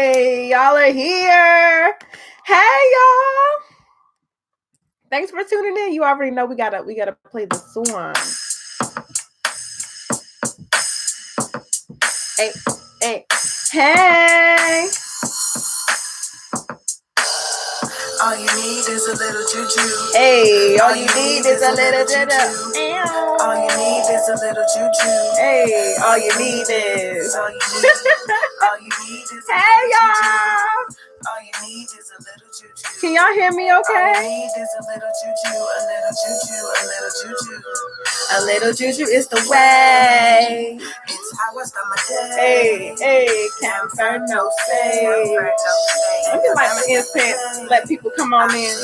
Hey, y'all are here. Hey, y'all. Thanks for tuning in. You already know we gotta play the song. Hey, hey, hey. All you need is a little juju. Hey, all you need is a little juju. All you need is a little juju. Hey, all you need is. All you need is. Hey, y'all. All you need is a little juju. Can y'all hear me All you okay? need is a little juju, a little juju, a little juju. A little juju is the way. It's how I start my day. Hey, camper no say. Let me light my incense. Let people come on in.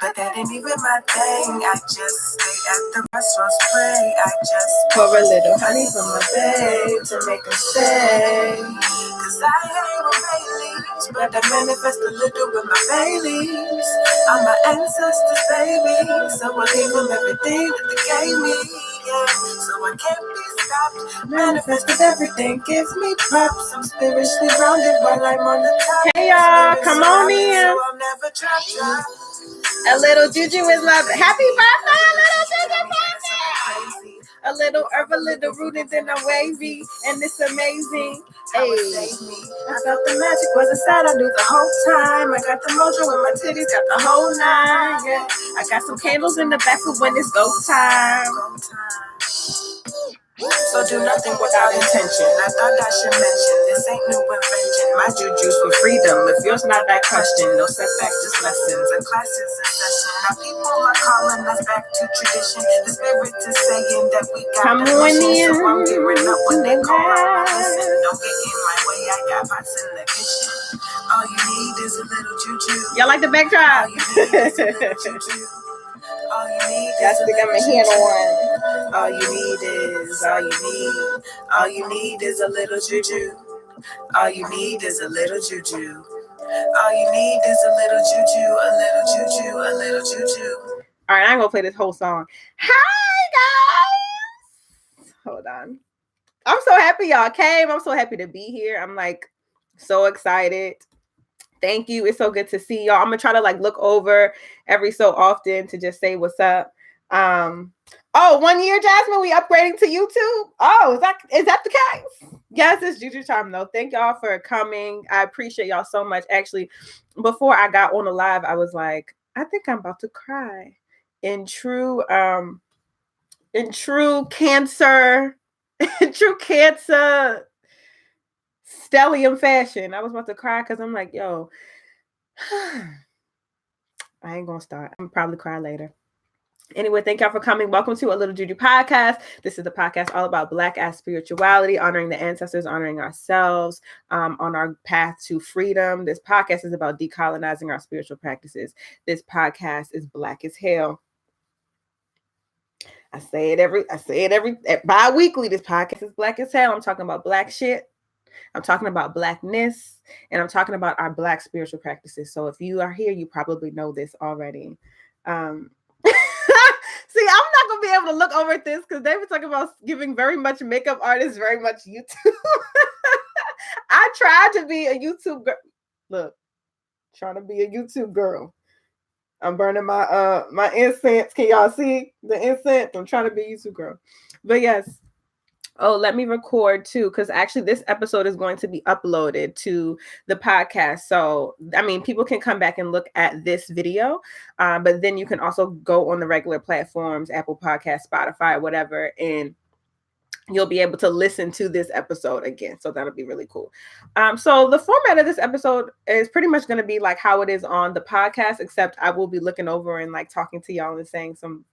But that ain't even my thing. I just stay at the restaurant spray. I just pour a little honey from my babe to make them stay. Cause I ain't with Baileys, but I manifest a little with my Baileys. I'm my ancestors, baby. So I gave them everything that they gave me. Yeah, so I can't be stopped. Manifested everything gives me props. I'm spiritually grounded while I'm on the top. Hey y'all, come on in. So I'll never drop. A little juju is my happy birthday, a little juju birthday. A little herb, a little rooted and a wavy, and it's amazing. Hey, I felt the magic was inside. I knew the whole time. I got the mojo in my titties, got the whole nine. Yeah, I got some candles in the back for when it's go time. So do nothing without intention. I thought I should mention this ain't new invention. My juju's for freedom. If yours not that question, no setbacks, just lessons. A class is a session. Now people are calling us back to tradition. The spirit is saying that we got come the on mission. in. So I'm gearing up when they call my listen. Don't get in my way. I got pots in the kitchen. All you need is a little juju. Y'all like the backdrop? All you need is a little juju. All you need That's is the got my hand on. all you need is a little juju. All you need is a little juju. All you need is a little juju, a little juju, a little juju. All right, I'm gonna play this whole song. Hi guys. Hold on. I'm so happy y'all came. I'm so happy to be here. I'm like so excited. Thank you. It's so good to see y'all. I'm gonna try to like look over every so often to just say what's up. Oh, 1 year, Jasmine, we upgrading to YouTube. Oh, is that the case? Yes, it's Juju time though. Thank y'all for coming. I appreciate y'all so much. Actually, before I got on the live, I was like, I think I'm about to cry. In true cancer, stellium fashion. I was about to cry because I'm like, yo, I ain't gonna start. I'm probably cry later. Anyway, thank y'all for coming. Welcome to A Little Juju Podcast. This is the podcast all about Black ass spirituality, honoring the ancestors, honoring ourselves on our path to freedom. This podcast is about decolonizing our spiritual practices. This podcast is Black as hell. I say it every bi-weekly. This podcast is Black as hell. I'm talking about Black shit. I'm talking about Blackness, and I'm talking about our Black spiritual practices. So if you are here, you probably know this already. See, I'm not gonna be able to look over at this because they were talking about giving very much makeup artists very much YouTube. I tried to be a YouTube girl. Look, trying to be a YouTube girl. I'm burning my my incense. Can y'all see the incense? I'm trying to be a YouTube girl. But yes. Oh, let me record too, because actually this episode is going to be uploaded to the podcast. So, I mean, people can come back and look at this video, but then you can also go on the regular platforms, Apple Podcast, Spotify, whatever, and you'll be able to listen to this episode again. So that'll be really cool. So the format of this episode is pretty much going to be like how it is on the podcast, except I will be looking over and like talking to y'all and saying some,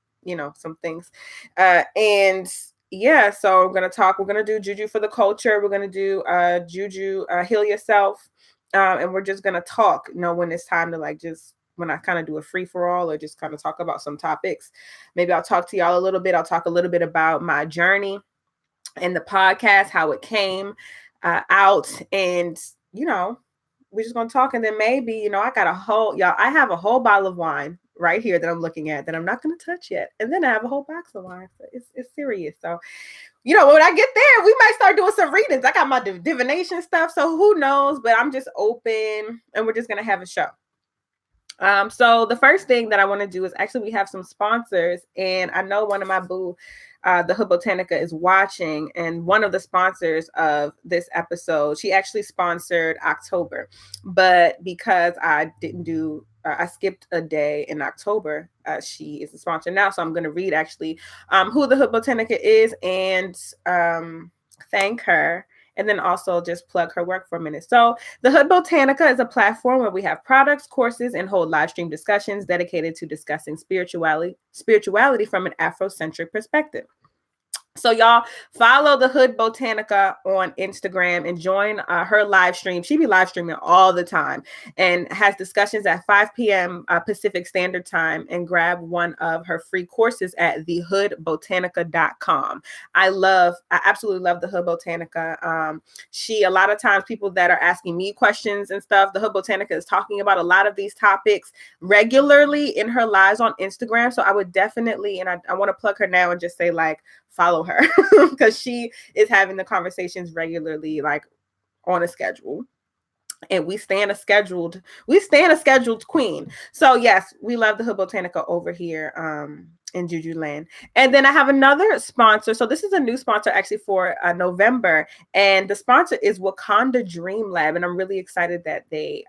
some things. Yeah, so we're going to do Juju for the culture. We're going to do Juju, heal yourself. And we're just going to talk, when it's time to when I kind of do a free for all or just kind of talk about some topics. Maybe I'll talk to y'all a little bit. I'll talk a little bit about my journey and the podcast, how it came out. And, we're just going to talk. And then maybe, I have a whole bottle of wine right here that I'm looking at that I'm not going to touch yet. And then I have a whole box of wine. So it's serious. So you know, when I get there, we might start doing some readings. I got my divination stuff, so who knows? But I'm just open, and we're just gonna have a show. So the first thing that I want to do is actually we have some sponsors, and I know one of my boo, the Hood Botanica, is watching, and one of the sponsors of this episode, she actually sponsored October, but because I didn't do, I skipped a day in October, she is a sponsor now, so I'm going to read actually who the Hood Botanica is and thank her. And then also just plug her work for a minute. So the Hood Botanica is a platform where we have products, courses, and hold live stream discussions dedicated to discussing spirituality from an Afrocentric perspective. So y'all follow the Hood Botanica on Instagram and join her live stream. She be live streaming all the time and has discussions at 5 p.m. Pacific Standard Time, and grab one of her free courses at thehoodbotanica.com. I absolutely love the Hood Botanica. A lot of times people that are asking me questions and stuff, the Hood Botanica is talking about a lot of these topics regularly in her lives on Instagram. So I would definitely, and I want to plug her now and just say, like, follow her because she is having the conversations regularly, like on a schedule, and we stand a scheduled queen. So yes, we love the Hood Botanica over here in Juju Land. And then I have another sponsor. So this is a new sponsor actually for November, and the sponsor is Wakanda Dream Lab, and I'm really excited that they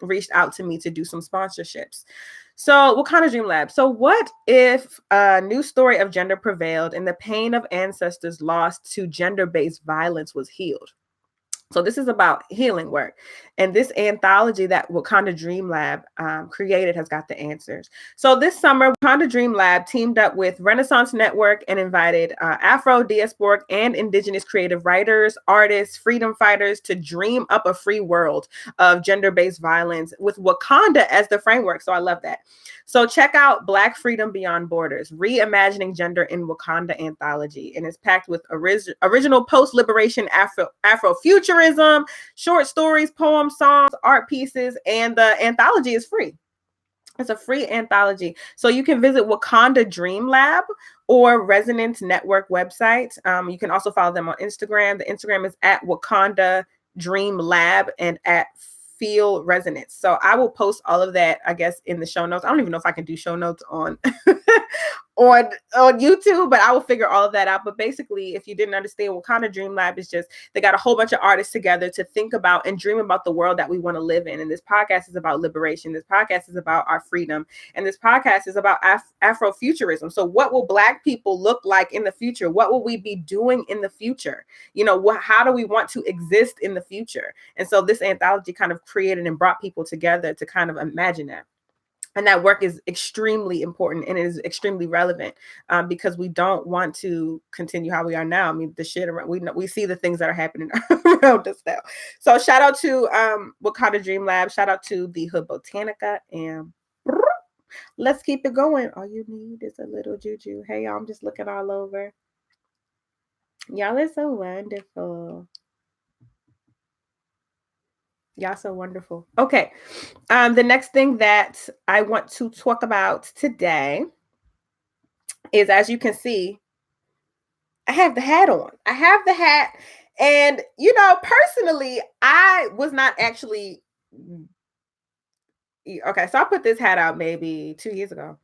reached out to me to do some sponsorships. So Wakanda Dream Lab. So what if a new story of gender prevailed and the pain of ancestors lost to gender-based violence was healed? So this is about healing work. And this anthology that Wakanda Dream Lab created has got the answers. So this summer, Wakanda Dream Lab teamed up with Renaissance Network and invited Afro, diasporic, and indigenous creative writers, artists, freedom fighters to dream up a free world of gender-based violence with Wakanda as the framework. So I love that. So check out Black Freedom Beyond Borders, Reimagining Gender in Wakanda anthology. And it's packed with original post-liberation Afrofuturism, short stories, poems, songs, art pieces, and the anthology is free. It's a free anthology. So you can visit Wakanda Dream Lab or Resonance Network website. You can also follow them on Instagram. The Instagram is at Wakanda Dream Lab and at Feel Resonance. So I will post all of that, I guess, in the show notes. I don't even know if I can do show notes on on YouTube, but I will figure all of that out. But basically, if you didn't understand, Wakanda Dream Lab is just, they got a whole bunch of artists together to think about and dream about the world that we want to live in. And this podcast is about liberation. This podcast is about our freedom. And this podcast is about Afrofuturism. So what will Black people look like in the future? What will we be doing in the future? You know, how do we want to exist in the future? And so this anthology kind of created and brought people together to kind of imagine that. And that work is extremely important and it is extremely relevant because we don't want to continue how we are now. I mean, the shit around, we see the things that are happening around us now. So shout out to Wakanda Dream Lab. Shout out to the Hood Botanica. And let's keep it going. All you need is a little juju. Hey, y'all, I'm just looking all over. Y'all are so wonderful. Y'all so wonderful. Okay. The next thing that I want to talk about today is, as you can see, I have the hat on. I have the hat. And, you know, personally, I was not actually. Okay. So I put this hat out maybe 2 years ago.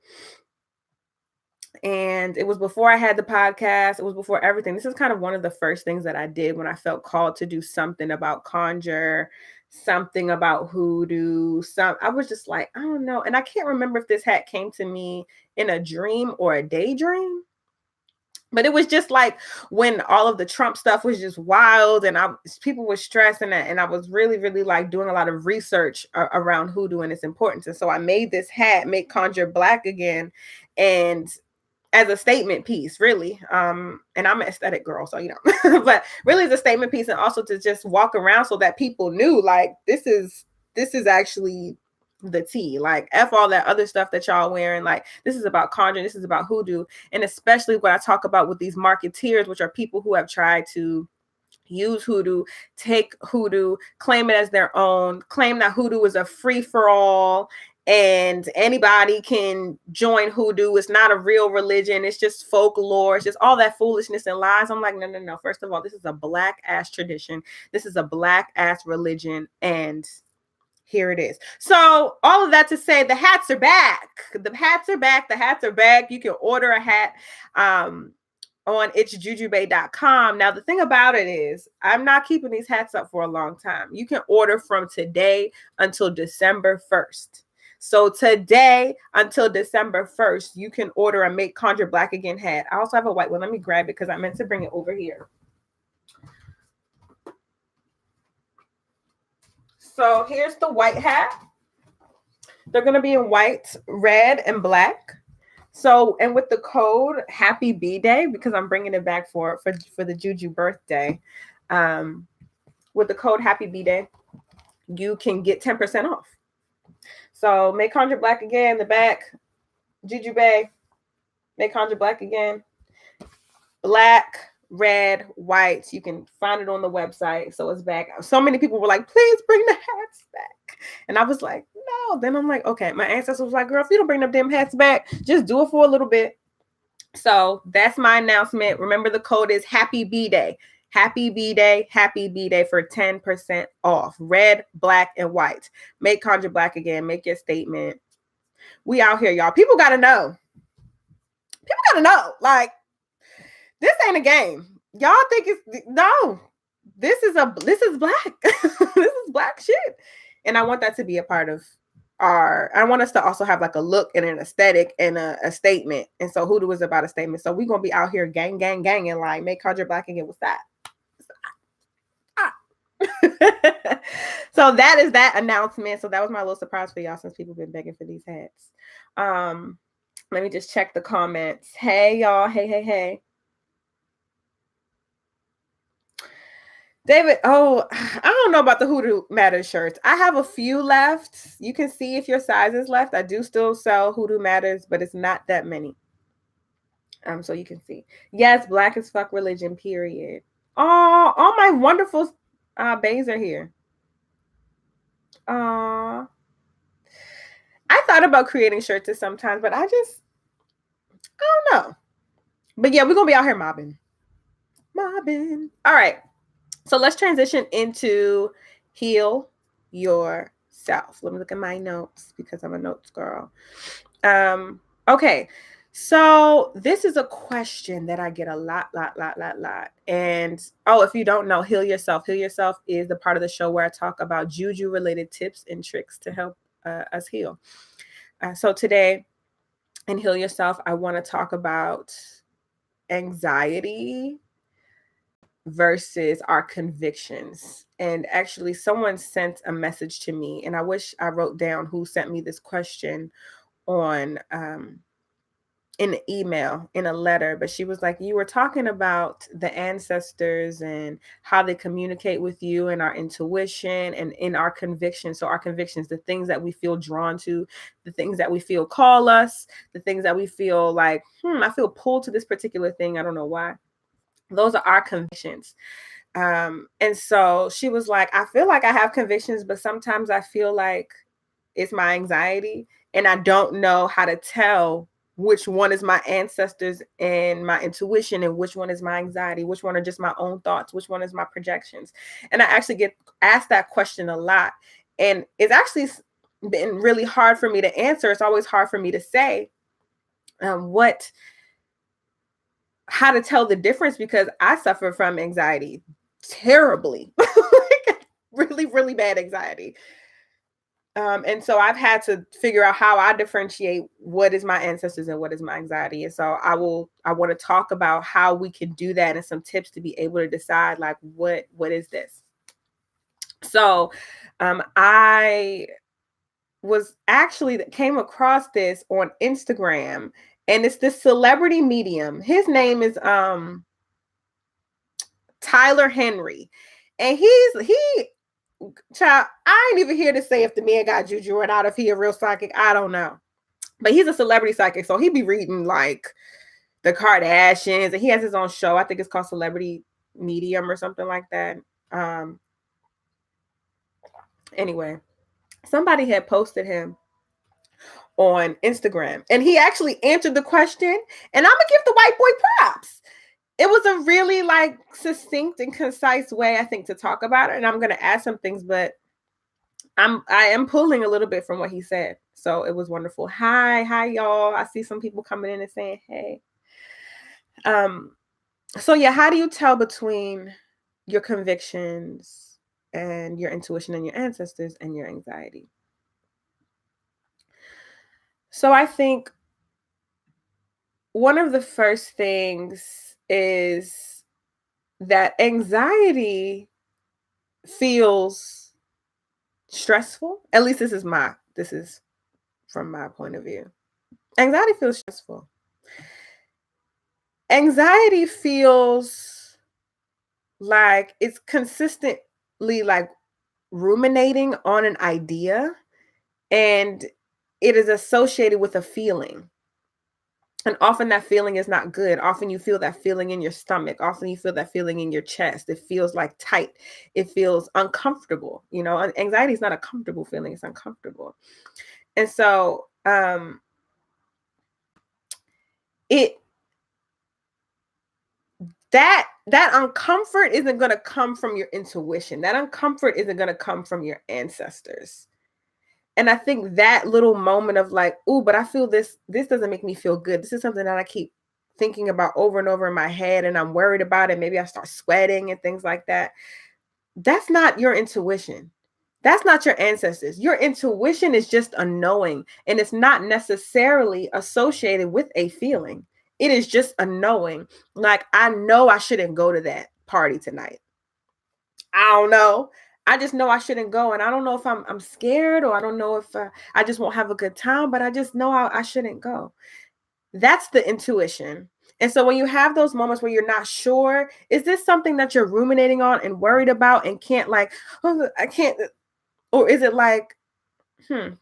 And it was before I had the podcast. It was before everything. This is kind of one of the first things that I did when I felt called to do something about conjure, something about hoodoo. I was just like, I don't know. And I can't remember if this hat came to me in a dream or a daydream. But it was just like when all of the Trump stuff was just wild and people were stressed and I was really, really like doing a lot of research around hoodoo and its importance. And so I made this hat, Make Conjure Black Again, and as a statement piece, really. And I'm an aesthetic girl, so, you know, but really as a statement piece, and also to just walk around so that people knew, like, this is actually the tea. Like, F all that other stuff that y'all wearing. Like, this is about conjuring, this is about hoodoo. And especially what I talk about with these marketeers, which are people who have tried to use hoodoo, take hoodoo, claim it as their own, claim that hoodoo is a free-for-all, and anybody can join hoodoo. It's not a real religion. It's just folklore. It's just all that foolishness and lies. I'm like, no. First of all, this is a black ass tradition. This is a black ass religion. And here it is. So all of that to say, the hats are back. The hats are back. The hats are back. You can order a hat on itsjujubay.com. Now, the thing about it is, I'm not keeping these hats up for a long time. You can order from today until December 1st. So today until December 1st, you can order a Make Conjure Black Again hat. I also have a white one. Let me grab it because I meant to bring it over here. So here's the white hat. They're going to be in white, red, and black. So, and with the code Happy B-Day, because I'm bringing it back for the Juju birthday, with the code Happy B-Day, you can get 10% off. So Make Conjure Black Again, the back, Juju Bay, Make Conjure Black Again, black, red, white. You can find it on the website. So it's back. So many people were like, please bring the hats back. And I was like, no. Then I'm like, okay. My ancestor was like, girl, if you don't bring them damn hats back, just do it for a little bit. So that's my announcement. Remember, the code is Happy B-Day. Happy B-Day, Happy B-Day for 10% off. Red, black, and white. Make Conjure Black Again. Make your statement. We out here, y'all. People got to know. People got to know. Like, this ain't a game. Y'all think it's, no. This is black. This is black shit. And I want that to be a part of I want us to also have like a look and an aesthetic and a statement. And so hoodoo is about a statement. So we're going to be out here gang, and like, Make Conjure Black Again. What's that? So that is that announcement. So that was my little surprise for y'all, since people been begging for these hats. Let me just check the comments. Hey y'all. Hey. David, I don't know about the Hoodoo Matters shirts. I have a few left. You can see if your size is left. I do still sell Hoodoo Matters, but it's not that many. So you can see. Yes, black as fuck religion, period. Oh, all my wonderful bays are here. I thought about creating shirts sometimes, but I don't know. But yeah, we're going to be out here mobbing. All right. So let's transition into heal yourself. Let me look at my notes because I'm a notes girl. Okay. So this is a question that I get a lot. And if you don't know, Heal Yourself. Heal Yourself is the part of the show where I talk about Juju related tips and tricks to help us heal. So today in Heal Yourself, I want to talk about anxiety versus our convictions. And actually, someone sent a message to me, and I wish I wrote down who sent me this question on in an email, in a letter. But she was like, you were talking about the ancestors and how they communicate with you, and our intuition and in our convictions. So our convictions, the things that we feel drawn to, the things that we feel call us, the things that we feel like, I feel pulled to this particular thing. I don't know why. Those are our convictions. And so she was like, I feel like I have convictions, but sometimes I feel like it's my anxiety, and I don't know how to tell which one is my ancestors and my intuition, and which one is my anxiety, which one are just my own thoughts, which one is my projections. And I actually get asked that question a lot. And it's actually been really hard for me to answer. It's always hard for me to say how to tell the difference, because I suffer from anxiety terribly, like really, really bad anxiety. And so I've had to figure out how I differentiate what is my ancestors and what is my anxiety. And so I want to talk about how we can do that and some tips to be able to decide, like, what is this? So I was actually came across this on Instagram. And it's this celebrity medium. His name is Tyler Henry. And child, I ain't even here to say if the man got juju or not, if he a real psychic. I don't know. But he's a celebrity psychic. So he be reading like the Kardashians. And he has his own show. I think it's called Celebrity Medium or something like that. Anyway, somebody had posted him on Instagram, and he actually answered the question, and I'm gonna give the white boy props. It was a really like succinct and concise way, I think, to talk about it. And I'm gonna add some things, but I am pulling a little bit from what he said. So it was wonderful. Hi, y'all. I see some people coming in and saying, hey. So yeah, how do you tell between your convictions and your intuition and your ancestors and your anxiety? So I think one of the first things is that anxiety feels stressful. At least this is from my point of view. Anxiety feels stressful. Anxiety feels like it's consistently like ruminating on an idea, and it is associated with a feeling. And often that feeling is not good. Often you feel that feeling in your stomach. Often you feel that feeling in your chest. It feels like tight. It feels uncomfortable. You know, anxiety is not a comfortable feeling. It's uncomfortable. And so that uncomfort isn't going to come from your intuition. That uncomfort isn't going to come from your ancestors. And I think that little moment of like, oh, but I feel this doesn't make me feel good. This is something that I keep thinking about over and over in my head, and I'm worried about it. Maybe I start sweating and things like that. That's not your intuition. That's not your ancestors. Your intuition is just a knowing, and it's not necessarily associated with a feeling. It is just a knowing. Like, I know I shouldn't go to that party tonight. I don't know. I just know I shouldn't go. And I don't know if I'm scared, or I don't know if I just won't have a good time, but I just know I shouldn't go. That's the intuition. And so when you have those moments where you're not sure, is this something that you're ruminating on and worried about and can't like, oh, I can't, or is it like,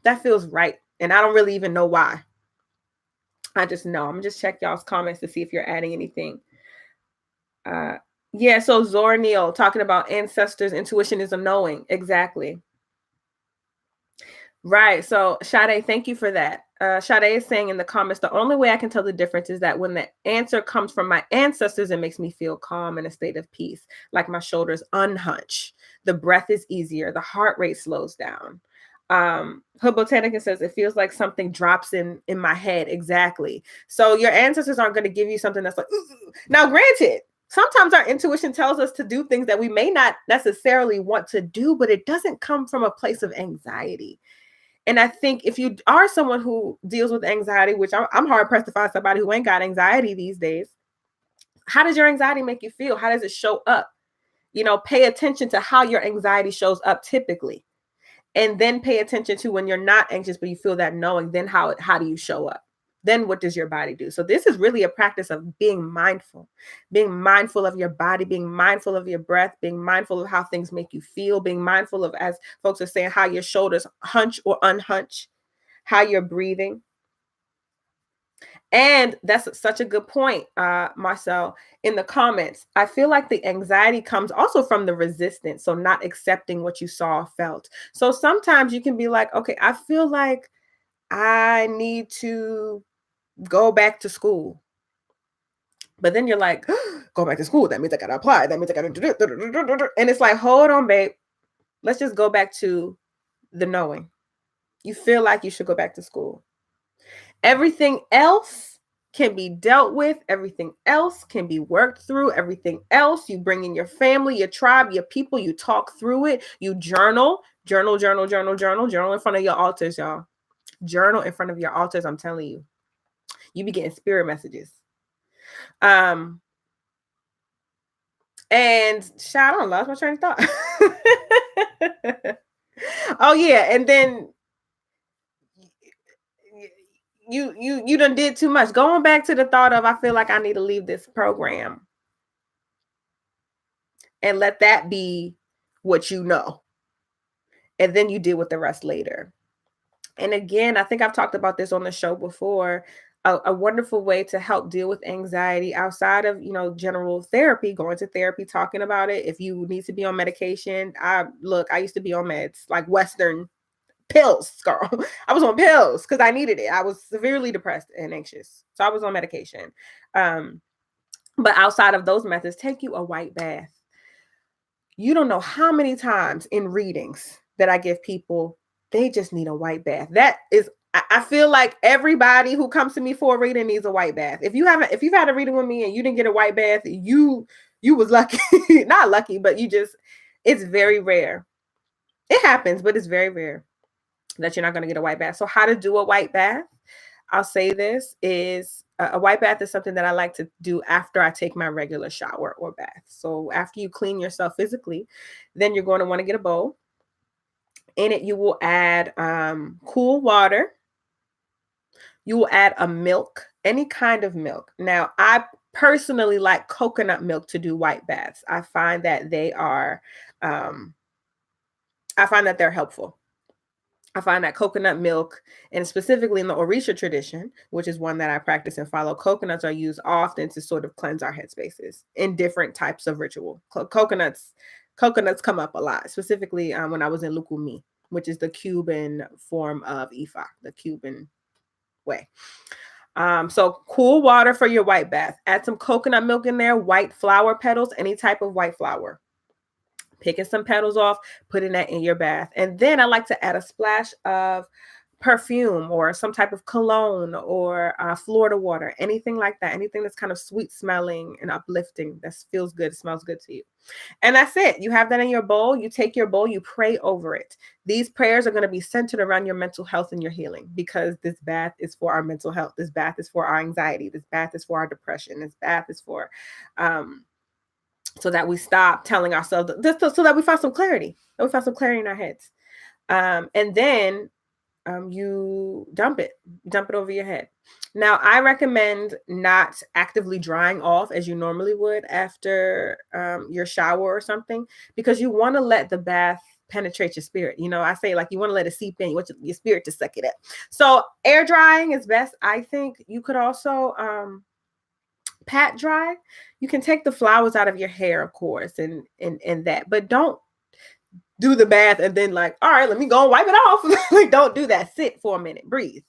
that feels right. And I don't really even know why. I just know. I'm gonna just check y'all's comments to see if you're adding anything. Yeah, so Zorniel talking about ancestors, intuition is a knowing. Exactly. Right. So Sade, thank you for that. Sade is saying in the comments, the only way I can tell the difference is that when the answer comes from my ancestors, it makes me feel calm in a state of peace, like my shoulders unhunch. The breath is easier. The heart rate slows down. Hood Botanica says it feels like something drops in my head. Exactly. So your ancestors aren't going to give you something that's like, now granted, sometimes our intuition tells us to do things that we may not necessarily want to do, but it doesn't come from a place of anxiety. And I think if you are someone who deals with anxiety, which I'm hard pressed to find somebody who ain't got anxiety these days, how does your anxiety make you feel? How does it show up? You know, pay attention to how your anxiety shows up typically. And then pay attention to when you're not anxious, but you feel that knowing, then how do you show up? Then what does your body do? So this is really a practice of being mindful of your body, being mindful of your breath, being mindful of how things make you feel, being mindful of, as folks are saying, how your shoulders hunch or unhunch, how you're breathing. And that's such a good point, Marcel, in the comments. I feel like the anxiety comes also from the resistance. So not accepting what you saw or felt. So sometimes you can be like, okay, I feel like I need to go back to school. But then you're like, go back to school. That means I got to apply. That means I got to do it. And it's like, hold on, babe. Let's just go back to the knowing. You feel like you should go back to school. Everything else can be dealt with. Everything else can be worked through. Everything else, you bring in your family, your tribe, your people, you talk through it. You journal in front of your altars, y'all. Journal in front of your altars. I'm telling you, you be getting spirit messages. And I don't lost my train of thought. Oh yeah, and then you done did too much. Going back to the thought of, I feel like I need to leave this program, and let that be what you know, and then you deal with the rest later. And again, I think I've talked about this on the show before. A wonderful way to help deal with anxiety outside of, general therapy, going to therapy, talking about it. If you need to be on medication, I used to be on meds, like Western pills, girl. I was on pills because I needed it. I was severely depressed and anxious. So I was on medication. But outside of those methods, take you a white bath. You don't know how many times in readings that I give people, they just need a white bath. That is, I feel like everybody who comes to me for a reading needs a white bath. If you've had a reading with me and you didn't get a white bath, you was lucky. Not lucky, but it's very rare. It happens, but it's very rare that you're not going to get a white bath. So how to do a white bath? I'll say this is a white bath is something that I like to do after I take my regular shower or bath. So after you clean yourself physically, then you're going to want to get a bowl. In it, you will add cool water. You will add a milk, any kind of milk. Now, I personally like coconut milk to do white baths. I find that they're helpful. I find that coconut milk, and specifically in the Orisha tradition, which is one that I practice and follow, coconuts are used often to sort of cleanse our headspaces in different types of ritual. Coconuts come up a lot, specifically when I was in Lukumi, which is the Cuban form of Ifa, the Cuban way. So cool water for your white bath. Add some coconut milk in there, white flower petals, any type of white flower. Picking some petals off, putting that in your bath. And then I like to add a splash of perfume or some type of cologne or Florida water, anything like that. Anything that's kind of sweet smelling and uplifting, that feels good, smells good to you. And that's it. You have that in your bowl. You take your bowl, you pray over it. These prayers are going to be centered around your mental health and your healing, because this bath is for our mental health. This bath is for our anxiety. This bath is for our depression. This bath is for so that we stop telling ourselves, so that we find some clarity. That we find some clarity in our heads. And then you dump it over your head. Now, I recommend not actively drying off as you normally would after your shower or something, because you want to let the bath penetrate your spirit. You know, I say, like, you want to let it seep in. You want your spirit to suck it up. So air drying is best. I think you could also pat dry. You can take the flowers out of your hair, of course, and that, but don't do the bath and then, like, all right, let me go and wipe it off. Like, don't do that. Sit for a minute, breathe,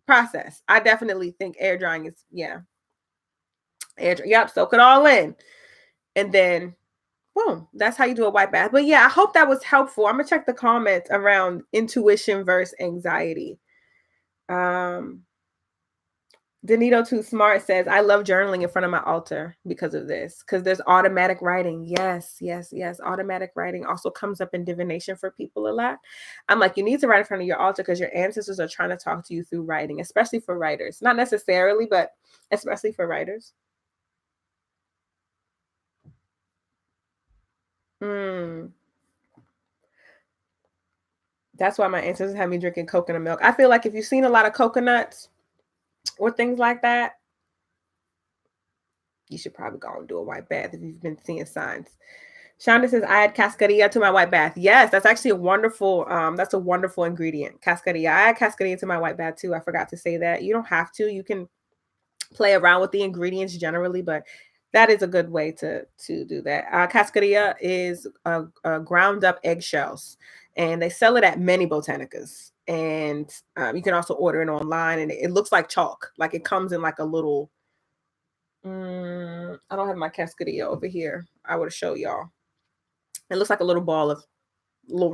process. I definitely think air drying is, soak it all in, and then boom, that's how you do a white bath. But yeah, I hope that was helpful. I'm gonna check the comments around intuition versus anxiety. Danito Too Smart says, I love journaling in front of my altar because of this, because there's automatic writing. Yes. Automatic writing also comes up in divination for people a lot. I'm like, you need to write in front of your altar because your ancestors are trying to talk to you through writing, especially for writers. Not necessarily, but especially for writers. That's why my ancestors had me drinking coconut milk. I feel like if you've seen a lot of coconuts or things like that, you should probably go and do a white bath if you've been seeing signs. Shonda says, I add cascarilla to my white bath. Yes, that's actually a wonderful ingredient. Cascarilla. I add cascarilla to my white bath too. I forgot to say that. You don't have to. You can play around with the ingredients generally, but that is a good way to do that. Cascarilla is ground up eggshells, and they sell it at many botanicas. And you can also order it online, and it looks like chalk. Like, it comes in like a little, I don't have my cascarilla over here. I would show y'all. It looks like a little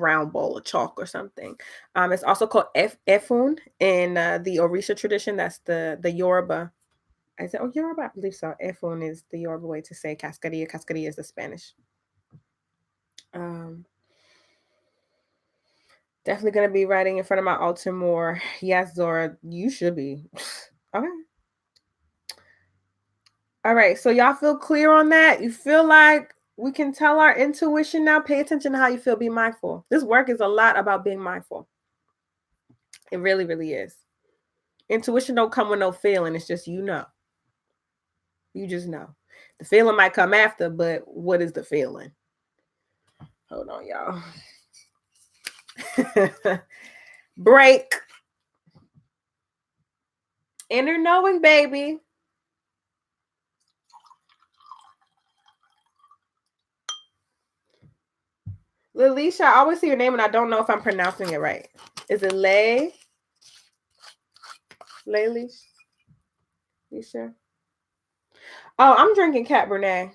round ball of chalk or something. It's also called efun in the Orisha tradition. That's the Yoruba. I said, Yoruba, I believe so. Efun is the Yoruba way to say cascarilla. Cascarilla is the Spanish. Definitely going to be writing in front of my altar more. Yes, Zora, you should be. Okay. All right. So y'all feel clear on that? You feel like we can tell our intuition now? Pay attention to how you feel. Be mindful. This work is a lot about being mindful. It really, really is. Intuition don't come with no feeling. It's just, you just know. The feeling might come after, but what is the feeling? Hold on, y'all. Break. Inner knowing, baby. Lilisha, I always see your name and I don't know if I'm pronouncing it right. Is it Lay? Layleash? You sure? Oh, I'm drinking Cabernet.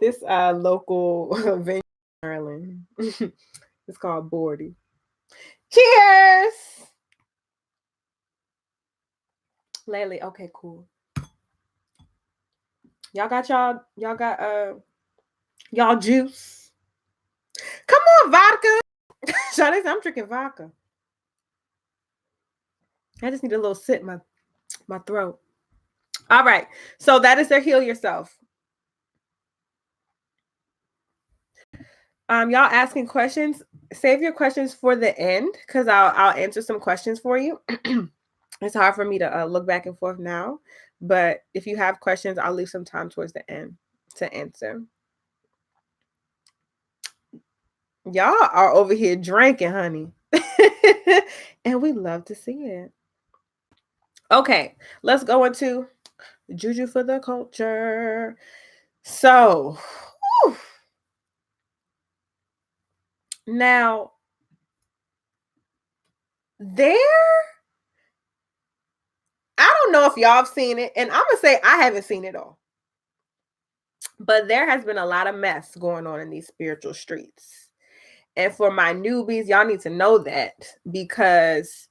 This local venue in Maryland. It's called Bordy. Cheers! Laylee, okay, cool. Y'all got y'all juice. Come on, vodka. Shawty, I'm drinking vodka. I just need a little sip in my throat. All right. So that is their heal yourself. Y'all asking questions. Save your questions for the end because I'll answer some questions for you. It's hard for me to look back and forth now, but if you have questions, I'll leave some time towards the end to answer. Y'all are over here drinking, honey. And we love to see it. Okay, let's go into Juju for the culture. So, whew. Now, I don't know if y'all have seen it, and I'm going to say I haven't seen it all. But there has been a lot of mess going on in these spiritual streets. And for my newbies, y'all need to know that because,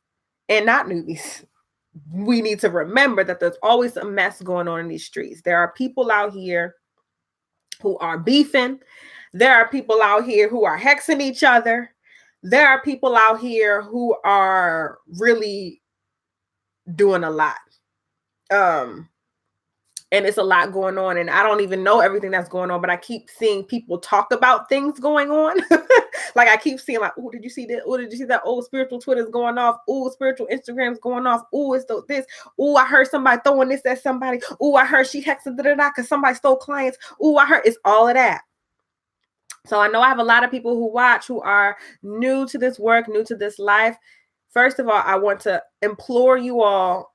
and not newbies, we need to remember that there's always a mess going on in these streets. There are people out here who are beefing. There are people out here who are hexing each other. There are people out here who are really doing a lot. And it's a lot going on. And I don't even know everything that's going on, but I keep seeing people talk about things going on. Like I keep seeing like, oh, did you see that? Oh, did you see that? Oh, spiritual Twitter's going off. Oh, spiritual Instagram's going off. Oh, it's this. Oh, I heard somebody throwing this at somebody. Oh, I heard she hexed because somebody stole clients. Oh, I heard it's all of that. So I know I have a lot of people who watch who are new to this work, new to this life. First of all, I want to implore you all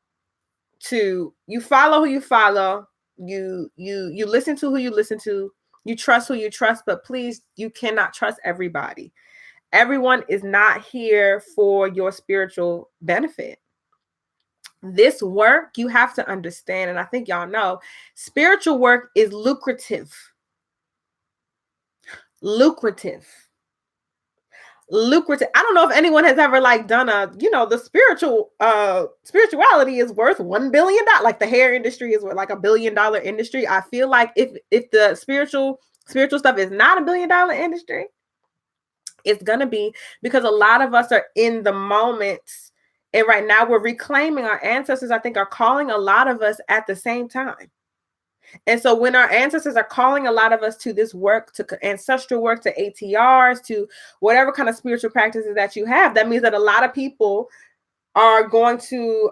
to you follow who you follow, you listen to who you listen to, you trust who you trust, but please, you cannot trust everybody. Everyone is not here for your spiritual benefit. This work, you have to understand, and I think y'all know, spiritual work is lucrative. Lucrative. I don't know if anyone has ever like done the spirituality is worth $1 billion. Like the hair industry is like $1 billion industry. I feel like if the spiritual stuff is not $1 billion industry, it's gonna be because a lot of us are in the moments, and right now we're reclaiming our ancestors. I think are calling a lot of us at the same time. And so when our ancestors are calling a lot of us to this work, to ancestral work, to ATRs, to whatever kind of spiritual practices that you have, that means that a lot of people are going to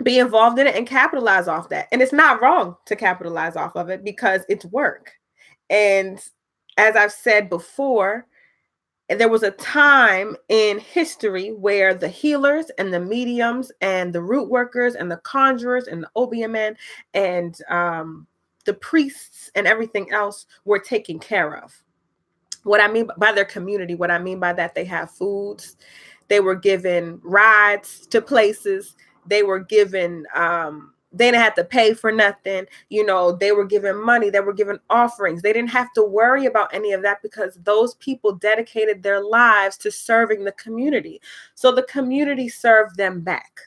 be involved in it and capitalize off that. And it's not wrong to capitalize off of it because it's work. And as I've said before, there was a time in history where the healers and the mediums and the root workers and the conjurers and the OBMN and the priests and everything else were taken care of. What I mean by their community, what I mean by that, they have foods, they were given rides to places, they were given they didn't have to pay for nothing. They were given money. They were given offerings. They didn't have to worry about any of that because those people dedicated their lives to serving the community. So the community served them back.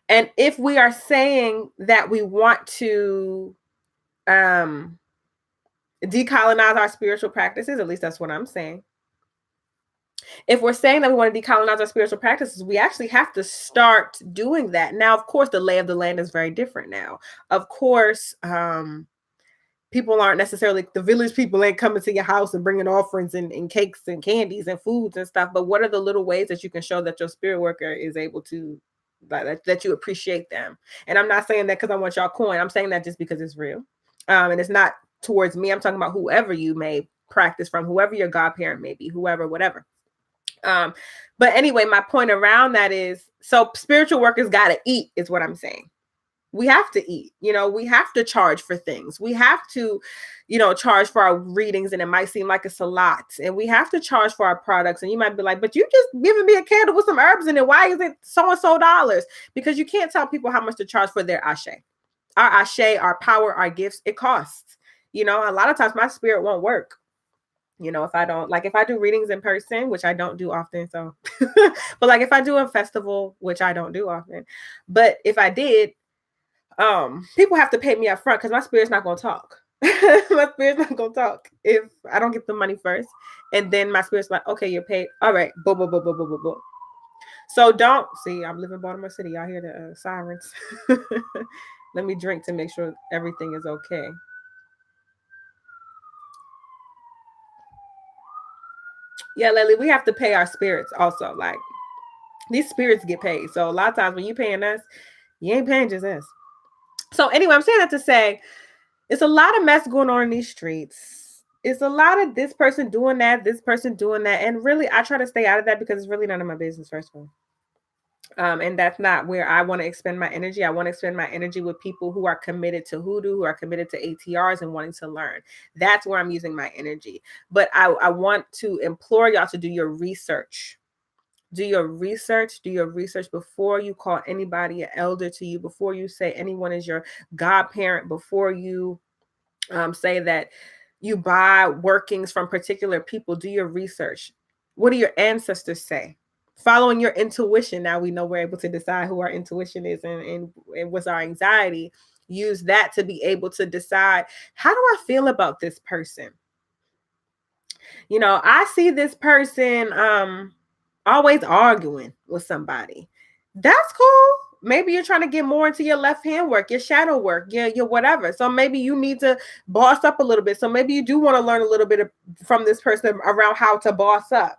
And if we are saying that we want to decolonize our spiritual practices, at least that's what I'm saying. If we're saying that we want to decolonize our spiritual practices, we actually have to start doing that. Now, of course, the lay of the land is very different now. Of course, people aren't necessarily, the village people ain't coming to your house and bringing offerings and cakes and candies and foods and stuff. But what are the little ways that you can show that your spirit worker is able to, that you appreciate them? And I'm not saying that because I want y'all coin. I'm saying that just because it's real. And it's not towards me. I'm talking about whoever you may practice from, whoever your godparent may be, whoever, whatever. But anyway, my point around that is, so spiritual workers got to eat is what I'm saying. We have to eat, we have to charge for things. We have to, charge for our readings, and it might seem like it's a lot. And we have to charge for our products. And you might be like, but you just giving me a candle with some herbs in it. Why is it so and so dollars? Because you can't tell people how much to charge for their ashe. Our ashe, our power, our gifts, it costs. A lot of times my spirit won't work. If I don't, like, if I do readings in person, which I don't do often. So, but like if I do a festival, which I don't do often, but if I did, people have to pay me up front because my spirit's not going to talk. My spirit's not going to talk if I don't get the money first. And then my spirit's like, okay, you're paid. All right. Boom, boom, boom, boom, boom, boom, boom. So don't see, I'm living in Baltimore City. Y'all hear the sirens. Let me drink to make sure everything is okay. Yeah, Lily, we have to pay our spirits also. Like, these spirits get paid. So a lot of times when you paying us, you ain't paying just us. So anyway, I'm saying that to say it's a lot of mess going on in these streets. It's a lot of this person doing that, this person doing that. And really, I try to stay out of that because it's really none of my business, first of all. And that's not where I want to expend my energy. I want to expend my energy with people who are committed to hoodoo, who are committed to ATRs and wanting to learn. That's where I'm using my energy. But I want to implore y'all to do your research. Do your research before you call anybody an elder to you, before you say anyone is your godparent, before you say that you buy workings from particular people. Do your research. What do your ancestors say? Following your intuition. Now we know we're able to decide who our intuition is and what's our anxiety. Use that to be able to decide, how do I feel about this person? I see this person always arguing with somebody. That's cool. Maybe you're trying to get more into your left hand work, your shadow work, your whatever. So maybe you need to boss up a little bit. So maybe you do want to learn a little bit from this person around how to boss up.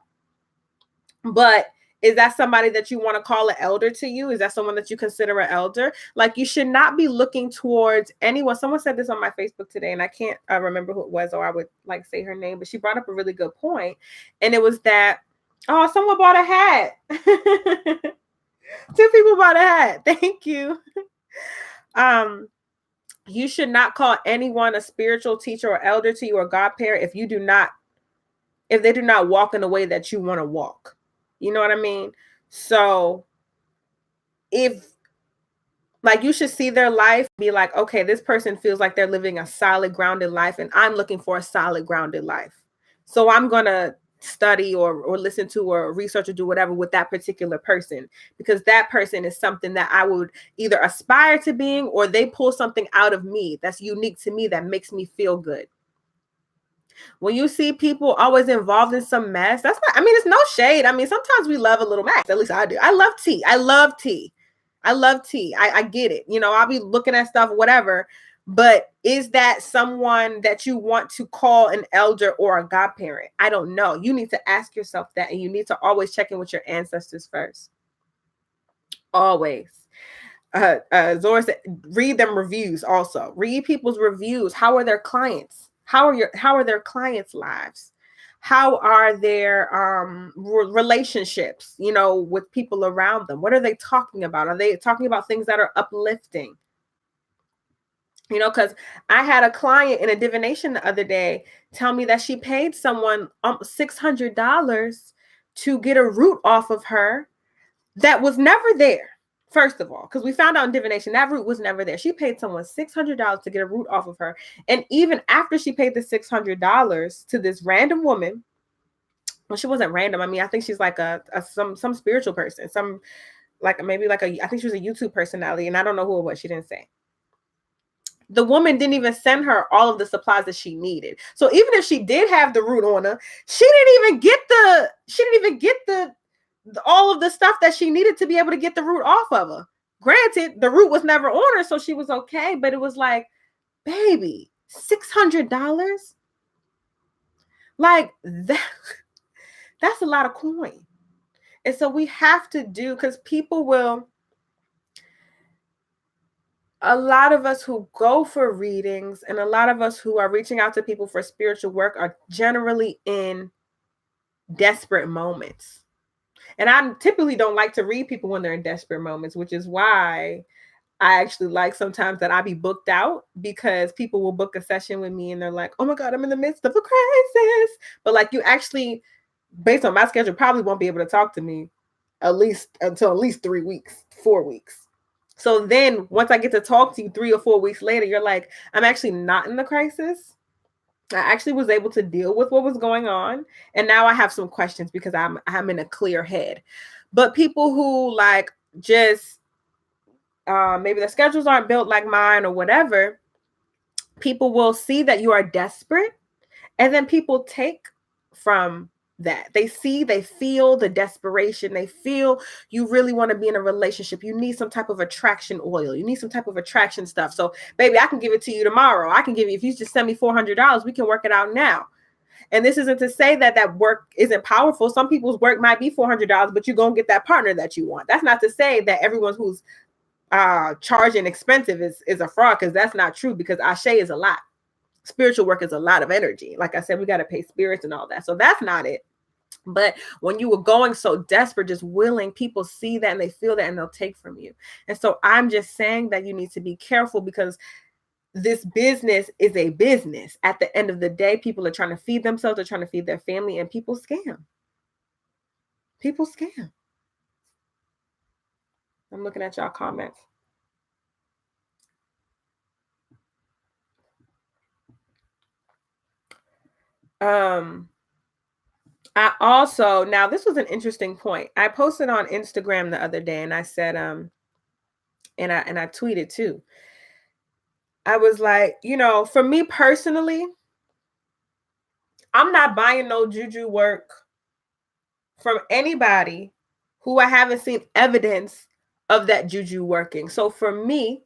But is that somebody that you want to call an elder to you? Is that someone that you consider an elder? Like, you should not be looking towards anyone. Someone said this on my Facebook today, and I can't remember who it was, or I would like say her name, but she brought up a really good point. And it was that, oh, someone bought a hat. 2 people bought a hat. Thank you. You should not call anyone a spiritual teacher or elder to you or godparent if they do not walk in the way that you want to walk. You know what I mean? So you should see their life, be like, okay, this person feels like they're living a solid, grounded life, and I'm looking for a solid, grounded life. So I'm going to study or listen to or research or do whatever with that particular person, because that person is something that I would either aspire to being, or they pull something out of me that's unique to me that makes me feel good. When you see people always involved in some mess, it's no shade. Sometimes we love a little mess. At least I do. I love tea. I get it. I'll be looking at stuff, whatever. But is that someone that you want to call an elder or a godparent? I don't know. You need to ask yourself that, and you need to always check in with your ancestors first. Always. Zora said, read them reviews also. Read people's reviews. How are their clients? How are their clients' lives? How are their relationships, with people around them? What are they talking about? Are they talking about things that are uplifting? Because I had a client in a divination the other day tell me that she paid someone $600 to get a root off of her that was never there. First of all, because we found out in divination, that root was never there. She paid someone $600 to get a root off of her. And even after she paid the $600 to this random woman, well, she wasn't random. I think she's like some spiritual person, I think she was a YouTube personality, and I don't know who it was. She didn't say. The woman didn't even send her all of the supplies that she needed. So even if she did have the root on her, she didn't even get all of the stuff that she needed to be able to get the root off of her. Granted, the root was never on her, so she was okay. But it was like, baby, $600? Like that. That's a lot of coin. And so we have to do, because people will. A lot of us who go for readings and a lot of us who are reaching out to people for spiritual work are generally in desperate moments. And I typically don't like to read people when they're in desperate moments, which is why I actually like sometimes that I be booked out because people will book a session with me and they're like, oh my God, I'm in the midst of a crisis. But like you actually, based on my schedule, probably won't be able to talk to me until at least 3 weeks, 4 weeks. So then once I get to talk to you 3 or 4 weeks later, you're like, I'm actually not in the crisis. I actually was able to deal with what was going on. And now I have some questions because I'm in a clear head. But people who like just maybe their schedules aren't built like mine or whatever, people will see that you are desperate. And then people take from that. They see, they feel the desperation. They feel you really want to be in a relationship. You need some type of attraction oil. You need some type of attraction stuff. So, baby, I can give it to you tomorrow. I can give you, if you just send me $400, we can work it out now. And this isn't to say that that work isn't powerful. Some people's work might be $400, but you're going to get that partner that you want. That's not to say that everyone who's charging expensive is a fraud, because that's not true, because Ashe is a lot. Spiritual work is a lot of energy. Like I said, we got to pay spirits and all that. So that's not it. But when you were going so desperate, just willing, people see that and they feel that and they'll take from you. And so I'm just saying that you need to be careful, because this business is a business. At the end of the day, people are trying to feed themselves, they're trying to feed their family, and people scam. People scam. I'm looking at y'all comments. I also, now this was an interesting point. I posted on Instagram the other day and I said, and I tweeted too. I was like, for me personally, I'm not buying no juju work from anybody who I haven't seen evidence of that juju working. So for me,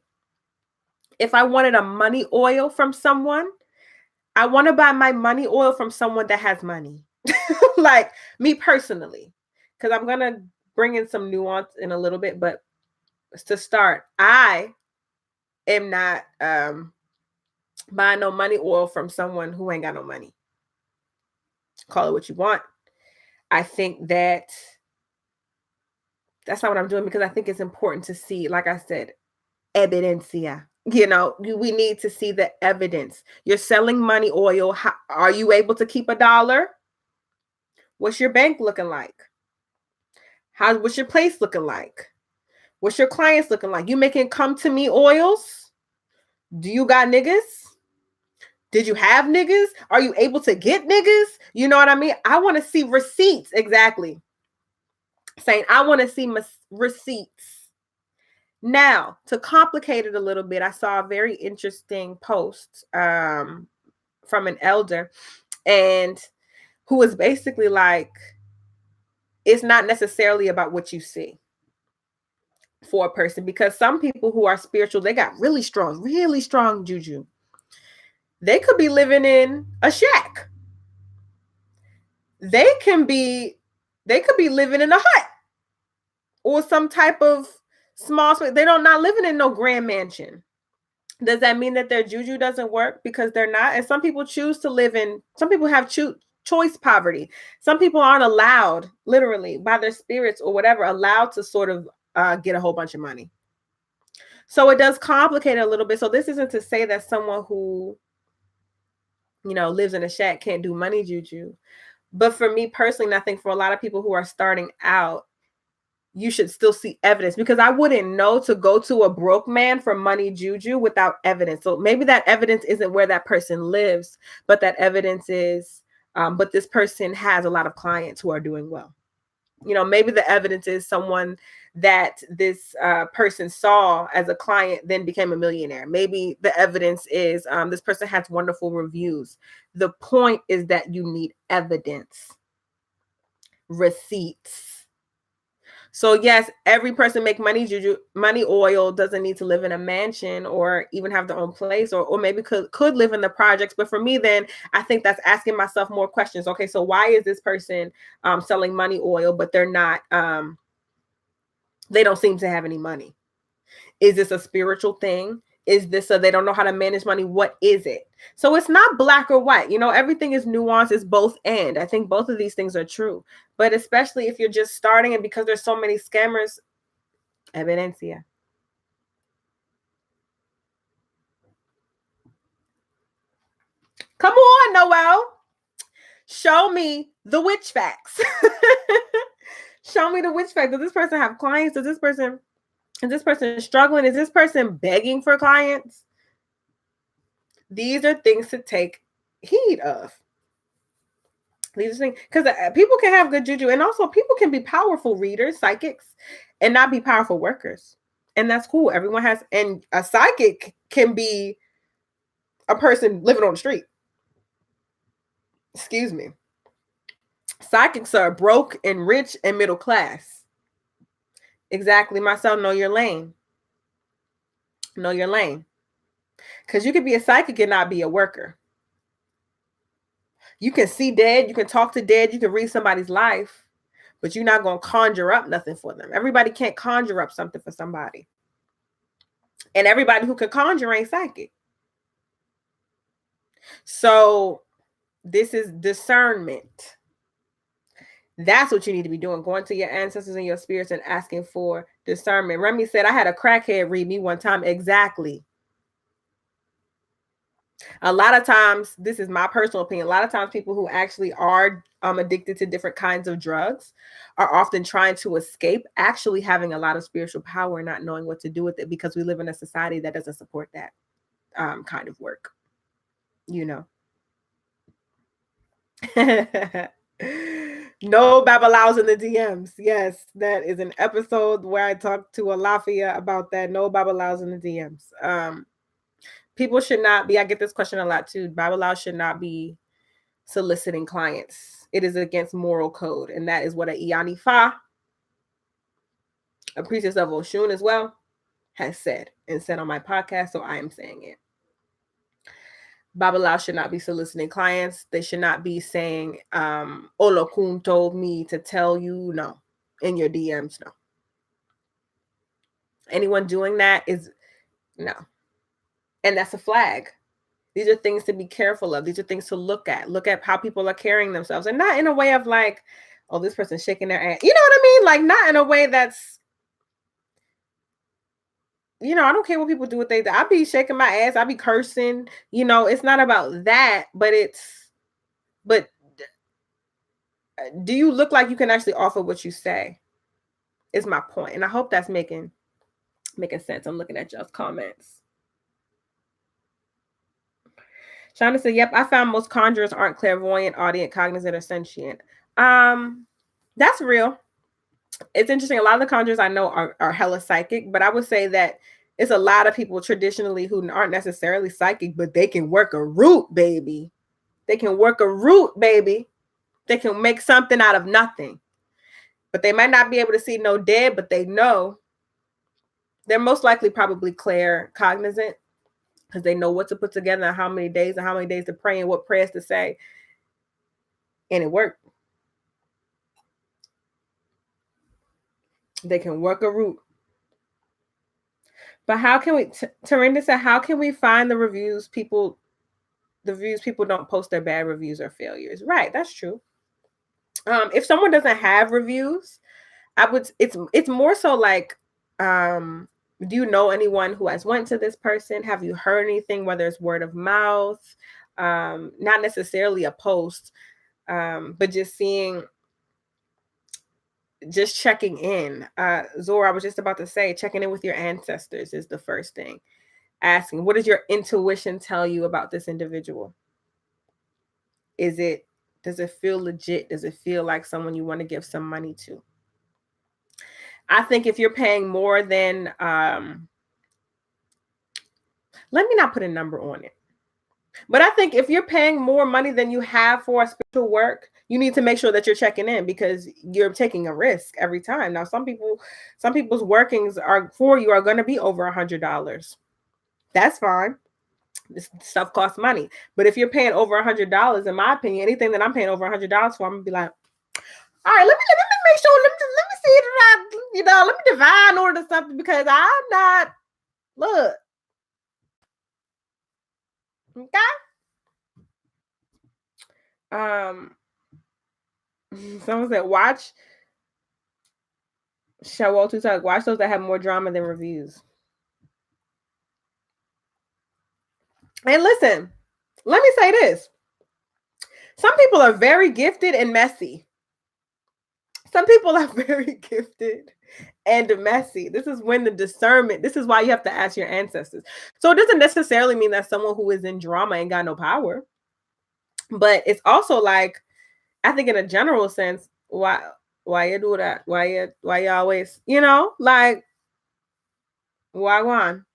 if I wanted a money oil from someone, I want to buy my money oil from someone that has money. Like me personally, because I'm going to bring in some nuance in a little bit. But to start, I am not buying no money oil from someone who ain't got no money. Call it what you want. I think that's not what I'm doing, because I think it's important to see, like I said, evidencia. We need to see the evidence. You're selling money oil. How, are you able to keep $1? What's your bank looking like? What's your place looking like? What's your clients looking like? You making come to me oils? Do you got niggas? Did you have niggas? Are you able to get niggas? You know what I mean? I want to see receipts. Exactly. Saying I want to see receipts. Now, to complicate it a little bit, I saw a very interesting post from an elder, and who was basically like, it's not necessarily about what you see for a person, because some people who are spiritual, they got really strong juju. They could be living in a shack. They could be living in a hut or some type of small space. They're not living in no grand mansion. Does that mean that their juju doesn't work? Because they're not. And some people choose to live in, some people have choice poverty. Some people aren't allowed, literally by their spirits or whatever, allowed to sort of get a whole bunch of money. So it does complicate it a little bit. So this isn't to say that someone who, lives in a shack can't do money juju. But for me personally, and I think for a lot of people who are starting out, you should still see evidence, because I wouldn't know to go to a broke man for money juju without evidence. So maybe that evidence isn't where that person lives, but that evidence is, but this person has a lot of clients who are doing well. Maybe the evidence is someone that this person saw as a client then became a millionaire. Maybe the evidence is this person has wonderful reviews. The point is that you need evidence, receipts. So yes, every person make money juju. Money oil doesn't need to live in a mansion or even have their own place, or maybe could live in the projects. But for me, then I think that's asking myself more questions. Okay, so why is this person selling money oil, but they're not? They don't seem to have any money. Is this a spiritual thing? Is this so they don't know how to manage money? What is it? So it's not black or white. Everything is nuanced. It's both and. I think both of these things are true. But especially if you're just starting, and because there's so many scammers, evidencia. Show me the witch facts. Show me the witch facts. Does this person have clients? Is this person struggling? Is this person begging for clients? These are things to take heed of. These things, because people can have good juju, and also people can be powerful readers, psychics, and not be powerful workers. And that's cool. Everyone has, and a psychic can be a person living on the street. Excuse me. Psychics are broke and rich and middle class. Exactly. Marcel, know your lane. Know your lane. Because you could be a psychic and not be a worker. You can see dead. You can talk to dead. You can read somebody's life. But you're not going to conjure up nothing for them. Everybody can't conjure up something for somebody. And everybody who can conjure ain't psychic. So this is discernment. That's what you need to be doing. Going to your ancestors and your spirits and asking for discernment. Remy said, I had a crackhead read me one time. Exactly. A lot of times, this is my personal opinion, a lot of times people who actually are addicted to different kinds of drugs are often trying to escape actually having a lot of spiritual power and not knowing what to do with it, because we live in a society that doesn't support that kind of work, you know. No Babalaos in the DMs. Yes, that is an episode where I talked to Alafia about that. No Babalaos in the DMs. People should not be, I get this question a lot too. Babalaos should not be soliciting clients. It is against moral code. And that is what a Iani Fa, a priestess of Oshun as well, has said and said on my podcast. So I am saying it. Babalaos should not be soliciting clients. They should not be saying, Olokun told me to tell you no in your DMs. No. Anyone doing that is no. And that's a flag. These are things to be careful of. These are things to look at. Look at how people are carrying themselves, and not in a way of like, oh, this person's shaking their ass. You know what I mean? Like, not in a way that's, you know, I don't care what people do with they. I be shaking my ass. I be cursing. You know, it's not about that, but do you look like you can actually offer what you say? Is my point. And I hope that's making sense. I'm looking at y'all's comments. Shonda said, yep, I found most conjurers aren't clairvoyant, audient, cognizant, or sentient. That's real. It's interesting. A lot of the conjurers I know are hella psychic, but I would say that it's a lot of people traditionally who aren't necessarily psychic, but they can work a root, baby. They can work a root, baby. They can make something out of nothing. But they might not be able to see no dead, but they know. They're most likely probably claircognizant, because they know what to put together and how many days to pray and what prayers to say. And it worked. They can work a route. But how can we, Tarinda said, how can we find the reviews people don't post their bad reviews or failures? Right, that's true. If someone doesn't have reviews, it's more so like, do you know anyone who has went to this person? Have you heard anything, whether it's word of mouth, not necessarily a post, but just checking in. Zora, I was just about to say, checking in with your ancestors is the first thing. Asking, what does your intuition tell you about this individual? Does it feel legit? Does it feel like someone you want to give some money to? I think if you're paying more than, let me not put a number on it, but I think if you're paying more money than you have for spiritual work, you need to make sure that you're checking in, because you're taking a risk every time. Now, some people's workings are going to be over $100. That's fine. This stuff costs money. But if you're paying over $100, in my opinion, anything that I'm paying over $100 for, I'm gonna be like, all right, let me make sure, let me see that let me divine order something, because I'm not, look. Okay. Someone said, watch Shawol Tutak. Watch those that have more drama than reviews. And listen, let me say this. Some people are very gifted and messy. Some people are very gifted and messy. This is when the discernment, this is why you have to ask your ancestors. So it doesn't necessarily mean that someone who is in drama ain't got no power. But it's also like, I think in a general sense, why you do that? Why you always, like, why on?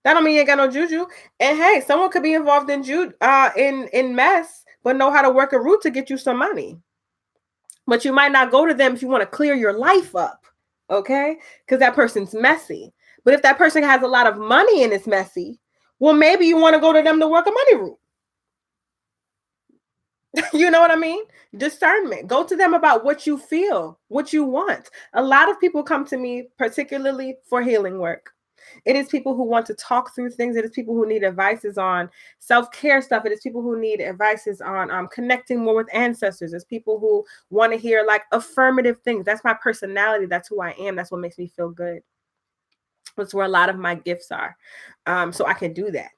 That don't mean you ain't got no juju. And hey, someone could be involved in in mess, but know how to work a route to get you some money. But you might not go to them if you want to clear your life up, okay? Because that person's messy. But if that person has a lot of money and it's messy, well, maybe you want to go to them to work a money route. You know what I mean? Discernment. Go to them about what you feel, what you want. A lot of people come to me, particularly for healing work. It is people who want to talk through things. It is people who need advices on self-care stuff. It is people who need advices on connecting more with ancestors. It's people who want to hear like affirmative things. That's my personality. That's who I am. That's what makes me feel good. That's where a lot of my gifts are. So I can do that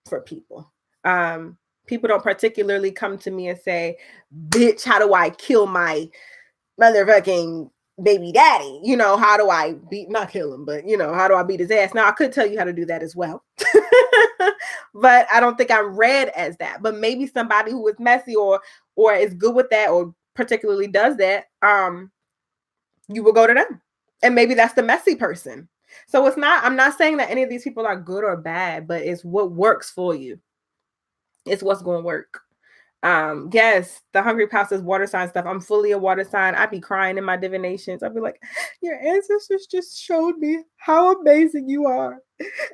for people. People don't particularly come to me and say, bitch, how do I kill my motherfucking baby daddy? How do I not kill him, but how do I beat his ass? Now I could tell you how to do that as well. But I don't think I'm read as that. But maybe somebody who is messy or is good with that or particularly does that, you will go to them. And maybe that's the messy person. So I'm not saying that any of these people are good or bad, but it's what works for you. It's what's going to work. Yes, the Hungry Pals is water sign stuff. I'm fully a water sign. I'd be crying in my divinations. I'd be like, your ancestors just showed me how amazing you are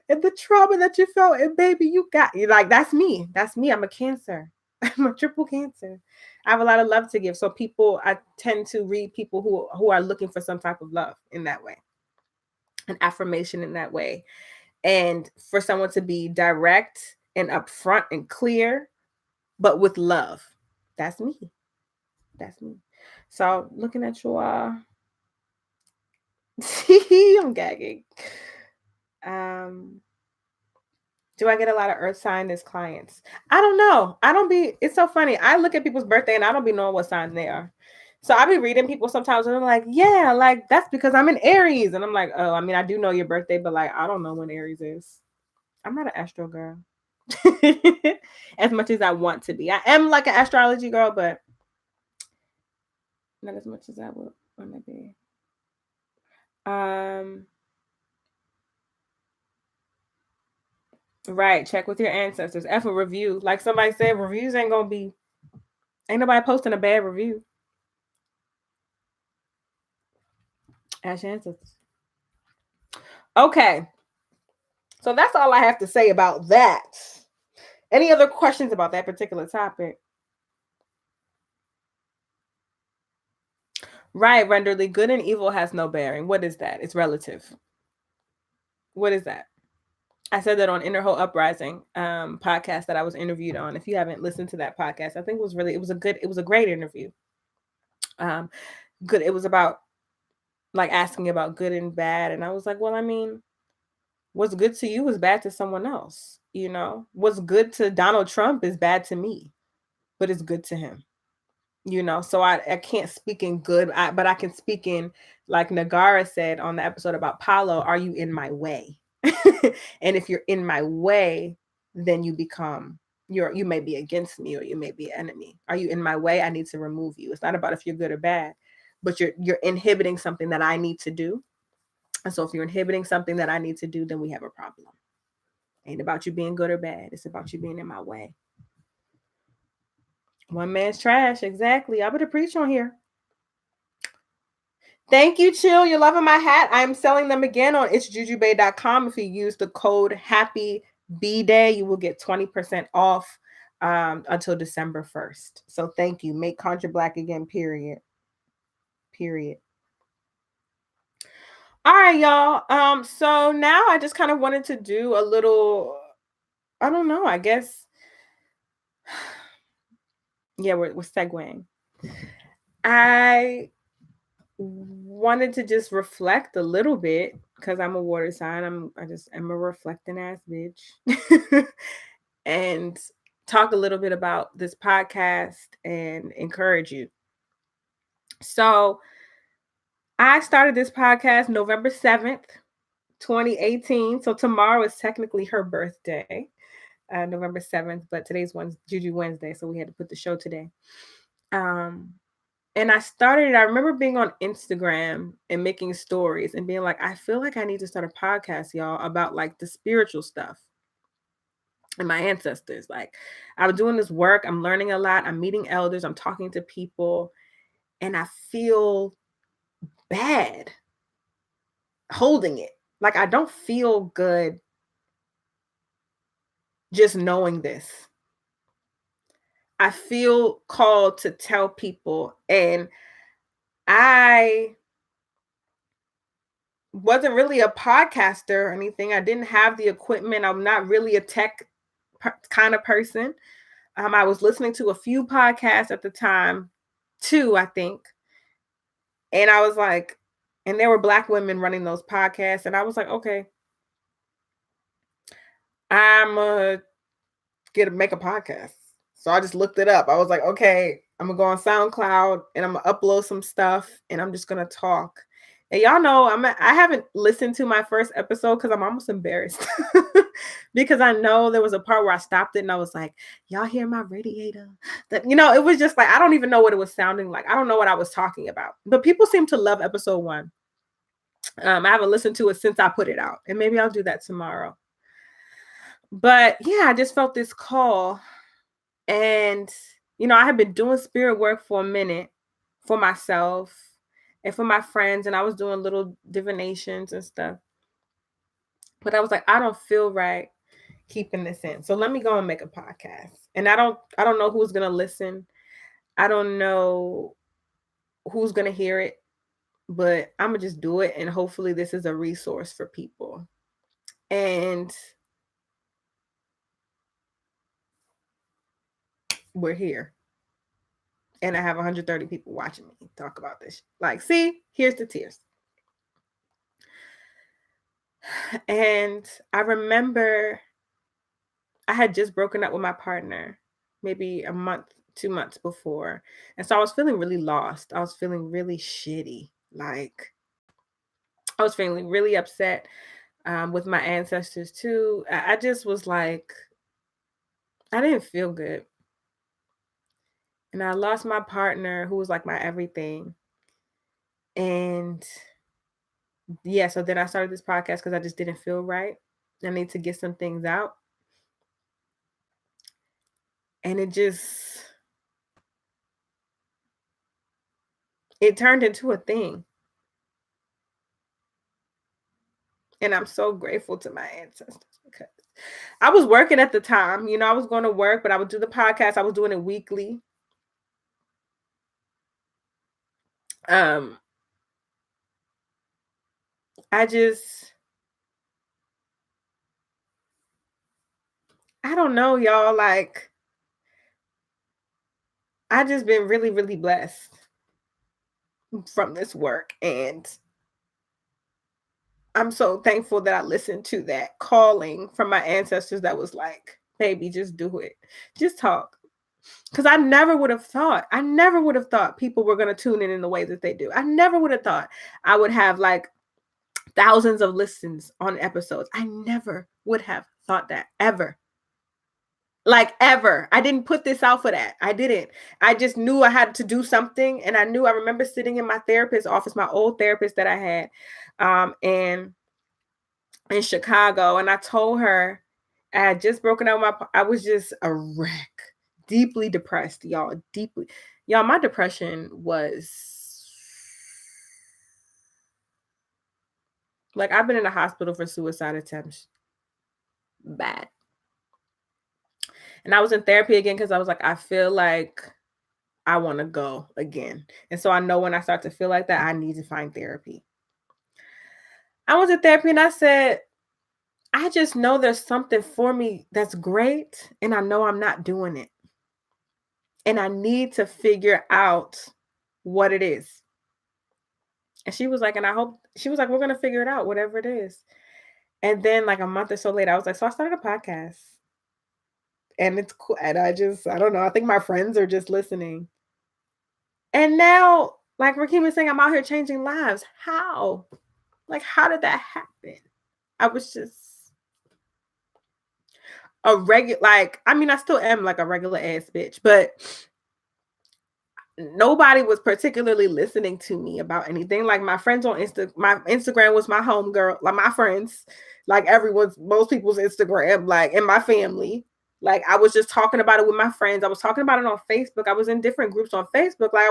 and the trauma that you felt. And baby, you got you. Like, that's me. That's me. I'm a Cancer. I'm a triple Cancer. I have a lot of love to give. So I tend to read people who are looking for some type of love in that way, an affirmation in that way. And for someone to be direct and upfront and clear, but with love. That's me. That's me. So looking at you all, I'm gagging. Do I get a lot of earth sign as clients? I don't know. It's so funny. I look at people's birthday and I don't be knowing what sign they are. So I'll be reading people sometimes and I'm like, yeah, like that's because I'm in Aries. And I'm like, oh, I mean, I do know your birthday, but like, I don't know when Aries is. I'm not an astro girl. As much as I want to be. I am like an astrology girl, but not as much as I would want to be. Right. Check with your ancestors. F a review. Like somebody said, reviews ain't nobody posting a bad review. Ask your ancestors. Okay. So that's all I have to say about that. Any other questions about that particular topic? Right, Renderly. Good and evil has no bearing. What is that? It's relative. What is that? I said that on Inner Whole Uprising podcast that I was interviewed on. If you haven't listened to that podcast, I think it was a great interview. Good. It was about like asking about good and bad. And I was like, well, I mean, what's good to you is bad to someone else. What's good to Donald Trump is bad to me, but it's good to him. So I can't speak in good, but I can speak in, like Nagara said on the episode about Paulo, are you in my way? And if you're in my way, then you may be against me or you may be an enemy. Are you in my way? I need to remove you. It's not about if you're good or bad, but you're inhibiting something that I need to do. And so if you're inhibiting something that I need to do, then we have a problem. Ain't about you being good or bad. It's about you being in my way. One man's trash. Exactly. I better preach on here. Thank you, Chill. You're loving my hat. I'm selling them again on itsjujubay.com. If you use the code Happy B Day, you will get 20% off until December 1st. So thank you. Make Contra Black again, period. All right, y'all. So now I just kind of wanted to do a little, I don't know, I guess. Yeah, we're segueing. I wanted to just reflect a little bit because I'm a water sign. I'm a reflecting ass bitch. And talk a little bit about this podcast and encourage you. So I started this podcast November 7th, 2018. So tomorrow is technically her birthday, November 7th, but today's Juju Wednesday, so we had to put the show today. And I started it. I remember being on Instagram and making stories and being like, I feel like I need to start a podcast, y'all, about like the spiritual stuff and my ancestors. Like, I'm doing this work, I'm learning a lot, I'm meeting elders, I'm talking to people, and I feel bad holding it. Like, I don't feel good just knowing this. I feel called to tell people, and I wasn't really a podcaster or anything. I didn't have the equipment. I'm not really a tech kind of person. I was listening to a few podcasts at the time, 2, I think. And I was like, and there were Black women running those podcasts. And I was like, okay, I'm gonna make a podcast. So I just looked it up. I was like, okay, I'm gonna go on SoundCloud and I'm gonna upload some stuff and I'm just gonna talk. And y'all know I haven't listened to my first episode because I'm almost embarrassed because I know there was a part where I stopped it and I was like, y'all hear my radiator? That, it was just like, I don't even know what it was sounding like. I don't know what I was talking about, but people seem to love episode 1. I haven't listened to it since I put it out, and maybe I'll do that tomorrow. But yeah, I just felt this call. And, I had been doing spirit work for a minute for myself and for my friends. And I was doing little divinations and stuff. But I was like, I don't feel right keeping this in. So let me go and make a podcast. And I don't know who's going to listen. I don't know who's going to hear it. But I'm going to just do it. And hopefully this is a resource for people. And we're here. And I have 130 people watching me talk about this. Like, see, here's the tears. And I remember I had just broken up with my partner maybe a month, 2 months before. And so I was feeling really lost. I was feeling really shitty. Like, I was feeling really upset with my ancestors too. I just was like, I didn't feel good. And I lost my partner who was like my everything. And yeah, so then I started this podcast because I just didn't feel right. I need to get some things out. And it turned into a thing. And I'm so grateful to my ancestors because I was working at the time. I was going to work, but I would do the podcast. I was doing it weekly. I don't know, y'all. Like, I just been really, really blessed from this work. And I'm so thankful that I listened to that calling from my ancestors that was like, baby, just do it. Just talk. Because I never would have thought people were going to tune in the way that they do. I never would have thought I would have like thousands of listens on episodes. I never would have thought that ever. Like, ever. I didn't put this out for that. I didn't. I just knew I had to do something. And I remember sitting in my therapist's office, my old therapist that I had in Chicago. And I told her I had just broken up I was just a wreck. Deeply depressed, y'all. Deeply. Y'all, my depression was like, I've been in the hospital for suicide attempts. Bad. And I was in therapy again because I was like, I feel like I want to go again. And so I know when I start to feel like that, I need to find therapy. I went to therapy and I said, I just know there's something for me that's great. And I know I'm not doing it. And I need to figure out what it is. And she was like, we're going to figure it out, whatever it is. And then like a month or so later, I was like, so I started a podcast. And it's cool. And I don't know. I think my friends are just listening. And now, like Rakim is saying, I'm out here changing lives. How? Like, how did that happen? I was just a regular, like, I mean, I still am like a regular ass bitch, but nobody was particularly listening to me about anything. Like my friends on my Instagram was my home girl, like my friends, like most people's Instagram, like in my family. Like I was just talking about it with my friends. I was talking about it on Facebook. I was in different groups on Facebook. Like I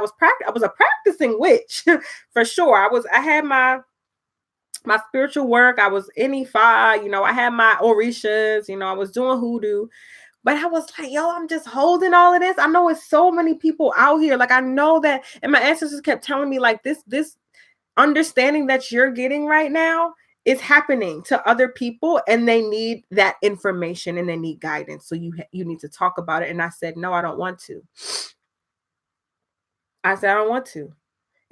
was a practicing witch for sure. I had my spiritual work. I was in Ifa, I had my Orishas, I was doing hoodoo. But I was like, yo, I'm just holding all of this. I know it's so many people out here. Like I know that, and my ancestors kept telling me like this understanding that you're getting right now is happening to other people, and they need that information and they need guidance. So you need to talk about it. And I said, no, I don't want to. I said, I don't want to.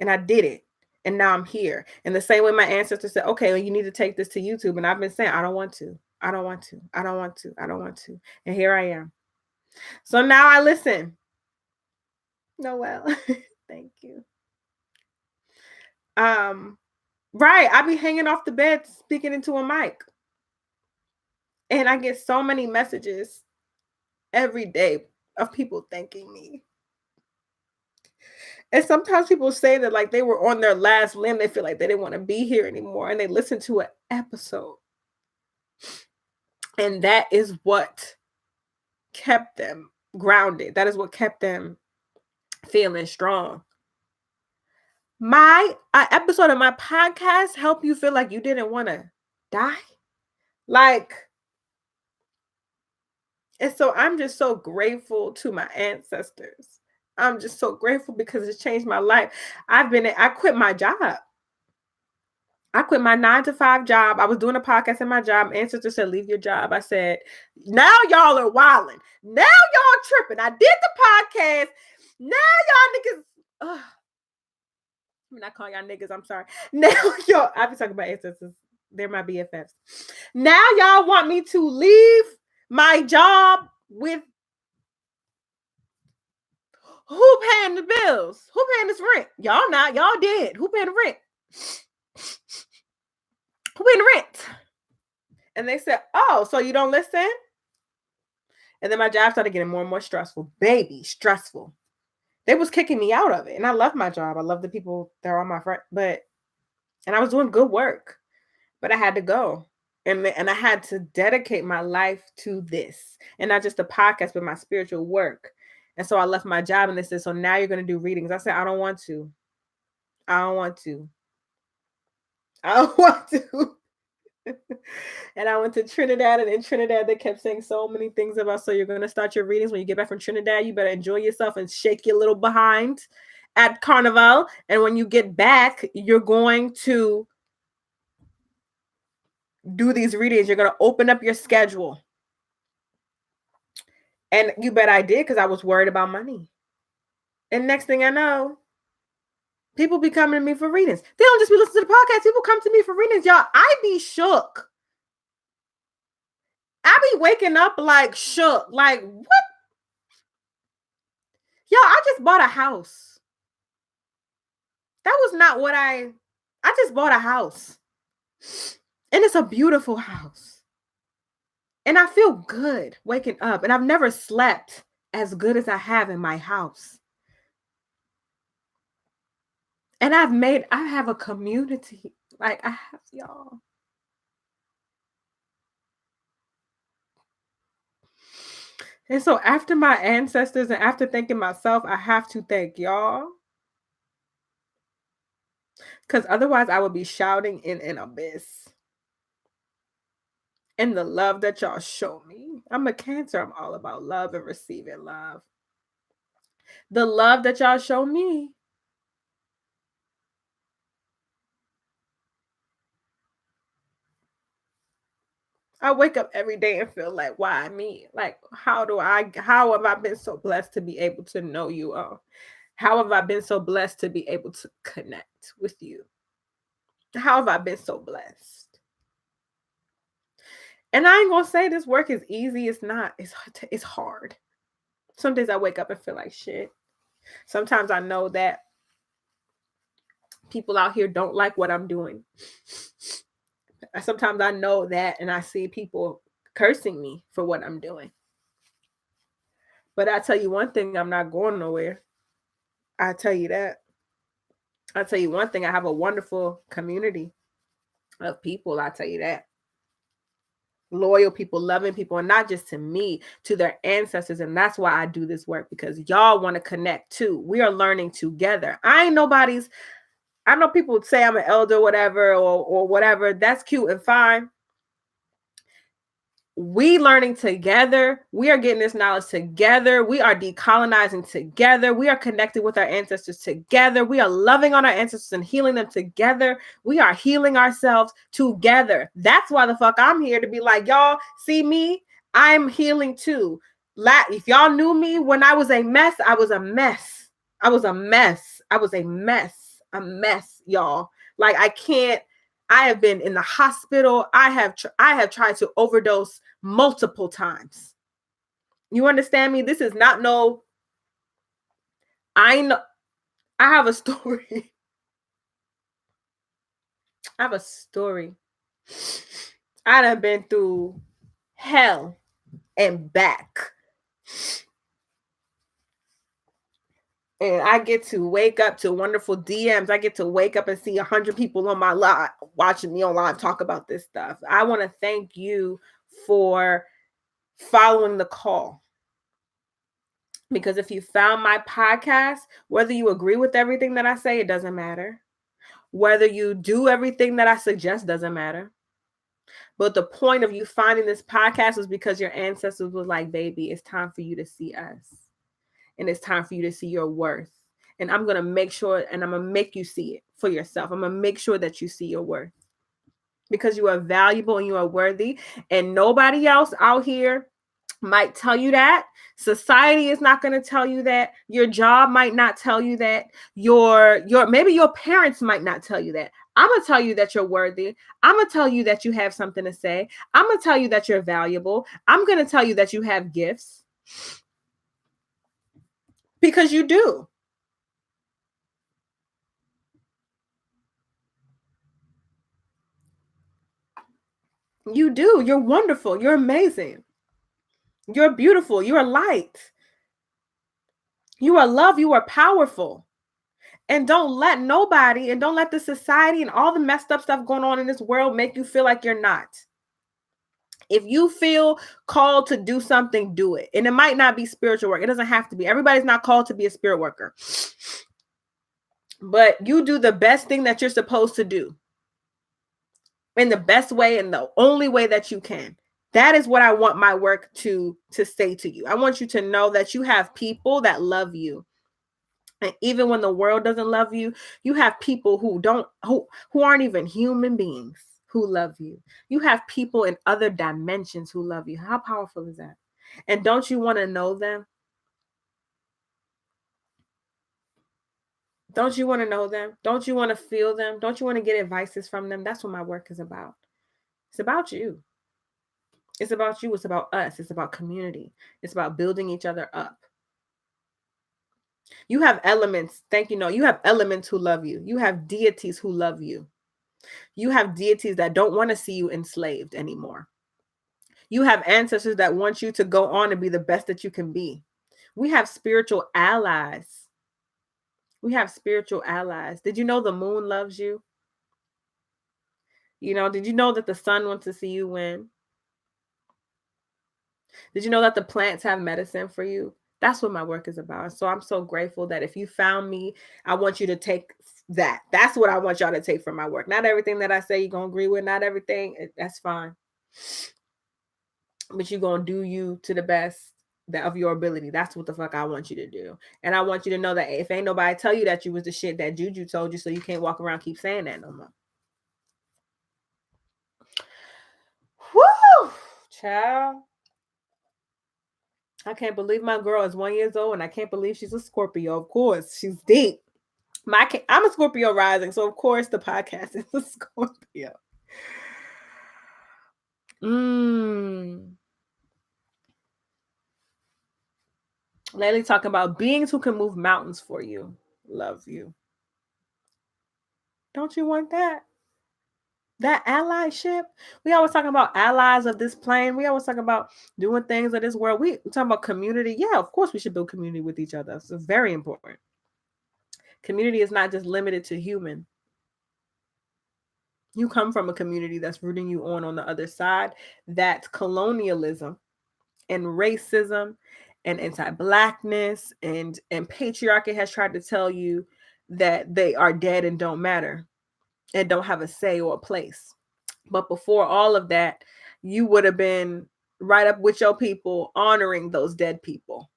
And I did it. And now I'm here. And the same way my ancestors said, okay, well, you need to take this to YouTube. And I've been saying, I don't want to. I don't want to. I don't want to. I don't want to. And here I am. So now I listen. Noel, thank you. Right. I be hanging off the bed speaking into a mic. And I get so many messages every day of people thanking me. And sometimes people say that like they were on their last limb. They feel like they didn't want to be here anymore. And they listen to an episode. And that is what kept them grounded. That is what kept them feeling strong. My episode of my podcast helped you feel like you didn't want to die. Like, and so I'm just so grateful to my ancestors. I'm just so grateful because it's changed my life. I quit my job. I quit my 9-to-5 job. I was doing a podcast in my job. Ancestor said, leave your job. I said, now y'all are wilding. Now y'all tripping. I did the podcast. Now y'all niggas. I'm not calling y'all niggas. I'm sorry. Now y'all, I be talking about ancestors. They're my BFFs. Now y'all want me to leave my job with who paying the bills? Who paying this rent? Y'all not. Y'all did. Who paying the rent? Who paying the rent? And they said, oh, so you don't listen? And then my job started getting more and more stressful. Baby, stressful. They was kicking me out of it. And I love my job. I love the people that are on my front. And I was doing good work. But I had to go. And I had to dedicate my life to this. And not just the podcast, but my spiritual work. And so I left my job and they said, so now you're going to do readings. I said, I don't want to. I don't want to. I don't want to. And I went to Trinidad, and in Trinidad, they kept saying so many things about, so you're going to start your readings when you get back from Trinidad. You better enjoy yourself and shake your little behind at Carnival. And when you get back, you're going to do these readings. You're going to open up your schedule. And you bet I did, because I was worried about money. And next thing I know, people be coming to me for readings. They don't just be listening to the podcast. People come to me for readings, y'all. I be shook. I be waking up like shook. Like, what? Y'all, I just bought a house. That was not what I just bought a house. And it's a beautiful house. And I feel good waking up. And I've never slept as good as I have in my house. And I have a community. Like, I have y'all. And so after my ancestors and after thanking myself, I have to thank y'all. Because otherwise I would be shouting in an abyss. And the love that y'all show me. I'm a Cancer. I'm all about love and receiving love. The love that y'all show me. I wake up every day and feel like, why me? Like, how have I been so blessed to be able to know you all? How have I been so blessed to be able to connect with you? How have I been so blessed? And I ain't gonna say this work is easy. It's not. It's hard. Some days I wake up and feel like shit. Sometimes I know that people out here don't like what I'm doing. Sometimes I know that, and I see people cursing me for what I'm doing. But I tell you one thing, I'm not going nowhere. I tell you that. I'll tell you one thing, I have a wonderful community of people. I tell you that. Loyal people, loving people, and not just to me, to their ancestors. And that's why I do this work, because y'all want to connect too. We are learning together. I know people would say I'm an elder, whatever, or whatever. That's cute and fine. We learning together. We are getting this knowledge together. We are decolonizing together. We are connected with our ancestors together. We are loving on our ancestors and healing them together. We are healing ourselves together. That's why the fuck I'm here, to be like, y'all see me? I'm healing too. If y'all knew me when I was a mess, I was a mess. I was a mess. I was a mess. A mess, y'all. Like, I have been in the hospital. I have tried to overdose multiple times. You understand me? This is not no. I know. I have a story. I have a story. I done been through hell and back. And I get to wake up to wonderful DMs. I get to wake up and see 100 people on my live watching me on live talk about this stuff. I want to thank you for following the call. Because if you found my podcast, whether you agree with everything that I say, it doesn't matter. Whether you do everything that I suggest, doesn't matter. But the point of you finding this podcast was because your ancestors was like, baby, it's time for you to see us. And it's time for you to see your worth. And I'm going to make sure, and I'm going to make you see it for yourself. I'm going to make sure that you see your worth. Because you are valuable and you are worthy. And nobody else out here might tell you that. Society is not going to tell you that. Your job might not tell you that. Maybe your parents might not tell you that. I'm going to tell you that you're worthy. I'm going to tell you that you have something to say. I'm going to tell you that you're valuable. I'm going to tell you that you have gifts. Because you do. You do. You're wonderful. You're amazing. You're beautiful. You are light. You are love. You are powerful. And don't let nobody, and don't let the society and all the messed up stuff going on in this world make you feel like you're not. If you feel called to do something, do it. And it might not be spiritual work. It doesn't have to be. Everybody's not called to be a spirit worker. But you do the best thing that you're supposed to do. In the best way and the only way that you can. That is what I want my work to say to you. I want you to know that you have people that love you. And even when the world doesn't love you, you have people who aren't even human beings who love you. You have people in other dimensions who love you. How powerful is that? And don't you want to know them? Don't you want to know them? Don't you want to feel them? Don't you want to get advices from them? That's what my work is about. It's about you. It's about you. It's about us. It's about community. It's about building each other up. You have elements. You have elements who love you. You have deities who love you. You have deities that don't want to see you enslaved anymore. You have ancestors that want you to go on and be the best that you can be. We have spiritual allies. We have spiritual allies. Did you know the moon loves you? Did you know that the sun wants to see you win? Did you know that the plants have medicine for you? That's what my work is about. So I'm so grateful that if you found me, I want you to take that. That's what I want y'all to take from my work. Not everything that I say you're going to agree with. Not everything. That's fine. But you're going to do you to the best of your ability. That's what the fuck I want you to do. And I want you to know that if ain't nobody tell you that you was the shit, that Juju told you, so you can't walk around keep saying that no more. Woo! Child. I can't believe my girl is 1 year old, and I can't believe she's a Scorpio. Of course, she's deep. I'm a Scorpio rising, so of course the podcast is a Scorpio. Lately talking about beings who can move mountains for you. Love you. Don't you want that? That allyship. We always talking about allies of this plane. We always talk about doing things of this world. We talking about community. Yeah, of course we should build community with each other. It's very important. Community is not just limited to human. You come from a community that's rooting you on the other side. That's colonialism and racism and anti-blackness and patriarchy has tried to tell you that they are dead and don't matter and don't have a say or a place. But before all of that, you would have been right up with your people, honoring those dead people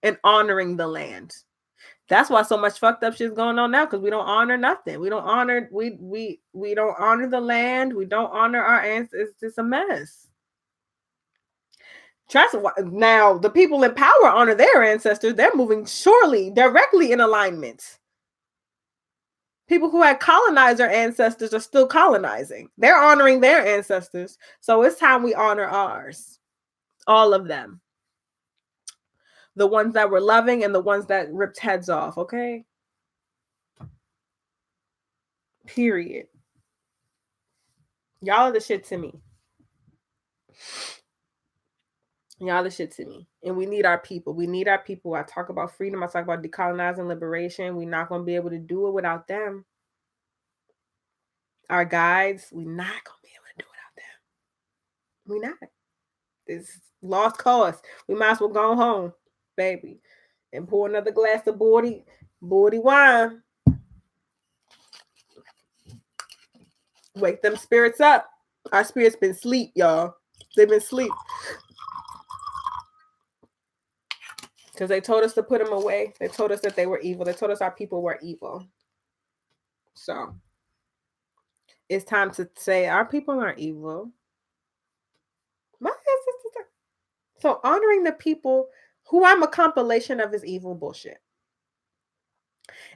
and honoring the land. That's why so much fucked up shit's going on now, because we don't honor nothing. We don't honor we don't honor the land. We don't honor our ancestors. It's just a mess. Trust now, the people in power honor their ancestors. They're moving surely directly in alignment. People who had colonizer ancestors are still colonizing. They're honoring their ancestors. So it's time we honor ours. All of them. The ones that were loving and the ones that ripped heads off, okay? Period. Y'all are the shit to me. Y'all the shit to me. And we need our people. We need our people. I talk about freedom. I talk about decolonizing liberation. We're not going to be able to do it without them. Our guides, we're not going to be able to do it without them. We're not. It's lost cause. We might as well go home, baby, and pour another glass of bawdy wine. Wake them spirits up. Our spirits been asleep, y'all. They've been asleep. Because they told us to put them away. They told us that they were evil. They told us our people were evil. So it's time to say our people aren't evil. My ancestors are. So honoring the people who I'm a compilation of is evil bullshit.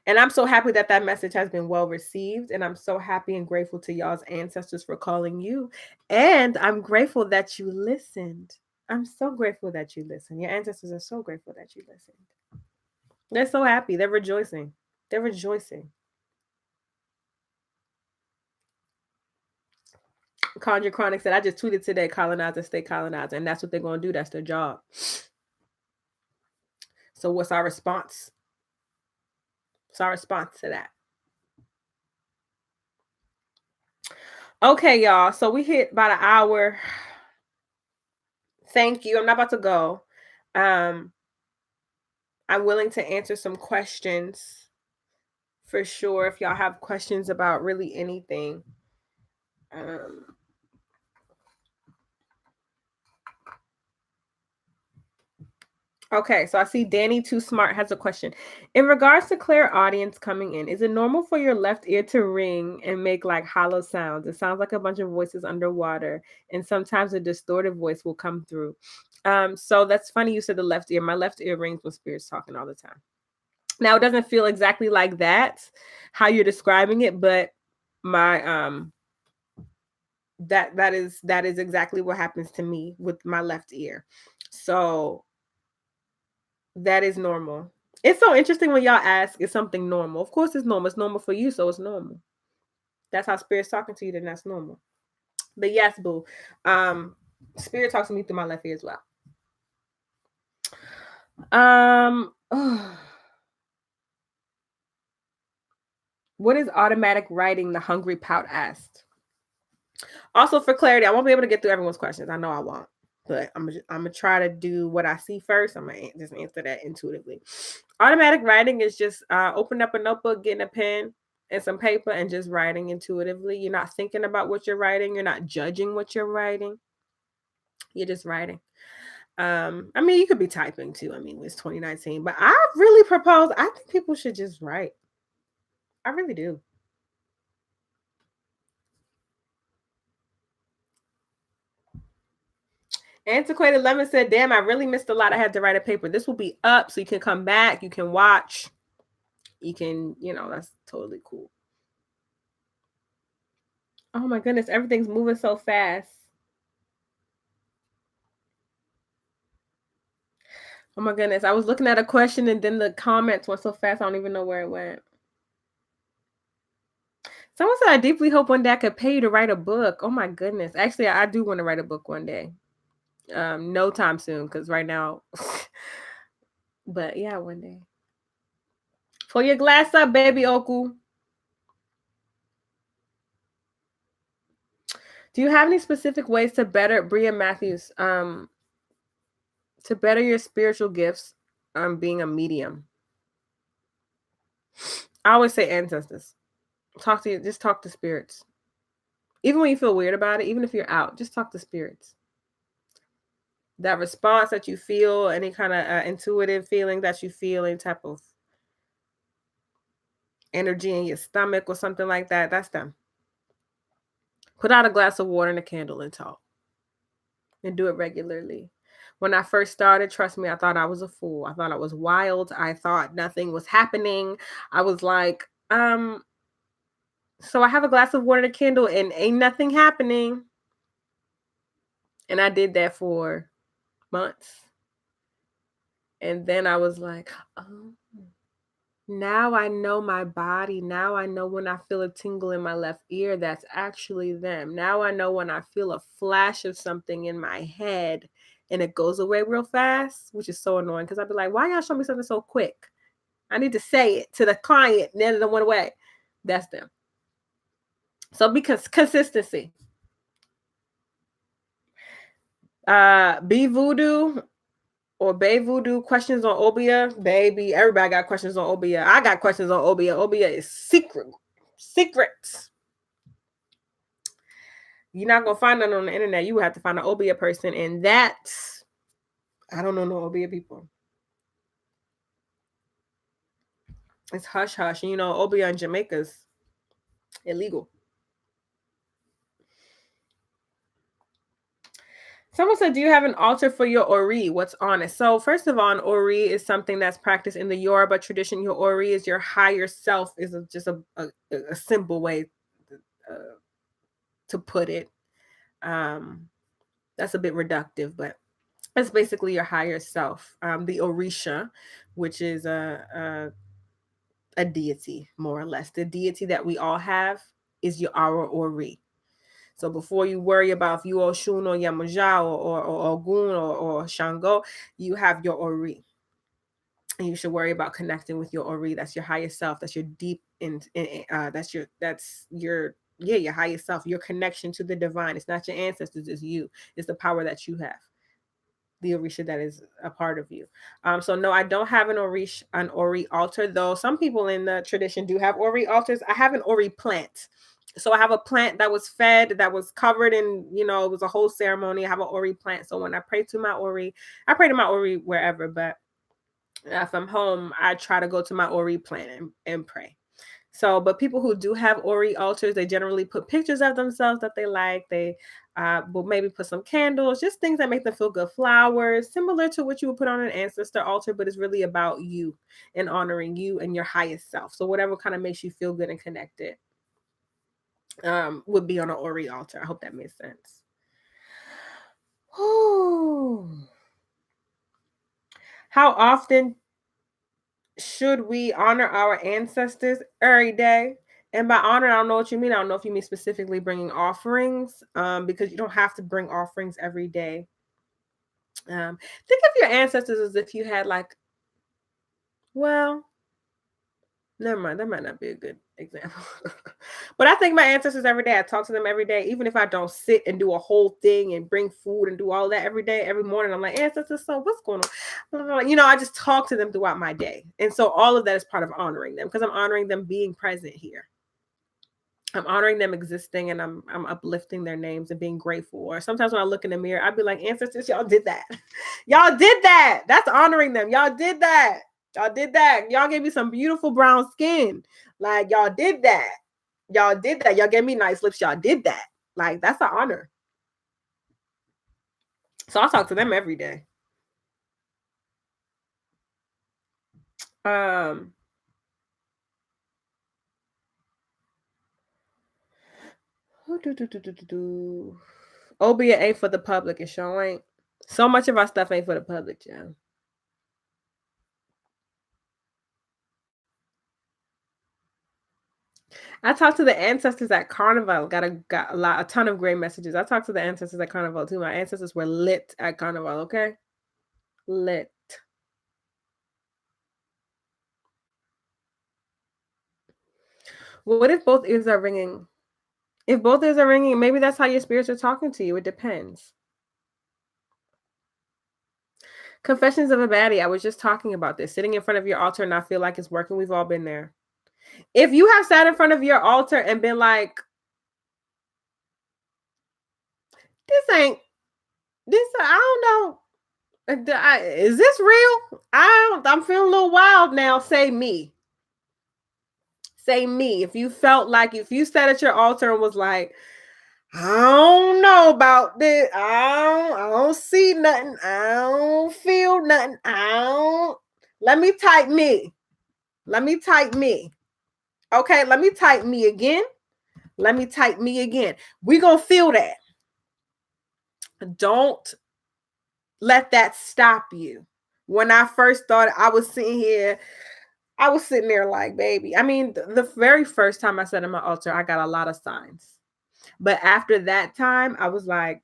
And I'm so happy that that message has been well received. And I'm so happy and grateful to y'all's ancestors for calling you. And I'm grateful that you listened. I'm so grateful that you listened. Your ancestors are so grateful that you listened. They're so happy. They're rejoicing. They're rejoicing. Conjure Chronic said, I just tweeted today, colonizer, stay colonizer. And that's what they're going to do. That's their job. So what's our response? What's our response to that? Okay, y'all. So we hit about an hour. Thank you. I'm not about to go. I'm willing to answer some questions for sure. If y'all have questions about really anything. Okay, so I see Danny Too Smart has a question. In regards to clairaudience coming in, is it normal for your left ear to ring and make like hollow sounds? It sounds like a bunch of voices underwater, and sometimes a distorted voice will come through. So that's funny you said the left ear. My left ear rings when spirit's talking all the time. Now it doesn't feel exactly like that, how you're describing it, but my that is exactly what happens to me with my left ear. So that is normal. It's so interesting when y'all ask, is something normal? Of course it's normal. It's normal for you, so it's normal. That's how spirit's talking to you, then that's normal. But yes, boo. Spirit talks to me through my left ear as well. What is automatic writing? The Hungry Pout asked. Also, for clarity, I won't be able to get through everyone's questions. I know I won't. But I'm gonna try to do what I see first. I'm gonna just answer that intuitively. Automatic writing is just open up a notebook, getting a pen and some paper, and just writing intuitively. You're not thinking about what you're writing. You're not judging what you're writing. You're just writing. I mean, you could be typing too. I mean, it's 2019, but I really propose. I think people should just write. I really do. Antiquated Lemon said, damn, I really missed a lot. I had to write a paper. This will be up so you can come back. You can watch. You can, that's totally cool. Oh my goodness, everything's moving so fast. Oh my goodness. I was looking at a question and then the comments went so fast I don't even know where it went. Someone said, I deeply hope one day I could pay you to write a book. Oh my goodness. Actually, I do want to write a book one day. No time soon, because right now, but yeah, one day. Pull your glass up, baby Oku. Do you have any specific ways to better, Bria Matthews, to better your spiritual gifts, being a medium? I always say ancestors. Just talk to spirits. Even when you feel weird about it, even if you're out, just talk to spirits. That response that you feel, any kind of intuitive feeling that you feel, any type of energy in your stomach or something like that, that's them. Put out a glass of water and a candle and talk. And do it regularly. When I first started, trust me, I thought I was a fool. I thought I was wild. I thought nothing was happening. I was like, so I have a glass of water and a candle and ain't nothing happening. And I did that for months. And then I was like, oh, now I know my body. Now I know when I feel a tingle in my left ear, that's actually them. Now I know when I feel a flash of something in my head and it goes away real fast, which is so annoying because I'd be like, why y'all show me something so quick? I need to say it to the client and then it went away. That's them. So because consistency. Be Voodoo or Bay Voodoo, questions on Obia, baby. Everybody got questions on Obia. I got questions on Obia. Obia is secrets. You're not gonna find that on the internet. You have to find an Obia person, and that's I don't know no Obia people. It's hush hush. And you know, Obia in Jamaica's illegal. Someone said, do you have an altar for your Ori? What's on it? So first of all, an Ori is something that's practiced in the Yoruba tradition. Your Ori is your higher self, is just a simple way to put it. That's a bit reductive, but it's basically your higher self. The Orisha, which is a deity, more or less. The deity that we all have is our Ori. So before you worry about if you Oshun or Yamaja or Ogun or Shango, you have your Ori. And you should worry about connecting with your Ori. That's your highest self. That's your deep that's your highest self, your connection to the divine. It's not your ancestors, it's you. It's the power that you have. The Orisha that is a part of you. So no, I don't have an Ori altar, though some people in the tradition do have Ori altars. I have an Ori plant. So I have a plant that was fed, that was covered in, it was a whole ceremony. I have an Ori plant. So when I pray to my Ori, I pray to my Ori wherever, but if I'm home, I try to go to my Ori plant and pray. So, but people who do have Ori altars, they generally put pictures of themselves that they like. They will maybe put some candles, just things that make them feel good. Flowers, similar to what you would put on an ancestor altar, but it's really about you and honoring you and your highest self. So whatever kind of makes you feel good and connected would be on an Ori altar. I hope that makes sense. How often should we honor our ancestors? Every day. And by honor, I don't know what you mean. I don't know if you mean specifically bringing offerings, because you don't have to bring offerings every day. Think of your ancestors as if you had never mind. That might not be a good example. But I think my ancestors every day. I talk to them every day, even if I don't sit and do a whole thing and bring food and do all that every day, every morning. I'm like, ancestors, so what's going on? I just talk to them throughout my day. And so all of that is part of honoring them, because I'm honoring them being present here. I'm honoring them existing, and I'm uplifting their names and being grateful. Or sometimes when I look in the mirror, I'd be like, ancestors, y'all did that. Y'all did that. That's honoring them. Y'all did that. Y'all did that. Y'all gave me some beautiful brown skin. Like, y'all did that. Y'all did that. Y'all gave me nice lips. Y'all did that. Like, that's an honor. So I talk to them every day. Obia ain't for the public. It sure ain't. So much of our stuff ain't for the public, yeah. I talked to the ancestors at Carnival. Got a ton of great messages. I talked to the ancestors at Carnival too. My ancestors were lit at Carnival. Okay, lit. What if both ears are ringing? If both ears are ringing, maybe that's how your spirits are talking to you. It depends. Confessions of a Baddie. I was just talking about this. Sitting in front of your altar and not feel like it's working. We've all been there. If you have sat in front of your altar and been like, I don't know. Is this real? I'm feeling a little wild now. Say me. Say me. If you felt like, if you sat at your altar and was like, I don't know about this. I don't see nothing. I don't feel nothing. Let me type me. Let me type me. Okay, let me type me again. Let me type me again. We're going to feel that. Don't let that stop you. When I first started, I was sitting there like, baby. I mean, the very first time I sat at my altar, I got a lot of signs. But after that time, I was like,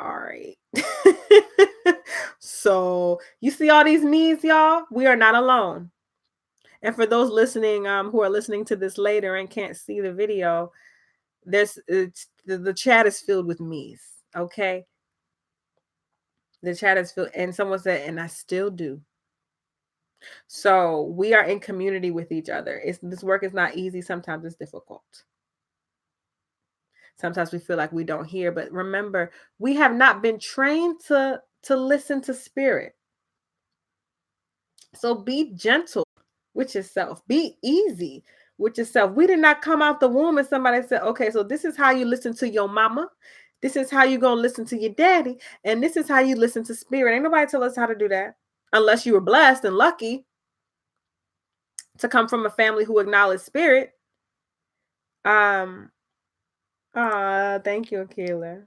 all right. So you see all these me's, y'all? We are not alone. And for those listening, who are listening to this later and can't see the video, the chat is filled with me's. Okay. The chat is filled, and someone said, and I still do. So we are in community with each other. This work is not easy. Sometimes it's difficult. Sometimes we feel like we don't hear, but remember, we have not been trained to listen to spirit. So be gentle with yourself. Be easy with yourself. We did not come out the womb and somebody said, okay, so this is how you listen to your mama. This is how you're going to listen to your daddy. And this is how you listen to spirit. Ain't nobody tell us how to do that. Unless you were blessed and lucky to come from a family who acknowledge spirit. Thank you, Akila.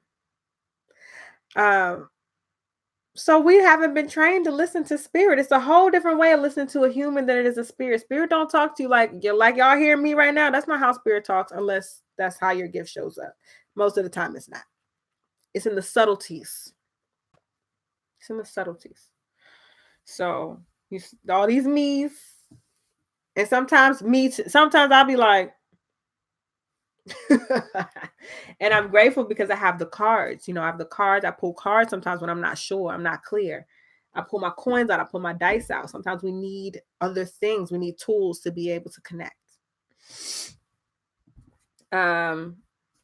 So we haven't been trained to listen to spirit. It's a whole different way of listening to a human than it is a spirit. Spirit don't talk to you like y'all hearing me right now. That's not how spirit talks, unless that's how your gift shows up. Most of the time, it's not. It's in the subtleties. It's in the subtleties. So all these me's, and sometimes I'll be like, and I'm grateful because I have the cards. I have the cards. I pull cards sometimes when I'm not sure, I'm not clear. I pull my coins out. I pull my dice out. Sometimes we need other things. We need tools to be able to connect. I'm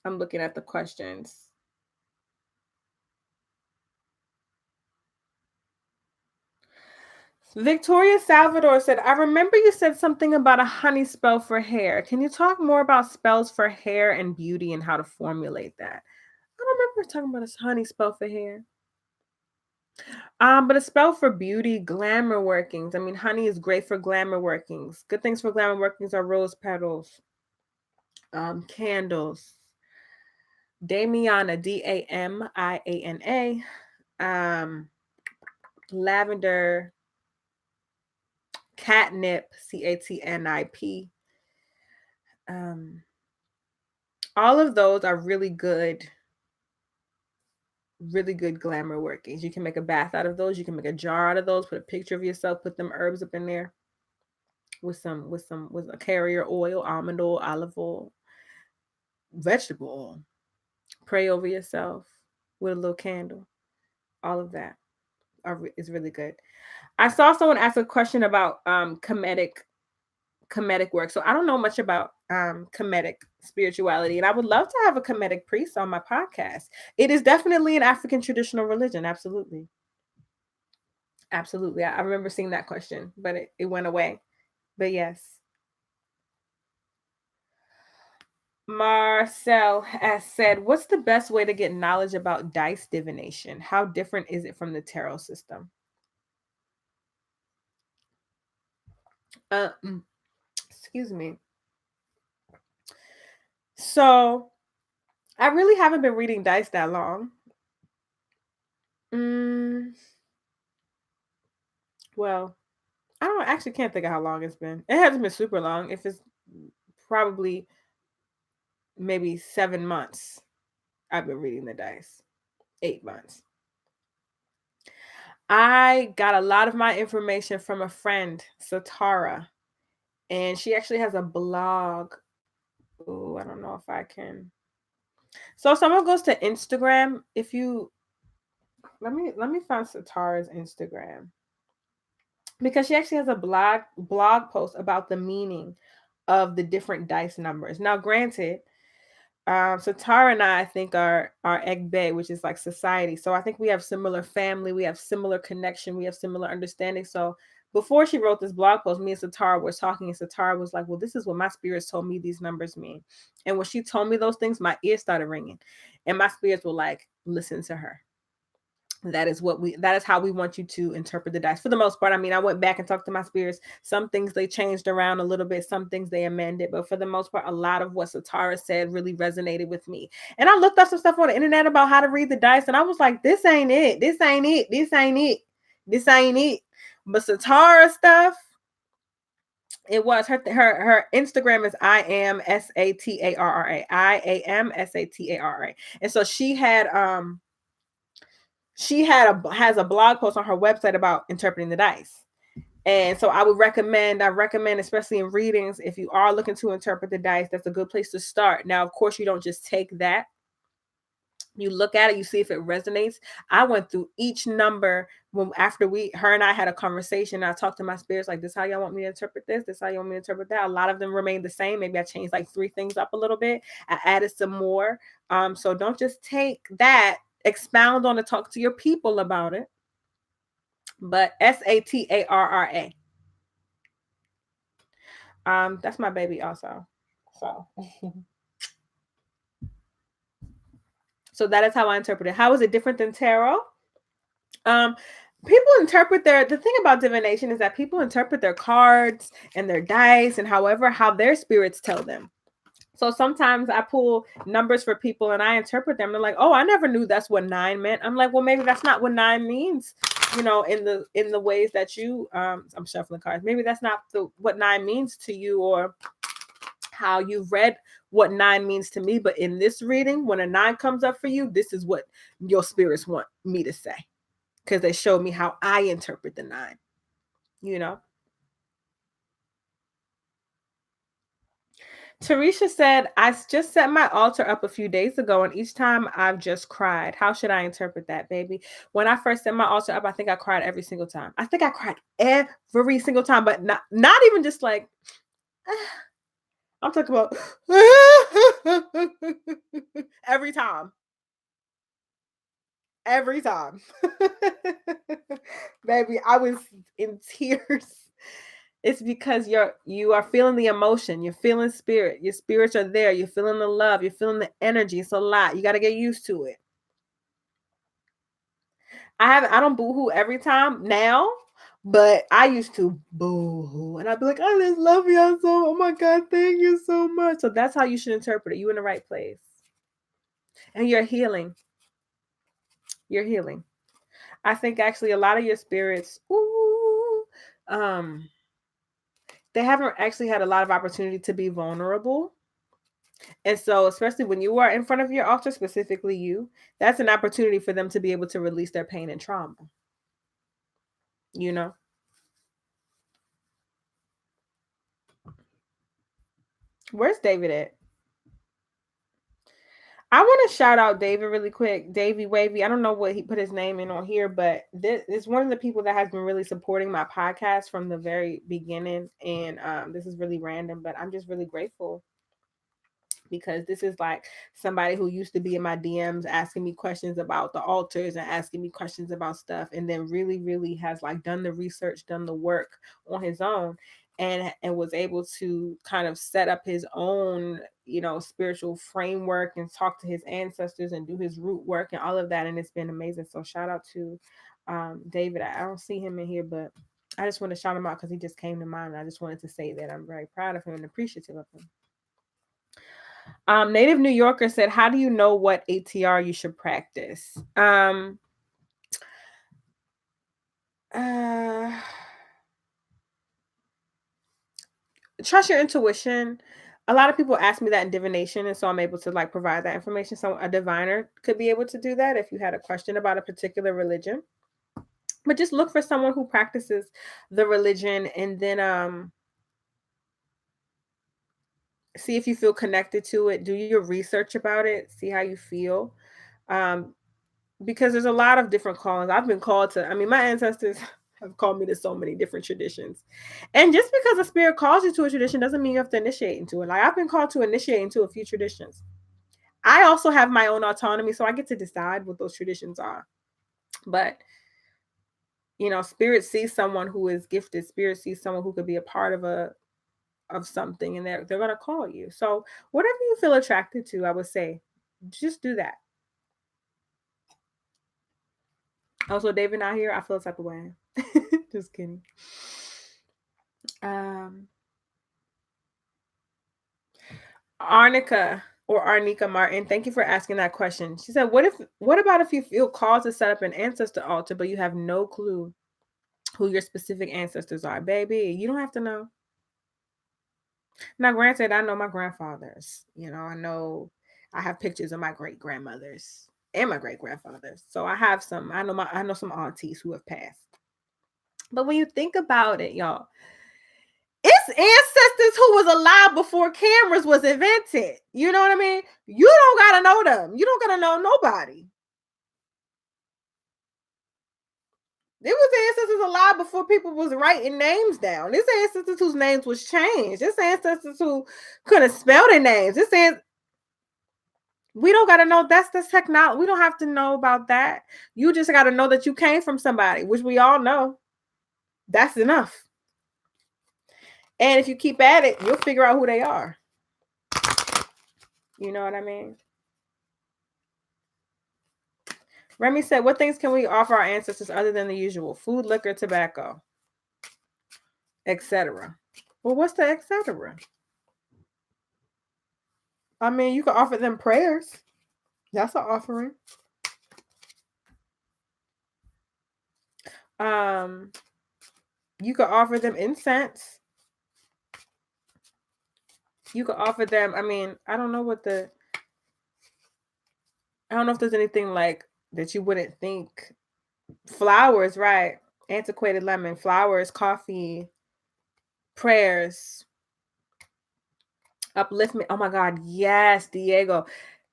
looking at the questions. Victoria Salvador said, I remember you said something about a honey spell for hair. Can you talk more about spells for hair and beauty and how to formulate that? I don't remember talking about a honey spell for hair. But a spell for beauty, glamour workings. I mean, honey is great for glamour workings. Good things for glamour workings are rose petals, candles, Damiana, Damiana, lavender, catnip, Catnip. All of those are really good glamour workings. You can make a bath out of those. You can make a jar out of those. Put a picture of yourself. Put them herbs up in there with a carrier oil, almond oil, olive oil, vegetable oil. Pray over yourself with a little candle. All of that is really good. I saw someone ask a question about Kemetic work. So I don't know much about Kemetic spirituality, and I would love to have a Kemetic priest on my podcast. It is definitely an African traditional religion. Absolutely. Absolutely. I remember seeing that question, but it went away. But yes. Marcel has said, what's the best way to get knowledge about dice divination? How different is it from the tarot system? Excuse me. So I really haven't been reading dice that long. Well, I actually can't think of how long it's been. It hasn't been super long. If it's probably maybe 7 months I've been reading the dice. 8 months. I got a lot of my information from a friend, Satara, and she actually has a blog. Oh, I don't know if I can. So if someone goes to Instagram, if you let me find Satara's Instagram, because she actually has a blog post about the meaning of the different dice numbers. Now, granted, Satara and I think are Egbe, which is like society. So I think we have similar family, we have similar connection, we have similar understanding. So before she wrote this blog post, me and Satara were talking, and Satara was like, well, this is what my spirits told me these numbers mean. And when she told me those things, my ears started ringing. And my spirits were like, listen to her. That is how we want you to interpret the dice. For the most part, I mean, I went back and talked to my spirits. Some things they changed around a little bit, some things they amended, but for the most part, a lot of what Satara said really resonated with me. And I looked up some stuff on the internet about how to read the dice, and I was like, this ain't it. This ain't it. This ain't it. This ain't it. But Satara stuff, it was her Instagram is IamSatara. IamSatara. And so she has a blog post on her website about interpreting the dice. And so I recommend, especially in readings, if you are looking to interpret the dice, that's a good place to start. Now, of course, you don't just take that. You look at it, you see if it resonates. I went through each number after her and I had a conversation. I talked to my spirits like, this is how y'all want me to interpret this. This is how you want me to interpret that. A lot of them remained the same. Maybe I changed like 3 things up a little bit. I added some more. So don't just take that, expound on it, talk to your people about it. But Satara. That's my baby also. So that is how I interpret it. How is it different than tarot? People interpret the thing about divination is that people interpret their cards and their dice and how their spirits tell them. So sometimes I pull numbers for people and I interpret them. They're like, oh, I never knew that's what 9 meant. I'm like, well, maybe that's not what 9 means, in the ways that you I'm shuffling cards. Maybe that's not what 9 means to you, or how you've read what 9 means to me. But in this reading, when a 9 comes up for you, this is what your spirits want me to say, because they showed me how I interpret the 9, Tarisha said, I just set my altar up a few days ago, and each time I've just cried. How should I interpret that, baby? When I first set my altar up, I think I cried every single time. I think I cried every single time, but not even just like, I'm talking about every time. Every time. Baby, I was in tears. It's because you are feeling the emotion, you're feeling spirit, your spirits are there, you're feeling the love, you're feeling the energy. It's a lot. You got to get used to it. I don't boo-hoo every time now, but I used to boo-hoo, and I'd be like, I just love y'all so, oh my God, thank you so much. So that's how you should interpret it. You're in the right place. And you're healing. You're healing. I think actually a lot of your spirits, they haven't actually had a lot of opportunity to be vulnerable. And so, especially when you are in front of your altar, specifically you, that's an opportunity for them to be able to release their pain and trauma. Where's David at? I want to shout out David really quick. Davey Wavy. I don't know what he put his name in on here, but this is one of the people that has been really supporting my podcast from the very beginning. And this is really random, but I'm just really grateful, because this is like somebody who used to be in my DMs asking me questions about the altars and asking me questions about stuff, and then really, really has like done the research, done the work on his own, and was able to kind of set up his own, spiritual framework and talk to his ancestors and do his root work and all of that. And it's been amazing. So shout out to David. I don't see him in here, but I just want to shout him out because he just came to mind. I just wanted to say that I'm very proud of him and appreciative of him. Native New Yorker said, how do you know what ATR you should practice? Trust your intuition. A lot of people ask me that in divination, and so I'm able to like provide that information. So a diviner could be able to do that if you had a question about a particular religion. But just look for someone who practices the religion, and then see if you feel connected to it. Do your research about it. See how you feel. Um, because there's a lot of different callings. I've been called to, I mean, my ancestors have called me to so many different traditions. And just because a spirit calls you to a tradition doesn't mean you have to initiate into it. Like I've been called to initiate into a few traditions. I also have my own autonomy, so I get to decide what those traditions are. But spirit sees someone who is gifted. Spirit sees someone who could be a part of something, and they're gonna call you. So whatever you feel attracted to, I would say, just do that. Also, David not here. I feel the type of way. Just kidding. Arnica or Arnica Martin, thank you for asking that question. She said, what about if you feel called to set up an ancestor altar, but you have no clue who your specific ancestors are? Baby, you don't have to know. Now, granted, I know my grandfathers. I know I have pictures of my great grandmothers and my great grandfathers. So I have some. I know some aunties who have passed. But when you think about it, y'all, it's ancestors who was alive before cameras was invented. You know what I mean? You don't gotta know them. You don't gotta know nobody. There was ancestors alive before people was writing names down. This ancestors whose names was changed. This ancestors who couldn't spell their names. We don't gotta know. That's the technology. We don't have to know about that. You just gotta know that you came from somebody, which we all know. That's enough. And if you keep at it, you'll figure out who they are. You know what I mean? Remy said, what things can we offer our ancestors other than the usual? Food, liquor, tobacco, etc. Well, what's the etc.? I mean, you can offer them prayers. That's an offering. You could offer them incense. You could offer them, I mean, I don't know if there's anything like that you wouldn't think. Flowers, right? Antiquated lemon, flowers, coffee, prayers, upliftment. Oh my God, yes, Diego.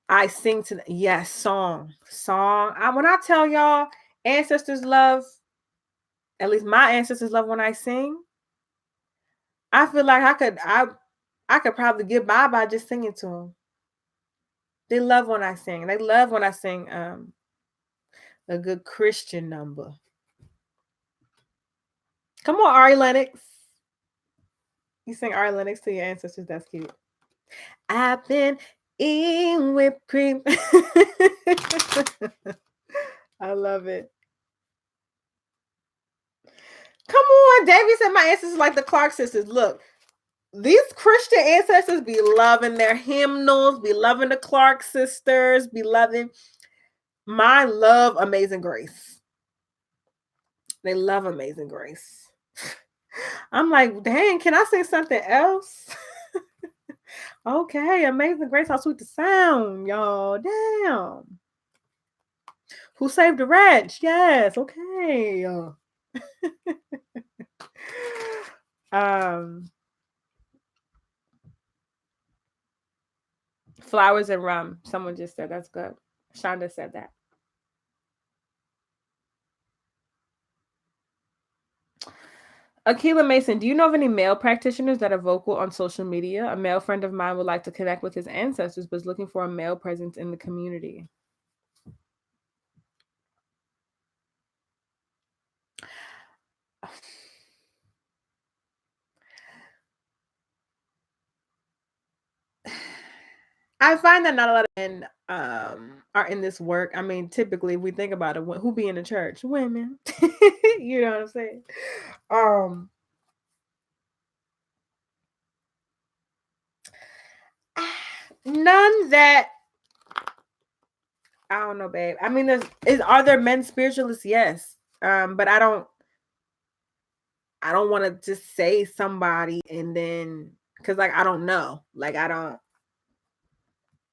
I sing to yes, song. When I tell y'all, ancestors love, at least my ancestors love when I sing. I feel like I could probably get by just singing to them. They love when I sing. They love when I sing a good Christian number. Come on, Ari Lennox. You sing Ari Lennox to your ancestors. That's cute. I've been eating whipped cream. I love it. Come on, Davey said my ancestors like the Clark sisters. Look, these Christian ancestors be loving their hymnals, be loving the Clark sisters, be loving. Mine love Amazing Grace. They love Amazing Grace. I'm like, dang, can I sing something else? Okay, Amazing Grace, how sweet the sound, y'all. Damn. Who saved the wretch? Yes, okay. Flowers and rum. Someone just said that's good. Shonda said that. Akila Mason, do you know of any male practitioners that are vocal on social media? A male friend of mine would like to connect with his ancestors, but is looking for a male presence in the community. I find that not a lot of men are in this work. I mean, typically, if we think about it, who be in the church? Women. You know what I'm saying? None that I don't know, babe. I mean, are there men spiritualists? Yes. But I don't want to just say somebody and then Because like I don't know. Like I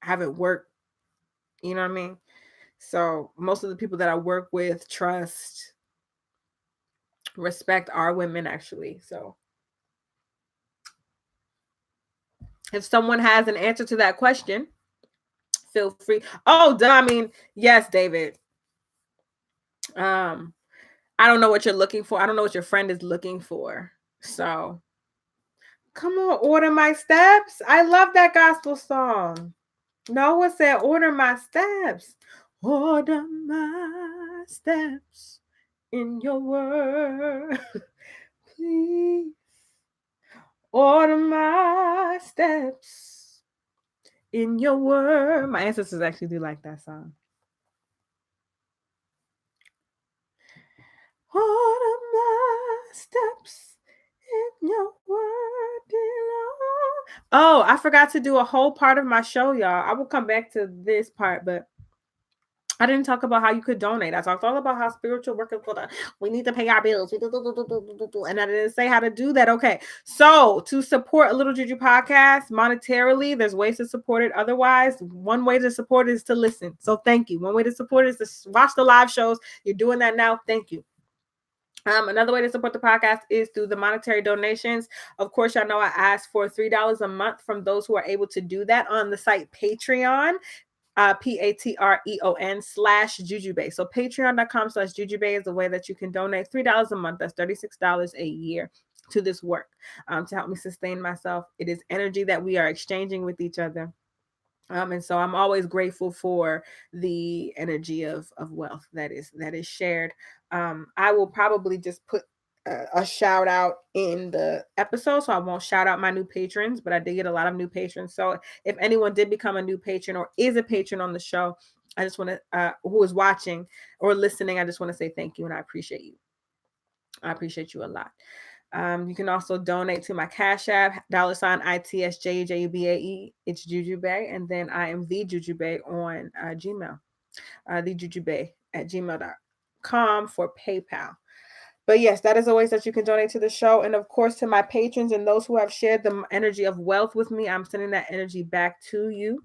haven't worked, you know what I mean? So most of the people that I work with, trust, respect are women actually. So if someone has an answer to that question, feel free. Oh, I mean, yes, David. I don't know what you're looking for. I don't know what your friend is looking for. So come on, order my steps. I love that gospel song. Noah said, order my steps. Order my steps in your word. Please order my steps in your word. My ancestors actually do like that song. Order my steps in your word, dear Lord. Oh, I forgot to do a whole part of my show, y'all. I will come back to this part, but I didn't talk about how you could donate. I talked all about how spiritual workers we need to pay our bills. And I didn't say how to do that. Okay. So to support a Little Juju podcast monetarily, there's ways to support it. Otherwise, one way to support it is to listen. So thank you. One way to support it is to watch the live shows. You're doing that now. Thank you. Another way to support the podcast is through the monetary donations. Of course, y'all know I asked for $3 a month from those who are able to do that on the site Patreon. Patreon/Jujubay. So patreon.com/Jujubay is the way that you can donate $3 a month. That's $36 a year to this work to help me sustain myself. It is energy that we are exchanging with each other. And so I'm always grateful for the energy of wealth that is shared. I will probably just put a shout out in the episode, so I won't shout out my new patrons, but I did get a lot of new patrons. So if anyone did become a new patron or is a patron on the show, I just want to who is watching or listening, I just want to say thank you and I appreciate you. I appreciate you a lot. You can also donate to my Cash App, $ITSJUJUBAE. It's Jujubay. And then I am the Jujubay on Gmail, the Jujubay at gmail.com for PayPal. But yes, that is a way that you can donate to the show. And of course, to my patrons and those who have shared the energy of wealth with me, I'm sending that energy back to you.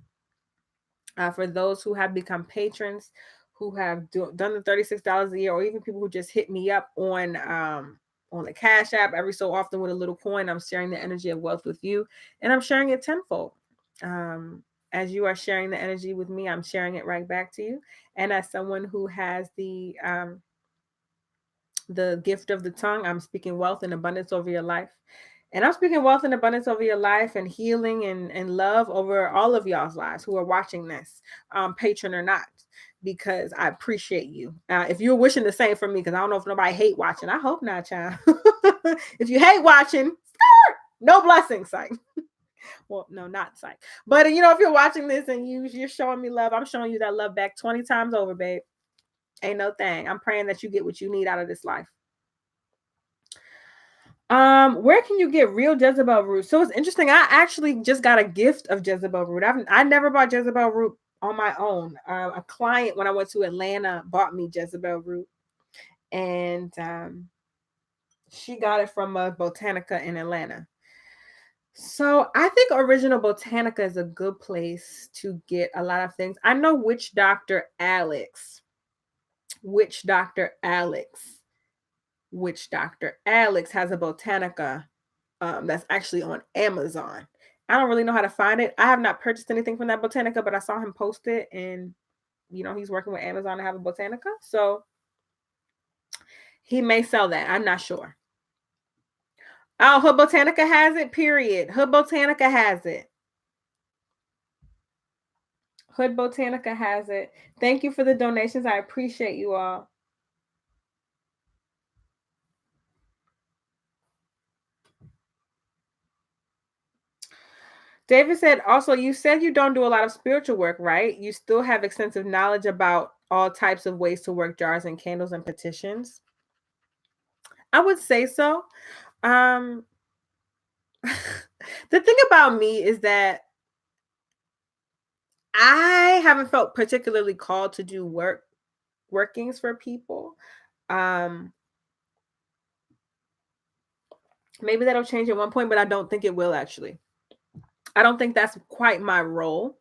For those who have become patrons, who have done the $36 a year, or even people who just hit me up on the Cash App every so often with a little coin, I'm sharing the energy of wealth with you, and I'm sharing it tenfold. As you are sharing the energy with me, I'm sharing it right back to you. And as someone who has the gift of the tongue, I'm speaking wealth and abundance over your life. And I'm speaking wealth and abundance over your life and healing and love over all of y'all's lives who are watching this, patron or not, because I appreciate you. If you're wishing the same for me, because I don't know if nobody hate watching. I hope not, child. If you hate watching, no blessing, psych. Well, no, not psych. But, if you're watching this and you're showing me love, I'm showing you that love back 20 times over, babe. Ain't no thing. I'm praying that you get what you need out of this life. Where can you get real Jezebel root? So it's interesting. I actually just got a gift of Jezebel root. I never bought Jezebel root on my own. A client when I went to Atlanta bought me Jezebel root, and she got it from a Botanica in Atlanta. So I think Original Botanica is a good place to get a lot of things. I know Witch Doctor Alex has a Botanica that's actually on Amazon. I don't really know how to find it. I have not purchased anything from that Botanica, but I saw him post it, and he's working with Amazon to have a Botanica, so he may sell that. I'm not sure. Oh, Hood Botanica has it, period. Hood Botanica has it. Hood Botanica has it. Thank you for the donations. I appreciate you all. David said, also, you said you don't do a lot of spiritual work, right? You still have extensive knowledge about all types of ways to work jars and candles and petitions. I would say so. The thing about me is that I haven't felt particularly called to do workings for people. Maybe that'll change at one point, but I don't think it will actually. I don't think that's quite my role,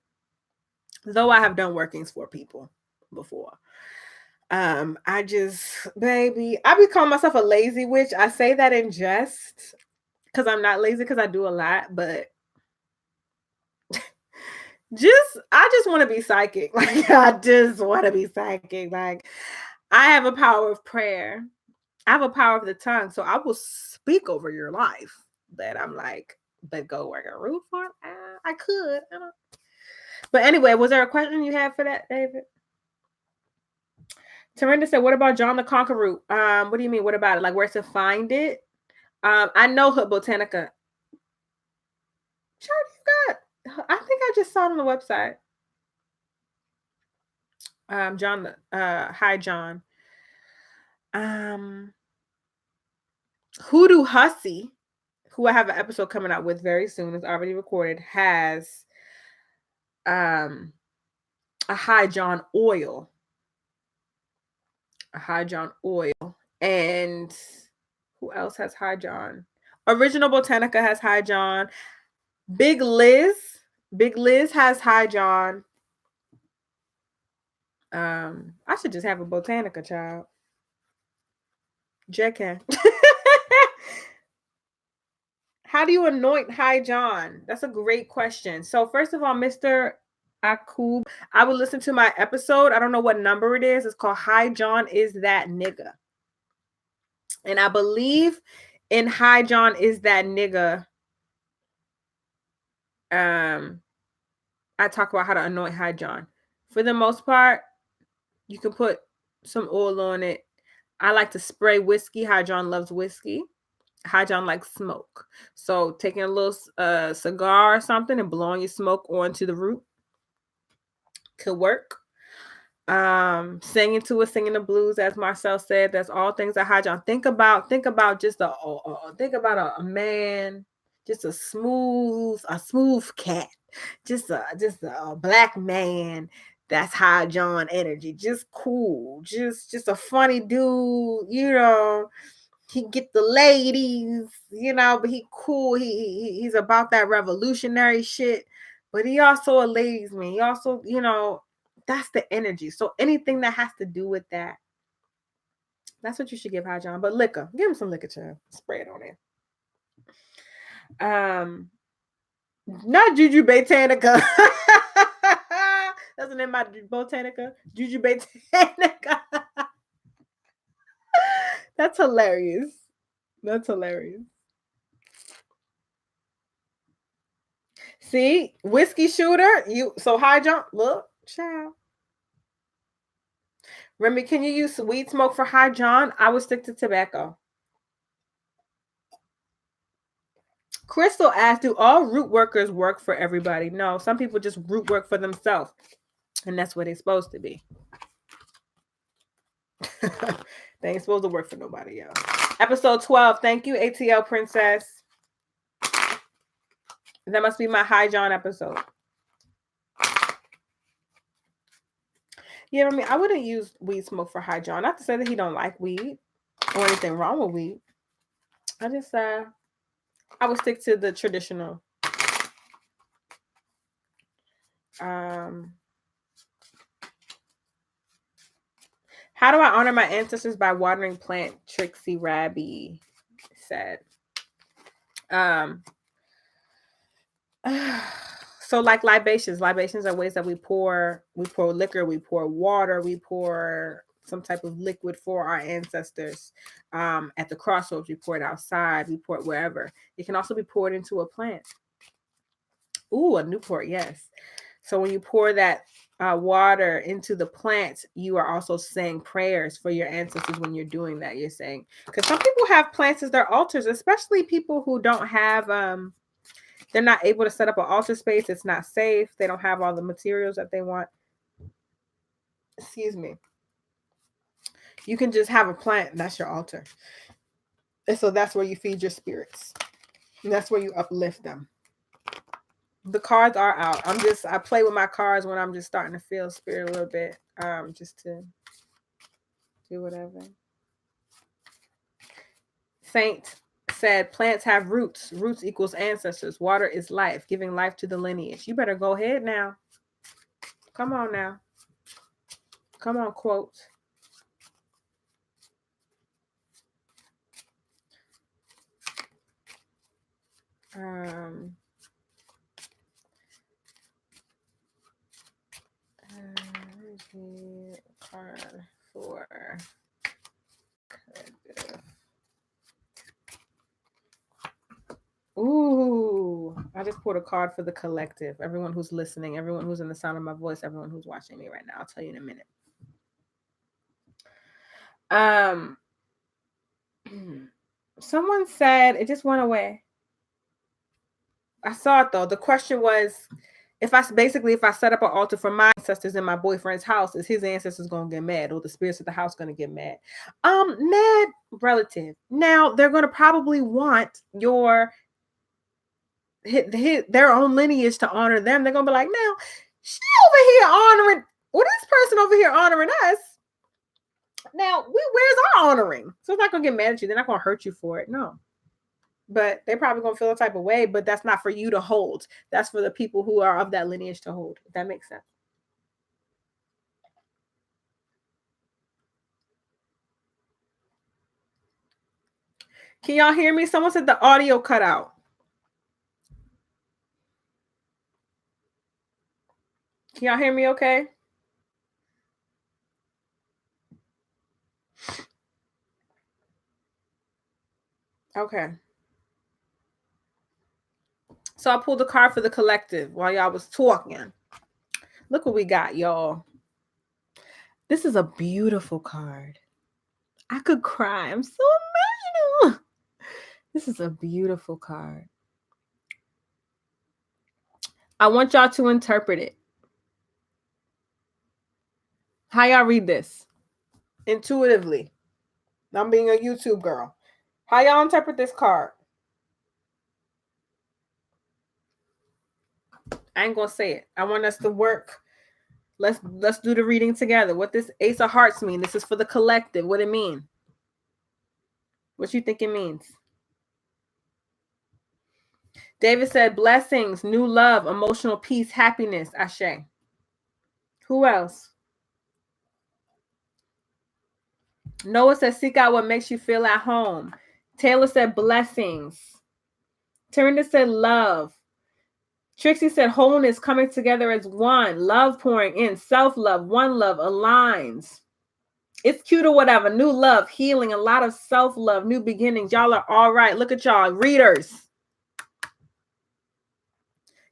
though I have done workings for people before. I just, baby, I be calling myself a lazy witch. I say that in jest because I'm not lazy because I do a lot, but I just want to be psychic. Like, I just want to be psychic. Like, I have a power of prayer. I have a power of the tongue. So I will speak over your life. That I'm like, but go work a root farm? I could. But anyway, was there a question you had for that, David? Tarinda said, what about John the Conqueror? What do you mean? What about it? Like where to find it? I know Hood Botanica. Sure, you got. I think I just saw it on the website. John, hi John. Hoodoo Hussy, who I have an episode coming out with very soon, is already recorded, has a High John oil. A High John oil. And who else has High John? Original Botanica has High John. Big Liz has High John. I should just have a Botanica, child. JK. How do you anoint High John? That's a great question. So first of all, Mr. Akub, I would listen to my episode. I don't know what number it is. It's called High John Is That Nigga. And I believe in High John Is That Nigga. I talk about how to anoint High John. For the most part, you can put some oil on it. I like to spray whiskey. High John loves whiskey. High John likes smoke. So taking a little cigar or something and blowing your smoke onto the root could work. Singing to it, singing the blues, as Marcel said, that's all things that High John. Think about just a man, just a smooth cat, just a black man. That's High John energy. Just cool, just a funny dude, you know. He get the ladies, you know, but he cool. He's about that revolutionary shit, but he also a ladies man. He also, you know, that's the energy. So anything that has to do with that, that's what you should give High John. But liquor, give him some liquor, child. Spray it on there. Not Juju Botanica. That's the name of my Botanica. Juju Botanica. That's hilarious. That's hilarious. See, whiskey shooter. So High John. Look, child. Remy, can you use weed smoke for High John? I would stick to tobacco. Crystal asked, do all root workers work for everybody? No, some people just root work for themselves. And that's what they're supposed to be. They ain't supposed to work for nobody else. Episode 12. Thank you, ATL Princess. That must be my High John episode. Yeah, I mean, I wouldn't use weed smoke for High John. Not to say that he don't like weed or anything wrong with weed. I just, I would stick to the traditional. How do I honor my ancestors? By watering plant? Trixie Rabby said. So like libations are ways that we pour liquor, we pour water, we pour some type of liquid for our ancestors. At the crossroads, we pour it outside, we pour it wherever. It can also be poured into a plant. Ooh, a Newport, yes. So when you pour that water into the plant, you are also saying prayers for your ancestors when you're doing that. You're saying, because some people have plants as their altars, especially people who don't have, they're not able to set up an altar space. It's not safe. They don't have all the materials that they want. Excuse me. You can just have a plant, and that's your altar. And so that's where you feed your spirits. And that's where you uplift them. The cards are out. I play with my cards when I'm just starting to feel spirit a little bit. Just to do whatever. Saint said plants have roots. Roots equals ancestors. Water is life, giving life to the lineage. You better go ahead now. Come on now. Come on, quote. Card for collective. Ooh, I just pulled a card for the collective. Everyone who's listening, everyone who's in the sound of my voice, everyone who's watching me right now. I'll tell you in a minute. Someone said it just went away. I saw it though. The question was, if I set up an altar for my ancestors in my boyfriend's house, is his ancestors gonna get mad, or the spirits of the house gonna get mad? Mad relative. Now they're gonna probably want their own lineage to honor them. They're gonna be like, now she over here honoring, well, this person over here honoring us. Now where's our honoring? So it's not gonna get mad at you. They're not gonna hurt you for it. No. But they're probably going to feel a type of way, but that's not for you to hold. That's for the people who are of that lineage to hold, if that makes sense. Can y'all hear me? Someone said the audio cut out. Can y'all hear me okay? Okay. So I pulled the card for the collective while y'all was talking. Look what we got, y'all. This is a beautiful card. I could cry. I'm so emotional. This is a beautiful card. I want y'all to interpret it. How y'all read this? Intuitively. I'm being a YouTube girl. How y'all interpret this card? I ain't gonna say it. I want us to work. Let's do the reading together. What this Ace of Hearts mean? This is for the collective. What it mean? What you think it means? David said blessings, new love, emotional peace, happiness. Ashe. Who else? Noah said seek out what makes you feel at home. Taylor said blessings. Terinda said love. Trixie said wholeness, coming together as one. Love pouring in. Self-love. One love. Aligns. It's cute or whatever. New love. Healing. A lot of self-love. New beginnings. Y'all are all right. Look at y'all. Readers.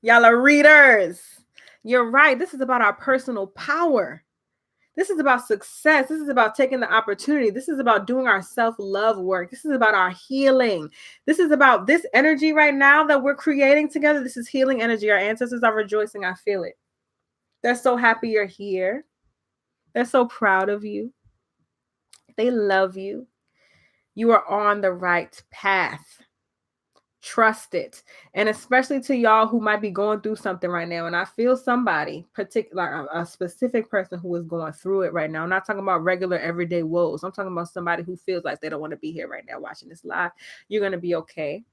Y'all are readers. You're right. This is about our personal power. This is about success. This is about taking the opportunity. This is about doing our self-love work. This is about our healing. This is about this energy right now that we're creating together. This is healing energy. Our ancestors are rejoicing. I feel it. They're so happy you're here. They're so proud of you. They love you. You are on the right path. Trust it. And especially to y'all who might be going through something right now. And I feel somebody, particular, a specific person who is going through it right now. I'm not talking about regular everyday woes. I'm talking about somebody who feels like they don't want to be here right now watching this live. You're going to be okay.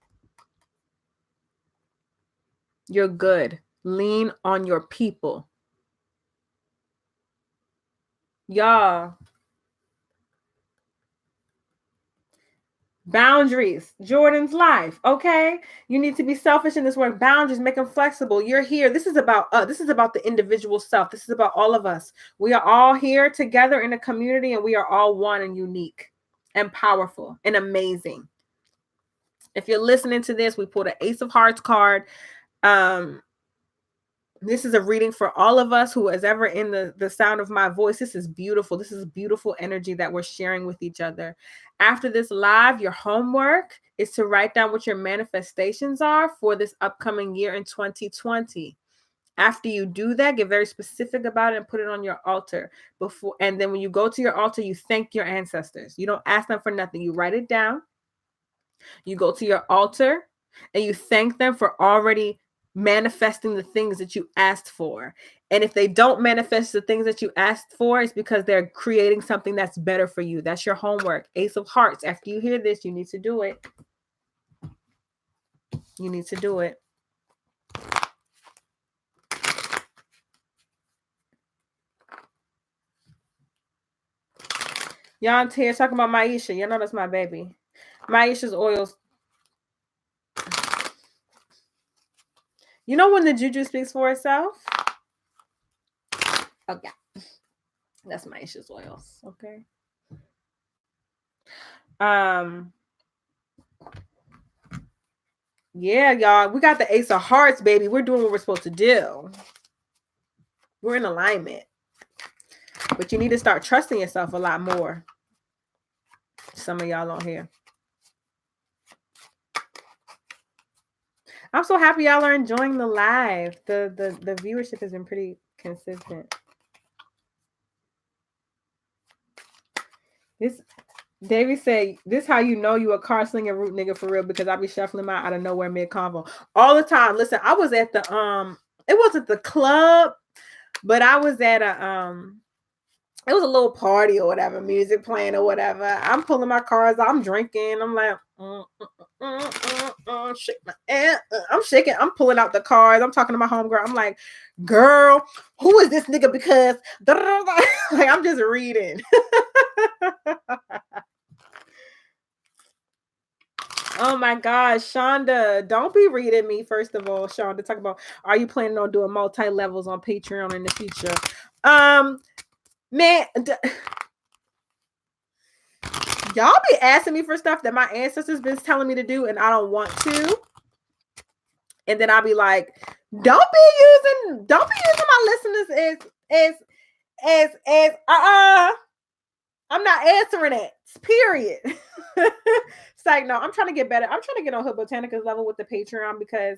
You're good. Lean on your people. Y'all. Boundaries, Jordan's life. Okay, you need to be selfish in this work. Boundaries, make them flexible. You're here. This is about this is about the individual self. This is about all of us. We are all here together in a community, and we are all one and unique and powerful and amazing. If you're listening to this, we pulled an Ace of Hearts card. This is a reading for all of us who is ever in the sound of my voice. This is beautiful. This is beautiful energy that we're sharing with each other. After this live, your homework is to write down what your manifestations are for this upcoming year in 2020. After you do that, get very specific about it and put it on your altar. And then when you go to your altar, you thank your ancestors. You don't ask them for nothing. You write it down. You go to your altar and you thank them for already manifesting the things that you asked for. And if they don't manifest the things that you asked for, it's because they're creating something that's better for you. That's your homework. Ace of Hearts. After you hear this, you need to do it. You need to do it. Y'all here talking about Maisha. You know that's my baby. Maisha's oils. You know when the juju speaks for itself? Okay. That's Maisha's oils. Okay. Yeah, y'all. We got the Ace of Hearts, baby. We're doing what we're supposed to do. We're in alignment. But you need to start trusting yourself a lot more. Some of y'all don't hear. I'm so happy y'all are enjoying the live. The viewership has been pretty consistent. This Davey said, this how you know you a car slinging root nigga for real, because I be shuffling out of nowhere mid-convo all the time. Listen, I was at the it wasn't the club, but I was at a it was a little party or whatever, music playing or whatever. I'm pulling my cars, I'm drinking, I'm like shake my ass. I'm shaking, I'm pulling out the cards, I'm talking to my homegirl. I'm like, girl, who is this nigga? Because like I'm just reading. Oh my gosh, Shonda, don't be reading me. First of all, Shonda, talk about, are you planning on doing multi-levels on Patreon in the future? Man, y'all be asking me for stuff that my ancestors been telling me to do and I don't want to. And then I'll be like, don't be using my listeners as I'm not answering it. Period. It's like, no, I'm trying to get better. I'm trying to get on Hood Botanica's level with the Patreon, because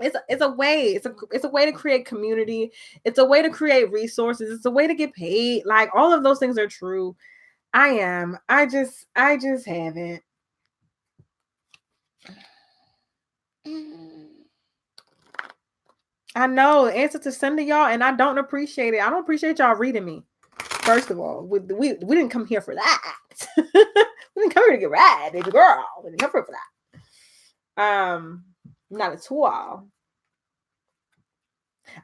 it's a way to create community. It's a way to create resources. It's a way to get paid. Like, all of those things are true. I just haven't. I know the answer to send to y'all, and I don't appreciate it. I don't appreciate y'all reading me. First of all, we didn't come here for that. We didn't come here to get read, baby girl. We didn't come here for that. Not at all.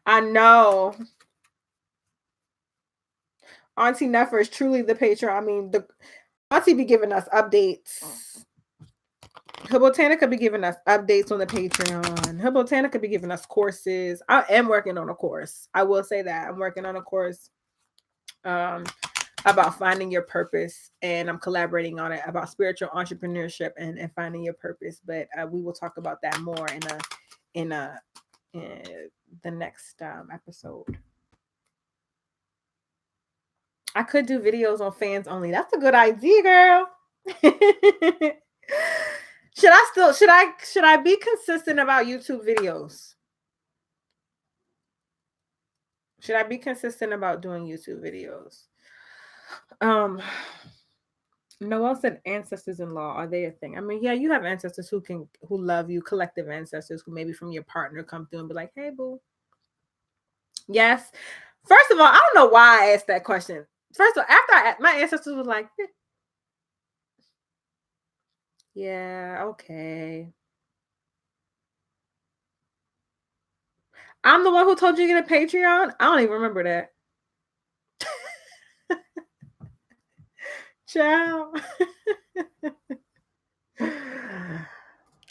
I know. Auntie Neffer is truly the patron. I mean, the Auntie be giving us updates. Hood Botanica be giving us updates on the Patreon. Hood Botanica be giving us courses. I am working on a course. I will say that. I'm working on a course about finding your purpose, and I'm collaborating on it about spiritual entrepreneurship and finding your purpose. But we will talk about that more in the next episode. I could do videos on fans only. That's a good idea, girl. Should I be consistent about YouTube videos? Should I be consistent about doing YouTube videos? Noel said ancestors-in-law, are they a thing? I mean, yeah, you have ancestors who love you, collective ancestors who maybe from your partner come through and be like, hey, boo. Yes. First of all, I don't know why I asked that question. First of all, after my ancestors was like, yeah, okay. I'm the one who told you to get a Patreon? I don't even remember that. Ciao.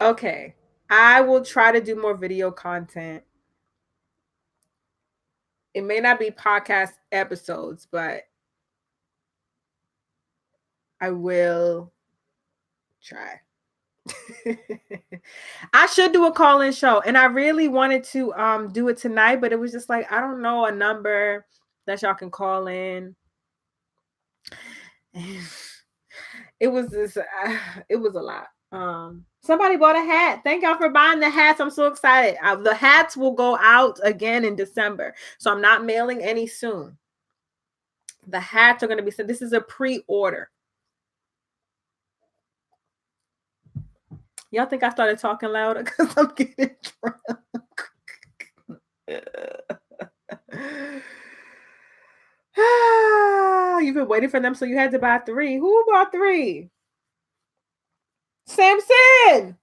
Okay. I will try to do more video content. It may not be podcast episodes, but I will try. I should do a call-in show, and I really wanted to do it tonight, but it was just like, I don't know a number that y'all can call in. It was a lot. Somebody bought a hat. Thank y'all for buying the hats. I'm so excited. The hats will go out again in December, so I'm not mailing any soon. The hats are going to be sent. This is a pre-order. Y'all think I started talking louder because I'm getting drunk? You've been waiting for them, so you had to buy 3. Who bought 3? Samson!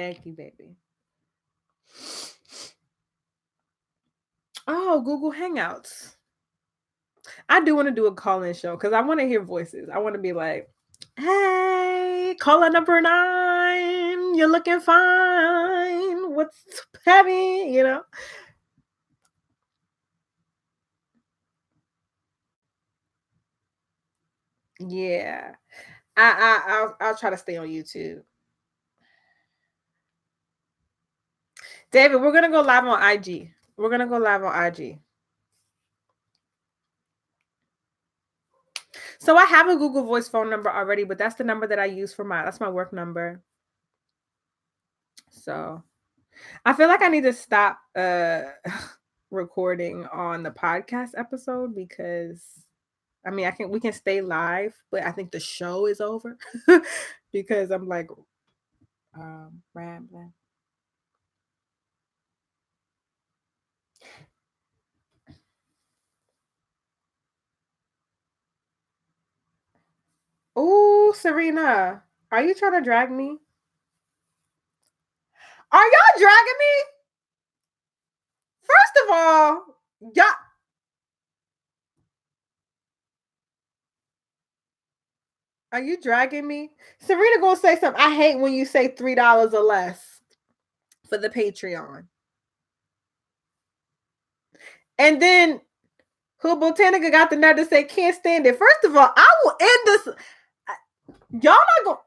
Thank you, baby. Oh, Google Hangouts. I do want to do a call-in show because I want to hear voices. I want to be like, hey, caller number 9, you're looking fine. What's heavy? You know? Yeah. I'll try to stay on YouTube. David, we're gonna go live on IG. We're gonna go live on IG. So I have a Google Voice phone number already, but that's the number that I use for that's my work number. So I feel like I need to stop recording on the podcast episode because I mean we can stay live, but I think the show is over because I'm like rambling. Oh, Serena, are you trying to drag me? Are y'all dragging me? First of all, y'all. Are you dragging me? Serena gonna say something. I hate when you say $3 or less for the Patreon. And then Hood Botanica got the nerve to say can't stand it. First of all, I will end this. Y'all not gonna.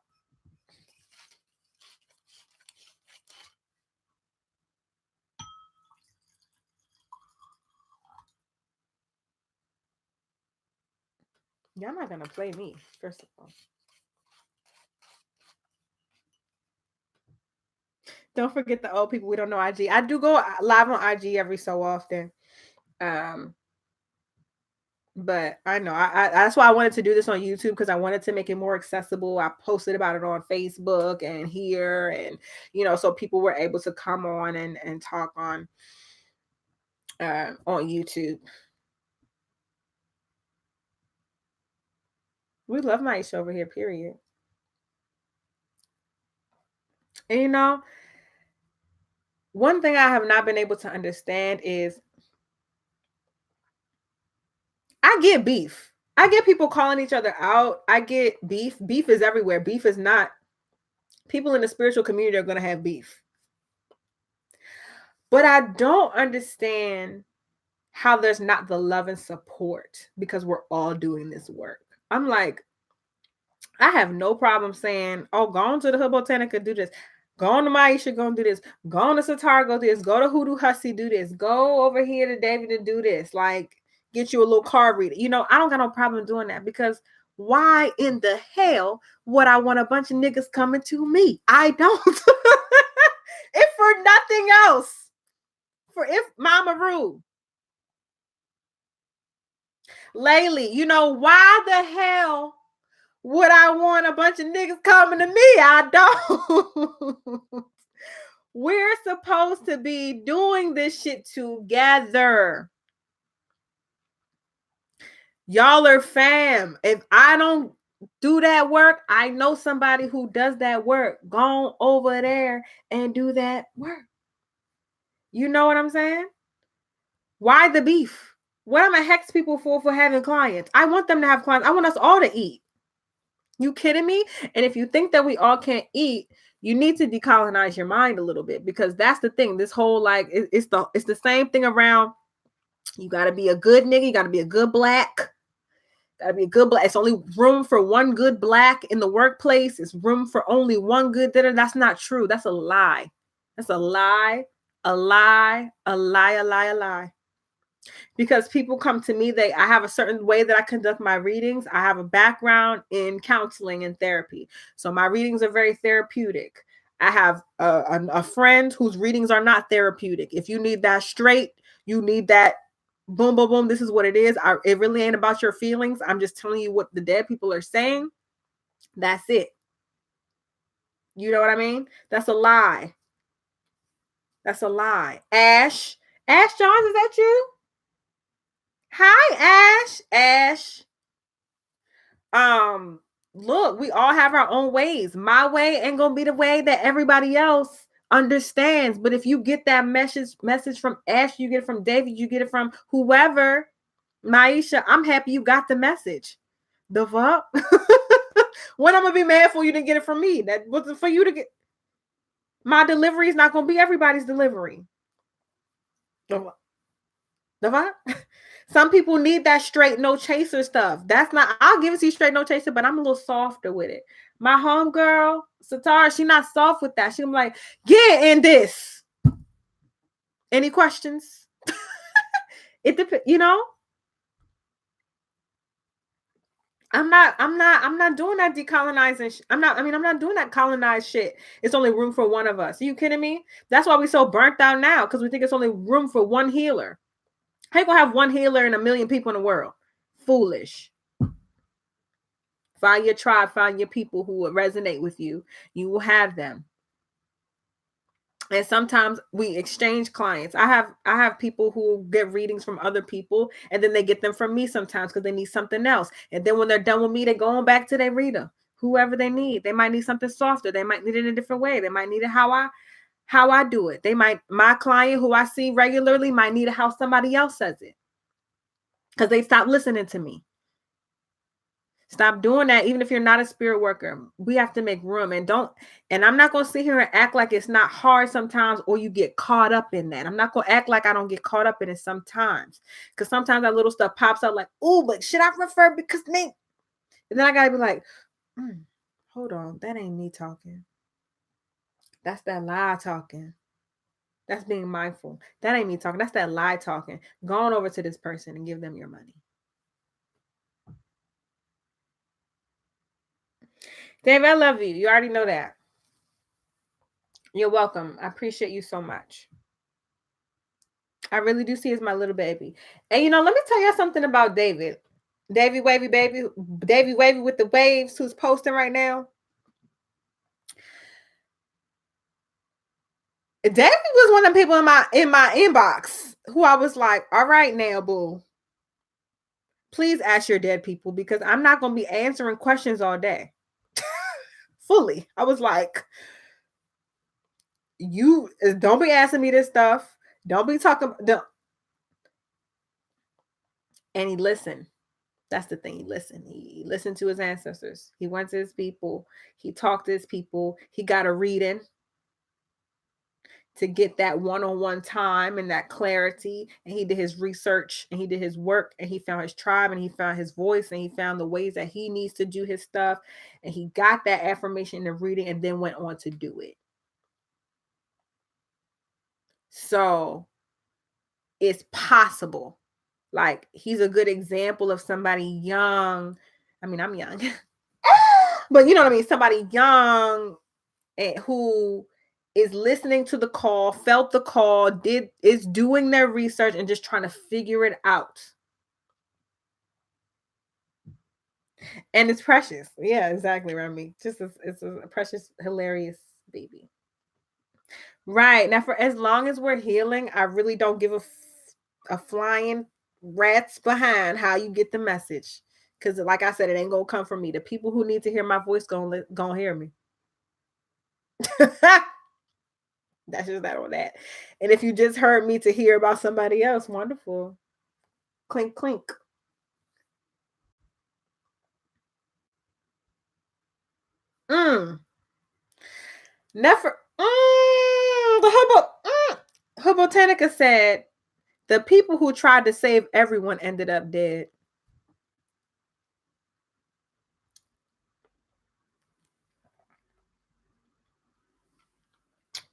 Y'all not gonna play me, first of all. Don't forget the old people. We don't know IG. I do go live on IG every so often. But I know I that's why I wanted to do this on YouTube because I wanted to make it more accessible. I posted about it on Facebook and here, and so people were able to come on and talk on YouTube. We love Maisha over here, period. And one thing I have not been able to understand is I get beef. I get people calling each other out. I get beef. Beef is everywhere. Beef is not. People in the spiritual community are going to have beef. But I don't understand how there's not the love and support because we're all doing this work. I'm like, I have no problem saying, oh, go on to the Hood Botanica, do this. Go on to Maisha, go and do this. Go on to Satar, go do this. Go to Hoodoo Hussy, do this. Go over here to David and do this. Like, get you a little card reader. I don't got no problem doing that because why in the hell would I want a bunch of niggas coming to me? I don't. If for nothing else. If Mama Rue. Laylee, why the hell would I want a bunch of niggas coming to me? I don't. We're supposed to be doing this shit together. Y'all are fam. If I don't do that work, I know somebody who does that work. Go over there and do that work. You know what I'm saying? Why the beef? What am I hex people for having clients? I want them to have clients. I want us all to eat. You kidding me? And if you think that we all can't eat, you need to decolonize your mind a little bit because that's the thing. This whole it's the same thing around. You got to be a good nigga. You got to be a good black. Got to be a good black. It's only room for one good black in the workplace. It's room for only one good dinner. That's not true. That's a lie. That's a lie. A lie. A lie. A lie. A lie. Because people come to me, I have a certain way that I conduct my readings. I have a background in counseling and therapy. So my readings are very therapeutic. I have a friend whose readings are not therapeutic. If you need that straight, you need that boom, boom, boom. This is what it is. It really ain't about your feelings. I'm just telling you what the dead people are saying. That's it. You know what I mean? That's a lie. That's a lie. Ash Jones, is that you? Hi, Ash. look, we all have our own ways. My way ain't gonna be the way that everybody else understands. But if you get that message from Ash, you get it from David, you get it from whoever, Maisha, I'm happy you got the message. The fuck? When I'm gonna be mad for you didn't get it from me? That wasn't for you to get. My delivery is not gonna be everybody's delivery. The fuck? Some people need that straight no chaser stuff. That's not, I'll give it to you straight no chaser, but I'm a little softer with it. My homegirl, Satara, she not soft with that. She's like, get in this. Any questions? It depends, you know. I'm not doing that decolonizing. I'm not doing that colonized shit. It's only room for one of us. Are you kidding me? That's why we're so burnt out now, because we think it's only room for one healer. How you gonna have one healer and a million people in the world? Foolish. Find your tribe, find your people who will resonate with you. You will have them. And sometimes we exchange clients. I have people who get readings from other people, and then they get them from me sometimes because they need something else. And then when they're done with me, they're going back to their reader, whoever they need. They might need something softer. They might need it in a different way. They might need it how I do it. My client who I see regularly might need it how somebody else says it, because they stopped listening to me. Stop doing that. Even if you're not a spirit worker, we have to make room. And I'm not going to sit here and act like it's not hard sometimes, or you get caught up in that. I'm not going to act like I don't get caught up in it sometimes, because sometimes that little stuff pops up like, oh, but should I refer because me? And then I got to be like, hold on. That ain't me talking. That's that lie talking. That's being mindful. That ain't me talking. That's that lie talking. Go on over to this person and give them your money. Dave, I love you. You already know that. You're welcome. I appreciate you so much. I really do see as my little baby. And let me tell you something about David. Davy Wavy baby. Davy Wavy with the waves, who's posting right now. David was one of the people in my inbox who I was like, all right now, boo. Please ask your dead people, because I'm not going to be answering questions all day. Fully. I was like, you don't be asking me this stuff. Don't be talking. And he listened. That's the thing. He listened. He listened to his ancestors. He went to his people. He talked to his people. He got a reading to get that one-on-one time and that clarity. And he did his research and he did his work, and he found his tribe and he found his voice and he found the ways that he needs to do his stuff. And he got that affirmation in the reading and then went on to do it. So it's possible. Like, he's a good example of somebody young. I mean, I'm young, but you know what I mean? Somebody young and who is listening to the call, felt the call, is doing their research and just trying to figure it out. And it's precious. Yeah, exactly, Remy. It's a precious, hilarious baby. Right. Now, for as long as we're healing, I really don't give a flying rat's behind how you get the message. Because like I said, it ain't going to come from me. The people who need to hear my voice going to hear me. That's just that on that. And if you just heard me to hear about somebody else, wonderful. Clink, clink. Never. The Hobotanica said, the people who tried to save everyone ended up dead.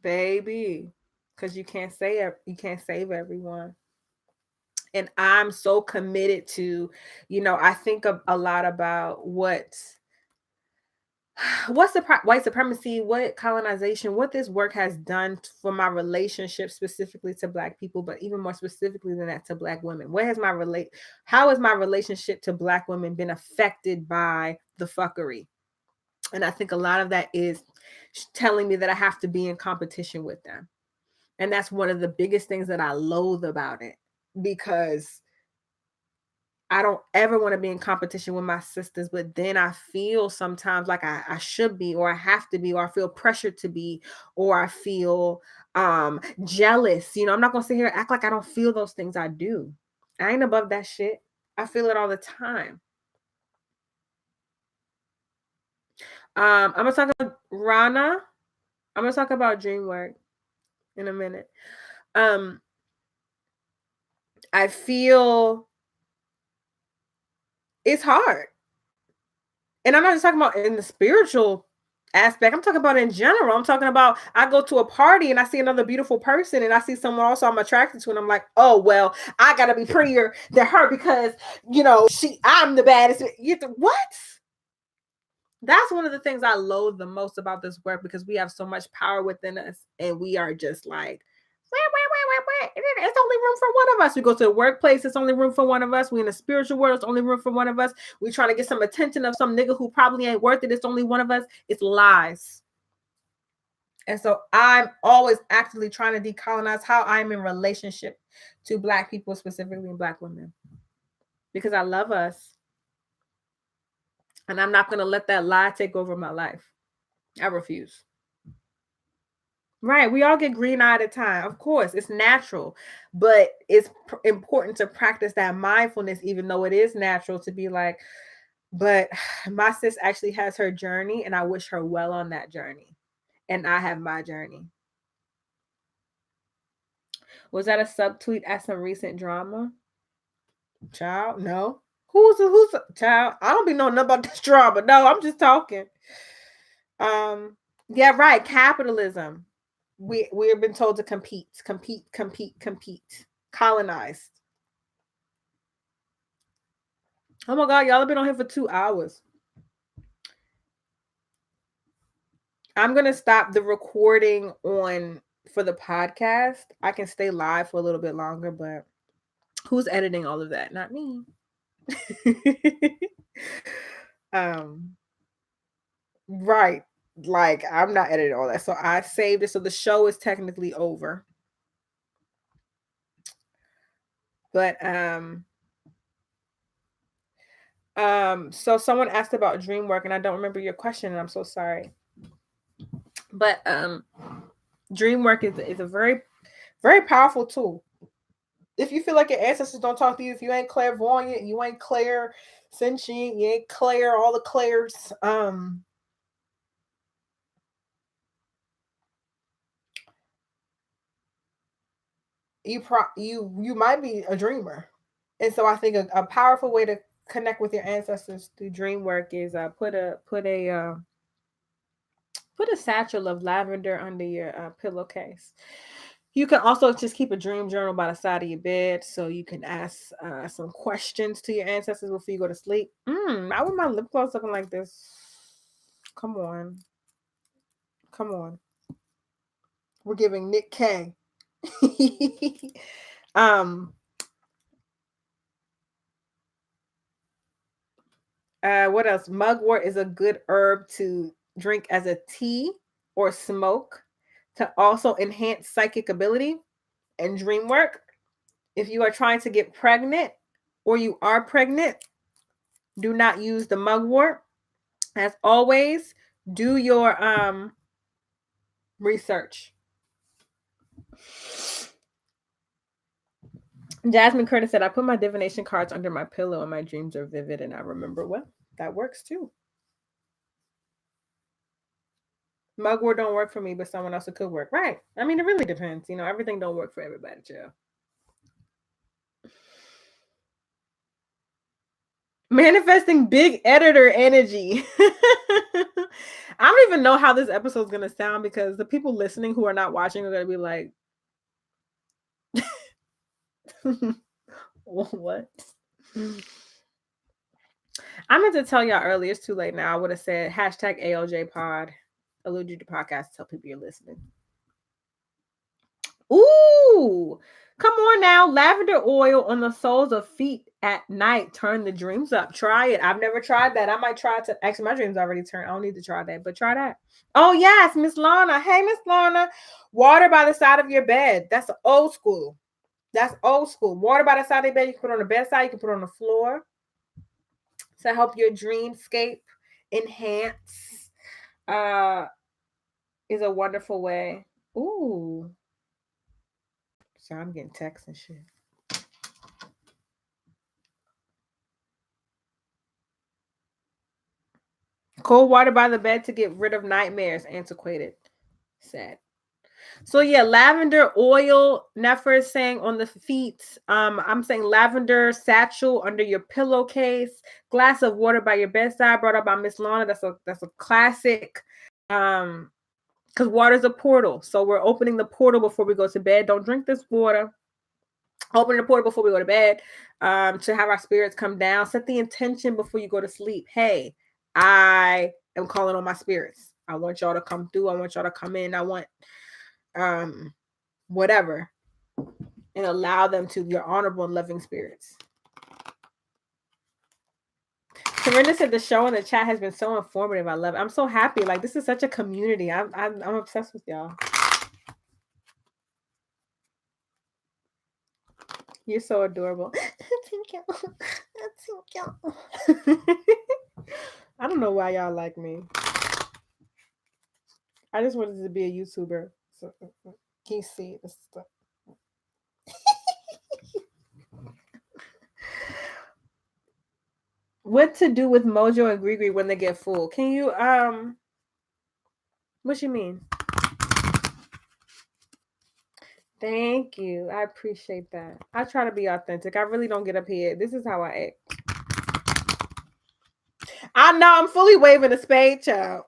Baby, because you can't save everyone. And I'm so committed to, I think a lot about what's the white supremacy, what colonization, what this work has done for my relationship specifically to Black people, but even more specifically than that, to Black women. How has my relationship to Black women been affected by the fuckery? And I think a lot of that is telling me that I have to be in competition with them. And that's one of the biggest things that I loathe about it, because I don't ever want to be in competition with my sisters, but then I feel sometimes like I should be, or I have to be, or I feel pressured to be, or I feel jealous. I'm not gonna sit here and act like I don't feel those things. I do. I ain't above that shit. I feel it all the time. I'm gonna talk about Rana. I'm gonna talk about dream work in a minute. I feel it's hard. And I'm not just talking about in the spiritual aspect. I'm talking about in general. I'm talking about I go to a party and I see another beautiful person and I see someone also I'm attracted to, and I'm like, oh well, I gotta be prettier than her because I'm the baddest. What? That's one of the things I loathe the most about this work, because we have so much power within us and we are just like, it's only room for one of us. We go to the workplace, it's only room for one of us. We in the spiritual world, it's only room for one of us. We trying to get some attention of some nigga who probably ain't worth it. It's only one of us. It's lies. And so I'm always actively trying to decolonize how I'm in relationship to Black people, specifically Black women, because I love us. And I'm not going to let that lie take over my life. I refuse. Right. We all get green-eyed at time. Of course, it's natural, but it's important to practice that mindfulness, even though it is natural to be like, but my sis actually has her journey and I wish her well on that journey. And I have my journey. Was that a subtweet at some recent drama? Child, no. Who's child? I don't be knowing nothing about this drama. No, I'm just talking. Yeah, right. Capitalism. We have been told to compete. Colonized. Oh my God, y'all have been on here for 2 hours. I'm gonna stop the recording for the podcast. I can stay live for a little bit longer, but who's editing all of that? Not me. Right. Like, I'm not editing all that. So I saved it. So the show is technically over. But so someone asked about dream work, and I don't remember your question, and I'm so sorry. But dream work is a very, very powerful tool. If you feel like your ancestors don't talk to you, if you ain't clairvoyant, you ain't clair sentient, you ain't clair all the clairs, you might be a dreamer. And so I think a powerful way to connect with your ancestors through dream work is put a satchel of lavender under your pillowcase. You can also just keep a dream journal by the side of your bed so you can ask some questions to your ancestors before you go to sleep. I want my lip gloss looking like this. Come on. We're giving Nick K. What else? Mugwort is a good herb to drink as a tea or smoke to also enhance psychic ability and dream work. If you are trying to get pregnant or you are pregnant, do not use the mugwort. As always, do your research. Jasmine Curtis said, I put my divination cards under my pillow and my dreams are vivid and I remember well. That works too. Mugwort don't work for me, but someone else it could work. Right. I mean, it really depends. Everything don't work for everybody, Joe. Manifesting big editor energy. I don't even know how this episode is going to sound because the people listening who are not watching are going to be like, what? I meant to tell y'all earlier. It's too late now. I would have said hashtag ALJ pod. Allude you to podcast. Tell people you're listening. Ooh, come on now. Lavender oil on the soles of feet at night. Turn the dreams up. Try it. I've never tried that. I might try to. Actually, my dreams already turned. I don't need to try that, but try that. Oh, yes, Miss Lana. Hey, Miss Lana. Water by the side of your bed. That's old school. That's old school. Water by the side of the bed. You can put on the bedside. You can put on the floor to help your dreamscape enhance. Is a wonderful way. Ooh. So I'm getting texts and shit. Cold water by the bed to get rid of nightmares. Antiquated. Sad. So yeah, lavender oil. Nefer is saying on the feet. I'm saying lavender satchel under your pillowcase. Glass of water by your bedside. Brought up by Miss Lana. That's a classic. Because water is a portal. So we're opening the portal before we go to bed. Don't drink this water. Open the portal before we go to bed, to have our spirits come down. Set the intention before you go to sleep. Hey, I am calling on my spirits. I want y'all to come through. I want y'all to come in. I want whatever. And allow them to, your honorable and loving spirits. Corinna said the show in the chat has been so informative. I love it. I'm so happy. Like, this is such a community. I'm obsessed with y'all. You're so adorable. I don't know why y'all like me. I just wanted to be a YouTuber. So, can you see this stuff? What to do with Mojo and Grigri when they get full? Can you what you mean? Thank you. I appreciate that. I try to be authentic. I really don't get up here. This is how I act. I know I'm fully waving a spade, child.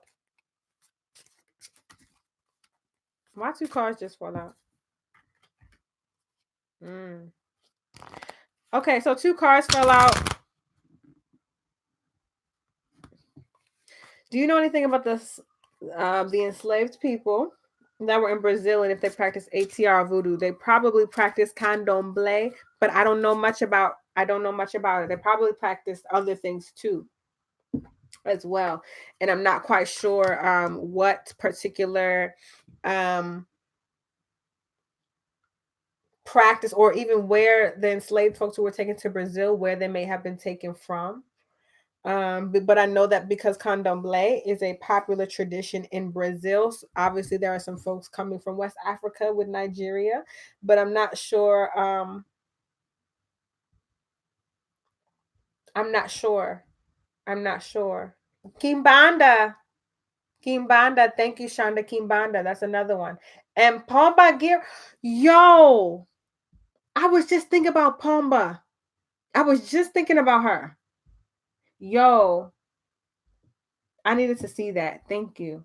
Why 2 cards just fall out? Okay, so 2 cards fell out. Do you know anything about this? The enslaved people that were in Brazil, and if they practice ATR voodoo, they probably practice candomblé, but I don't know much about it. They probably practice other things too as well, and I'm not quite sure what particular practice, or even where the enslaved folks who were taken to Brazil, where they may have been taken from. But I know that because candomblé is a popular tradition in Brazil, so obviously there are some folks coming from West Africa with Nigeria, but I'm not sure. I'm not sure. Kimbanda. Thank you, Shonda. Kimbanda. That's another one. And Pomba Gear. Yo, I was just thinking about Pomba. I was just thinking about her. Yo, I needed to see that. Thank you.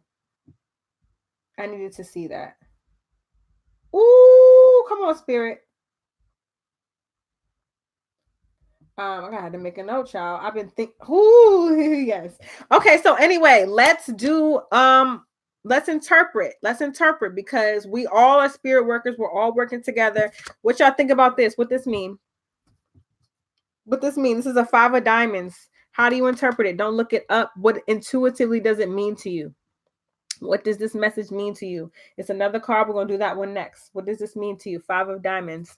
I needed to see that. Ooh, come on, spirit. I had to make a note, y'all. I've been thinking. Ooh, yes. Okay, so anyway, let's do let's interpret. Let's interpret, because we all are spirit workers. We're all working together. What y'all think about this? What this mean? This is a 5 of diamonds. How do you interpret it? Don't look it up. What intuitively does it mean to you? What does this message mean to you? It's another card. We're going to do that one next. What does this mean to you? 5 of diamonds.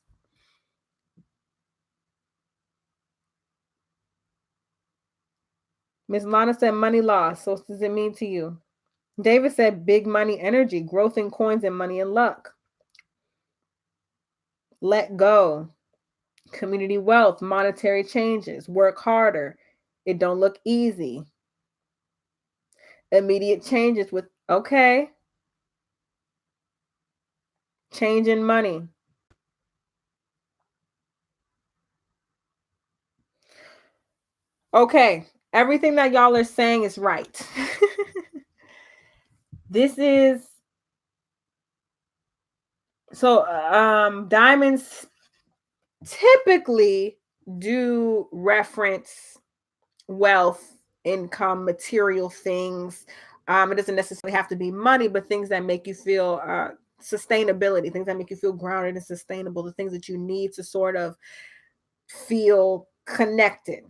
Miss Lana said money loss. So what does it mean to you? David said big money energy, growth in coins and money and luck. Let go. Community wealth, monetary changes, work harder. It don't look easy. Immediate changes with, okay. Change in money. Okay. Everything that y'all are saying is right. This is, so diamonds typically do reference wealth, income, material things. It doesn't necessarily have to be money, but things that make you feel sustainability, things that make you feel grounded and sustainable, the things that you need to sort of feel connected.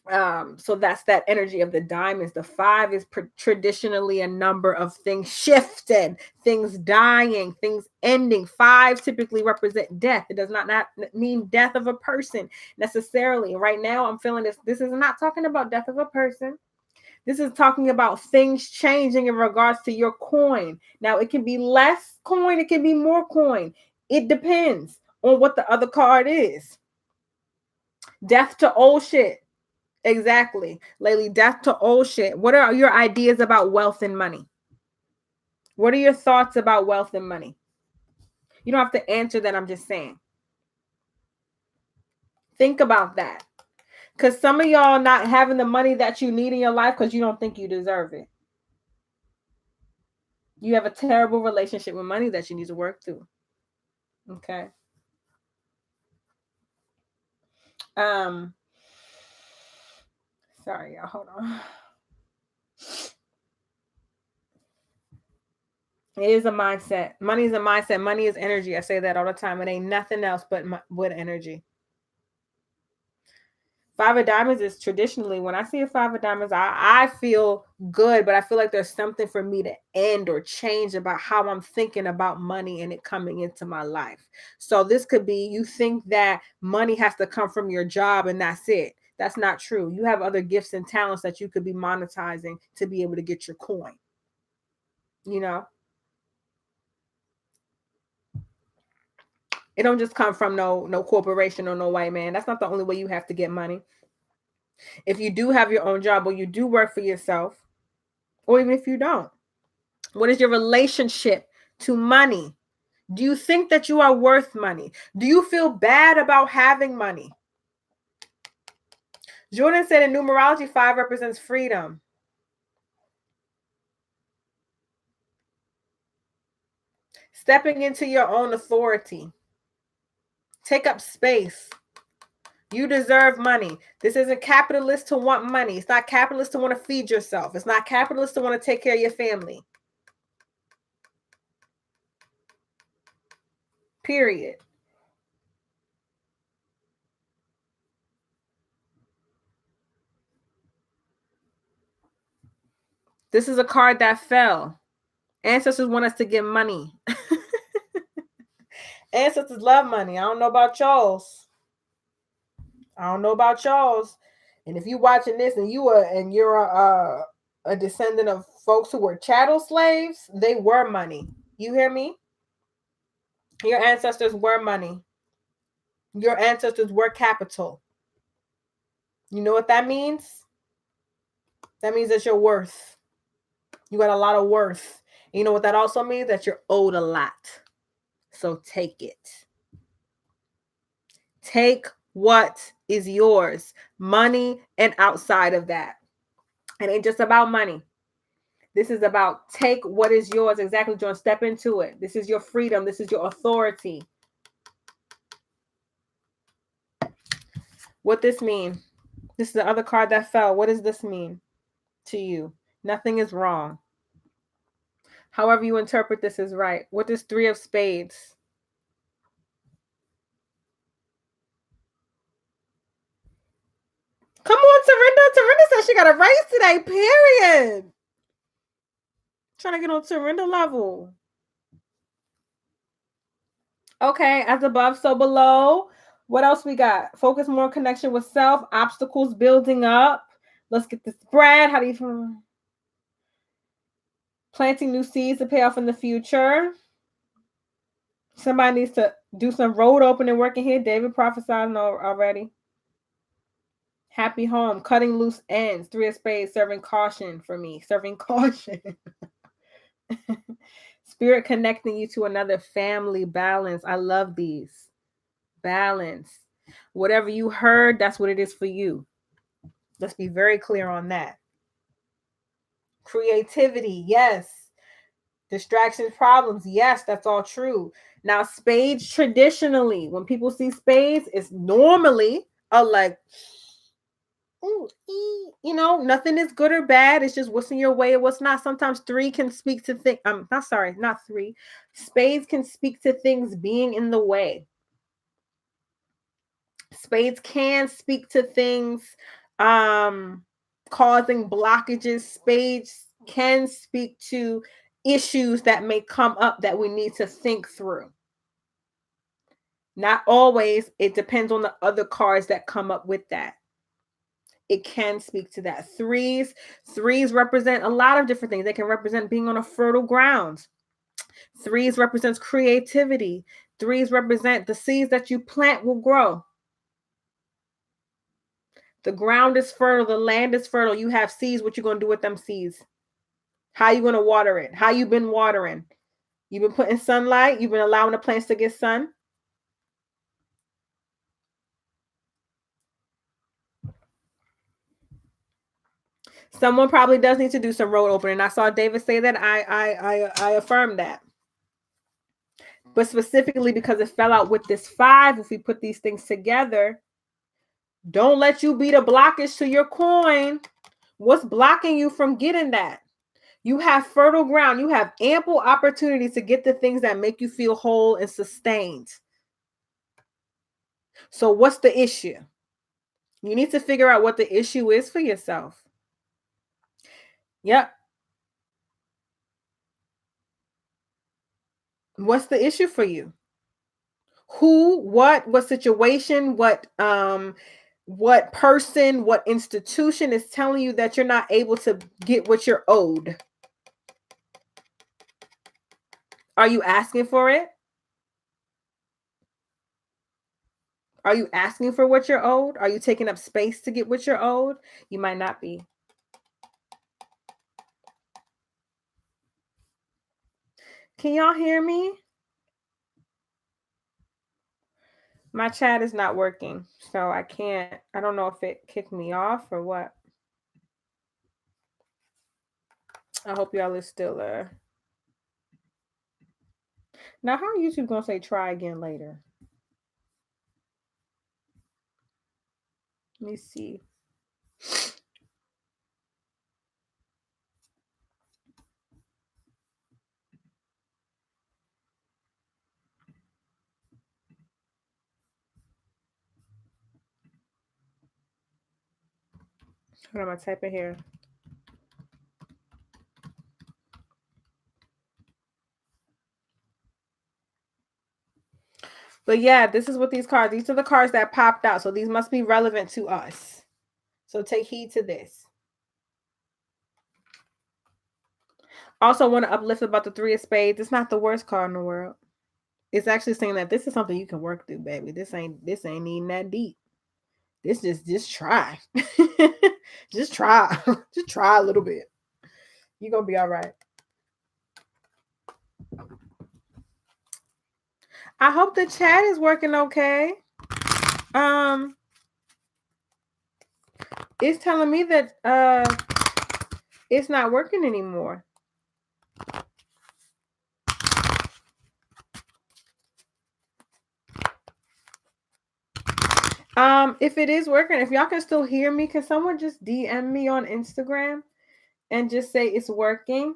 So that's that energy of the diamonds. The 5 is traditionally a number of things shifting, things dying, things ending. 5 typically represent death. It does not mean death of a person necessarily. Right now, I'm feeling this. This is not talking about death of a person. This is talking about things changing in regards to your coin. Now, it can be less coin, it can be more coin. It depends on what the other card is. Death to old shit. Exactly. Lately, death to old shit. What are your ideas about wealth and money? What are your thoughts about wealth and money? You don't have to answer that. I'm just saying. Think about that. Because some of y'all not having the money that you need in your life because you don't think you deserve it. You have a terrible relationship with money that you need to work through. Okay. Sorry, y'all. Hold on. It is a mindset. Money is a mindset. Money is energy. I say that all the time. It ain't nothing else but energy. 5 of diamonds is traditionally, when I see a 5 of diamonds, I feel good, but I feel like there's something for me to end or change about how I'm thinking about money and it coming into my life. So this could be, you think that money has to come from your job and that's it. That's not true. You have other gifts and talents that you could be monetizing to be able to get your coin. You know? It don't just come from no corporation or no white man. That's not the only way you have to get money. If you do have your own job or you do work for yourself, or even if you don't, what is your relationship to money? Do you think that you are worth money? Do you feel bad about having money? Jordan said in numerology, 5 represents freedom. Stepping into your own authority. Take up space. You deserve money. This isn't capitalist to want money. It's not capitalist to want to feed yourself. It's not capitalist to want to take care of your family. Period. This is a card that fell. Ancestors want us to get money. Ancestors love money. I don't know about y'all's. And if you watching this and you're a descendant of folks who were chattel slaves, they were money. You hear me? Your ancestors were money. Your ancestors were capital. You know what that means? That means that you're worth. You got a lot of worth. And you know what that also means? That you're owed a lot. So take it. Take what is yours, money and outside of that. It ain't just about money. This is about take what is yours. Exactly, John. Step into it. This is your freedom. This is your authority. What this mean? This is the other card that fell. What does this mean to you? Nothing is wrong. However you interpret this is right. What does 3 of spades? Come on, Tarinda. Tarinda says she got a raise today, period. Trying to get on Tarinda level. Okay, as above, so below. What else we got? Focus more connection with self. Obstacles building up. Let's get this spread. How do you feel? Planting new seeds to pay off in the future. Somebody needs to do some road opening work in here. David prophesied already. Happy home. Cutting loose ends. 3 of spades. Serving caution for me. Serving caution. Spirit connecting you to another family. Balance. I love these. Balance. Whatever you heard, that's what it is for you. Let's be very clear on that. Creativity. Yes. Distractions, problems. Yes, that's all true. Now, spades traditionally, when people see spades, it's normally like, nothing is good or bad. It's just what's in your way and what's not. Sometimes 3 can speak to things. Not 3. Spades can speak to things being in the way. Spades can speak to things causing blockages. Spades can speak to issues that may come up that we need to think through. Not always. It depends on the other cards that come up with that. It can speak to that. Threes represent a lot of different things. They can represent being on a fertile ground. Threes represents creativity. Threes represent the seeds that you plant will grow. The ground is fertile. The land is fertile. You have seeds. What you going to do with them seeds? How you going to water it? How you been watering? You've been putting sunlight. You've been allowing the plants to get sun. Someone probably does need to do some road opening. I saw David say that. I affirm that. But specifically because it fell out with this 5, if we put these things together, don't let you be the blockage to your coin. What's blocking you from getting that? You have fertile ground. You have ample opportunity to get the things that make you feel whole and sustained. So what's the issue? You need to figure out what the issue is for yourself. Yep. What's the issue for you? Who, what situation, what person, what institution is telling you that you're not able to get what you're owed? Are you asking for it? Are you asking for what you're owed? Are you taking up space to get what you're owed? You might not be. Can y'all hear me? My chat is not working, so I don't know if it kicked me off or what. I hope y'all is still there. Now, how YouTube gonna say try again later? Let me see. What am I typing here? But yeah, this is what these cards, these are the cards that popped out. So these must be relevant to us. So take heed to this. Also want to uplift about the 3 of Spades. It's not the worst card in the world. It's actually saying that this is something you can work through, baby. This ain't even that deep. This just try. Just try. Just try a little bit. You're gonna be all right. I hope the chat is working okay. It's telling me that it's not working anymore. If it is working, if y'all can still hear me, can someone just DM me on Instagram and just say it's working?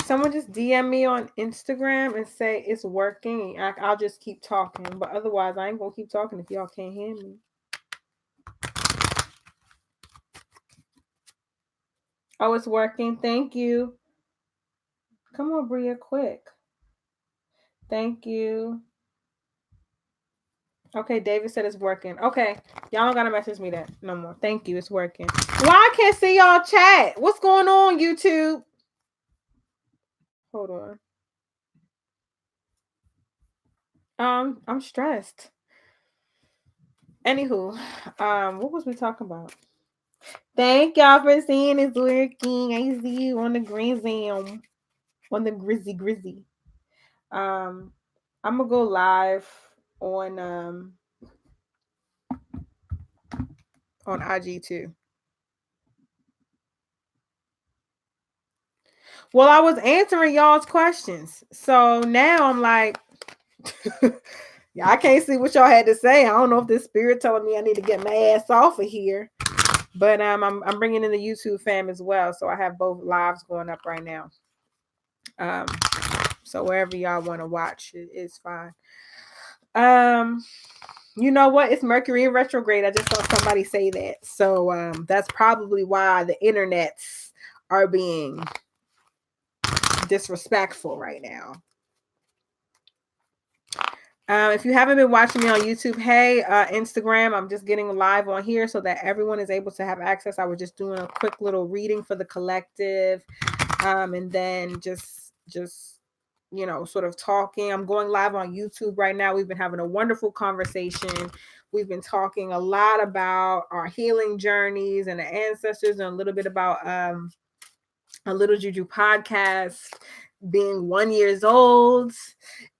Someone just DM me on Instagram and say it's working. I'll just keep talking. But otherwise, I ain't going to keep talking if y'all can't hear me. Oh, it's working. Thank you. Come on, Bria, quick. Thank you. Okay, David said it's working. Okay, y'all don't got to message me that no more. Thank you. It's working. Why I can't see y'all chat? What's going on, YouTube? Hold on. I'm stressed. Anywho, what was we talking about? Thank y'all for seeing it's working. I see you on the Grizzy. On the Grizzy. I'm gonna go live on IG too. Well, I was answering y'all's questions. So now I'm like, yeah, I can't see what y'all had to say. I don't know if this spirit telling me I need to get my ass off of here. But I'm bringing in the YouTube fam as well. So I have both lives going up right now. So wherever y'all want to watch, it's fine. You know what? It's Mercury in retrograde. I just saw somebody say that. So that's probably why the internets are being disrespectful right now. If you haven't been watching me on YouTube, hey, Instagram, I'm just getting live on here so that everyone is able to have access. I was just doing a quick little reading for the collective, and then just sort of talking. I'm going live on YouTube right now. We've been having a wonderful conversation. We've been talking a lot about our healing journeys and the ancestors, and a little bit about a Little Juju podcast being 1 year old,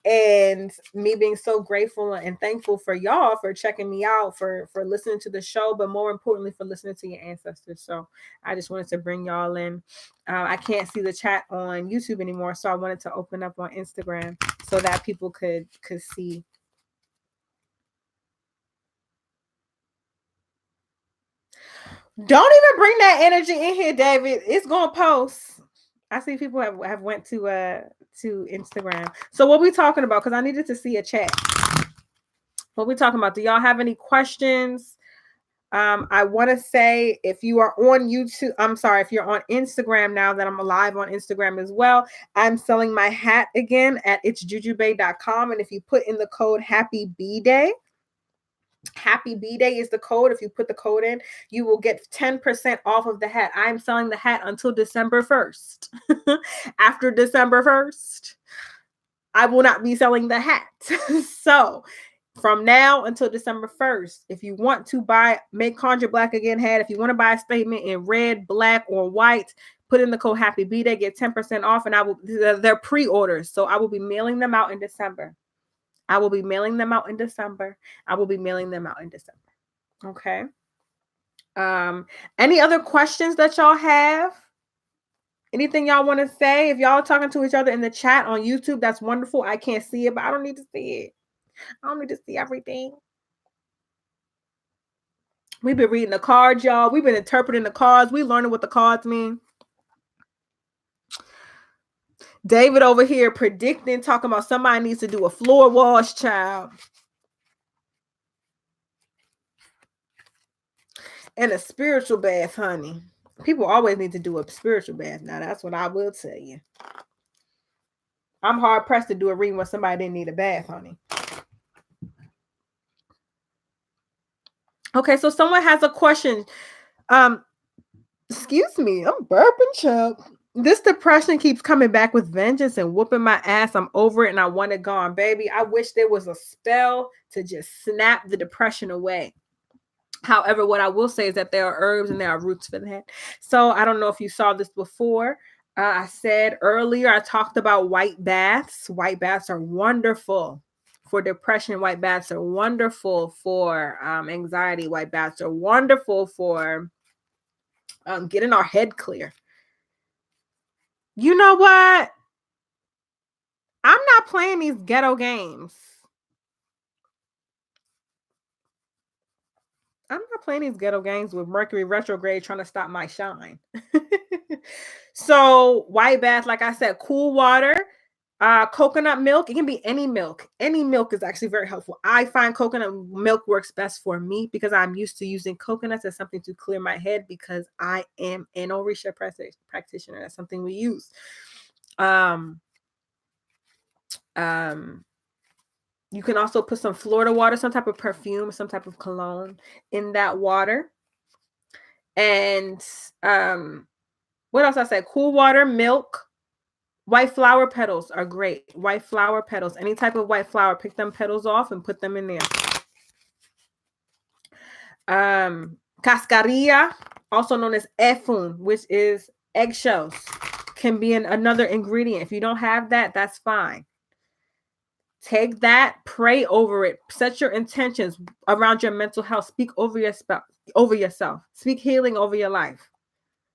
and me being so grateful and thankful for y'all for checking me out, for listening to the show, but more importantly for listening to your ancestors. So I just wanted to bring y'all in. I can't see the chat on YouTube anymore, so I wanted to open up on Instagram so that people could see. Don't even bring that energy in here, David. It's gonna post. I see people have went to Instagram. So what we talking about? Because I needed to see a chat. What we talking about? Do y'all have any questions? I want to say, if you are on YouTube, if you're on Instagram now that I'm live on Instagram as well, I'm selling my hat again at itsjujubay.com. And if you put in the code Happy B-Day, Happy B-Day is the code. If you put the code in, you will get 10% off of the hat. I'm selling the hat until December 1st. After December 1st, I will not be selling the hat. So from now until December 1st, if you want to make Conjure Black Again hat, if you want to buy a statement in red, black, or white, put in the code Happy B-Day, get 10% off, and they're pre-orders. So I will be mailing them out in December. Okay. Any other questions that y'all have? Anything y'all want to say? If y'all are talking to each other in the chat on YouTube, that's wonderful. I can't see it, but I don't need to see it. I don't need to see everything. We've been reading the cards, y'all. We've been interpreting the cards. We learning what the cards mean. David over here predicting, talking about somebody needs to do a floor wash, child. And a spiritual bath, honey. People always need to do a spiritual bath. Now, that's what I will tell you. I'm hard pressed to do a reading when somebody didn't need a bath, honey. Okay, so someone has a question. Excuse me, I'm burping, child. This depression keeps coming back with vengeance and whooping my ass. I'm over it and I want it gone, baby. I wish there was a spell to just snap the depression away. However, what I will say is that there are herbs and there are roots for that. So I don't know if you saw this before. I said earlier, I talked about white baths. White baths are wonderful for depression. White baths are wonderful for anxiety. White baths are wonderful for getting our head clear. You know what? I'm not playing these ghetto games. I'm not playing these ghetto games with Mercury retrograde trying to stop my shine. So white bath, like I said, cool water, coconut milk. It can be any milk. Any milk is actually very helpful. I find coconut milk works best for me because I'm used to using coconuts as something to clear my head because I am an Orisha practitioner. That's something we use. You can also put some Florida water, some type of perfume, some type of cologne in that water. And what else I said? Cool water, milk, white flower petals are great. White flower petals, any type of white flower, pick them petals off and put them in there. Cascarilla, also known as efun, which is eggshells, can be another ingredient. If you don't have that, that's fine. Take that, pray over it, set your intentions around your mental health, speak over yourself, speak healing over your life,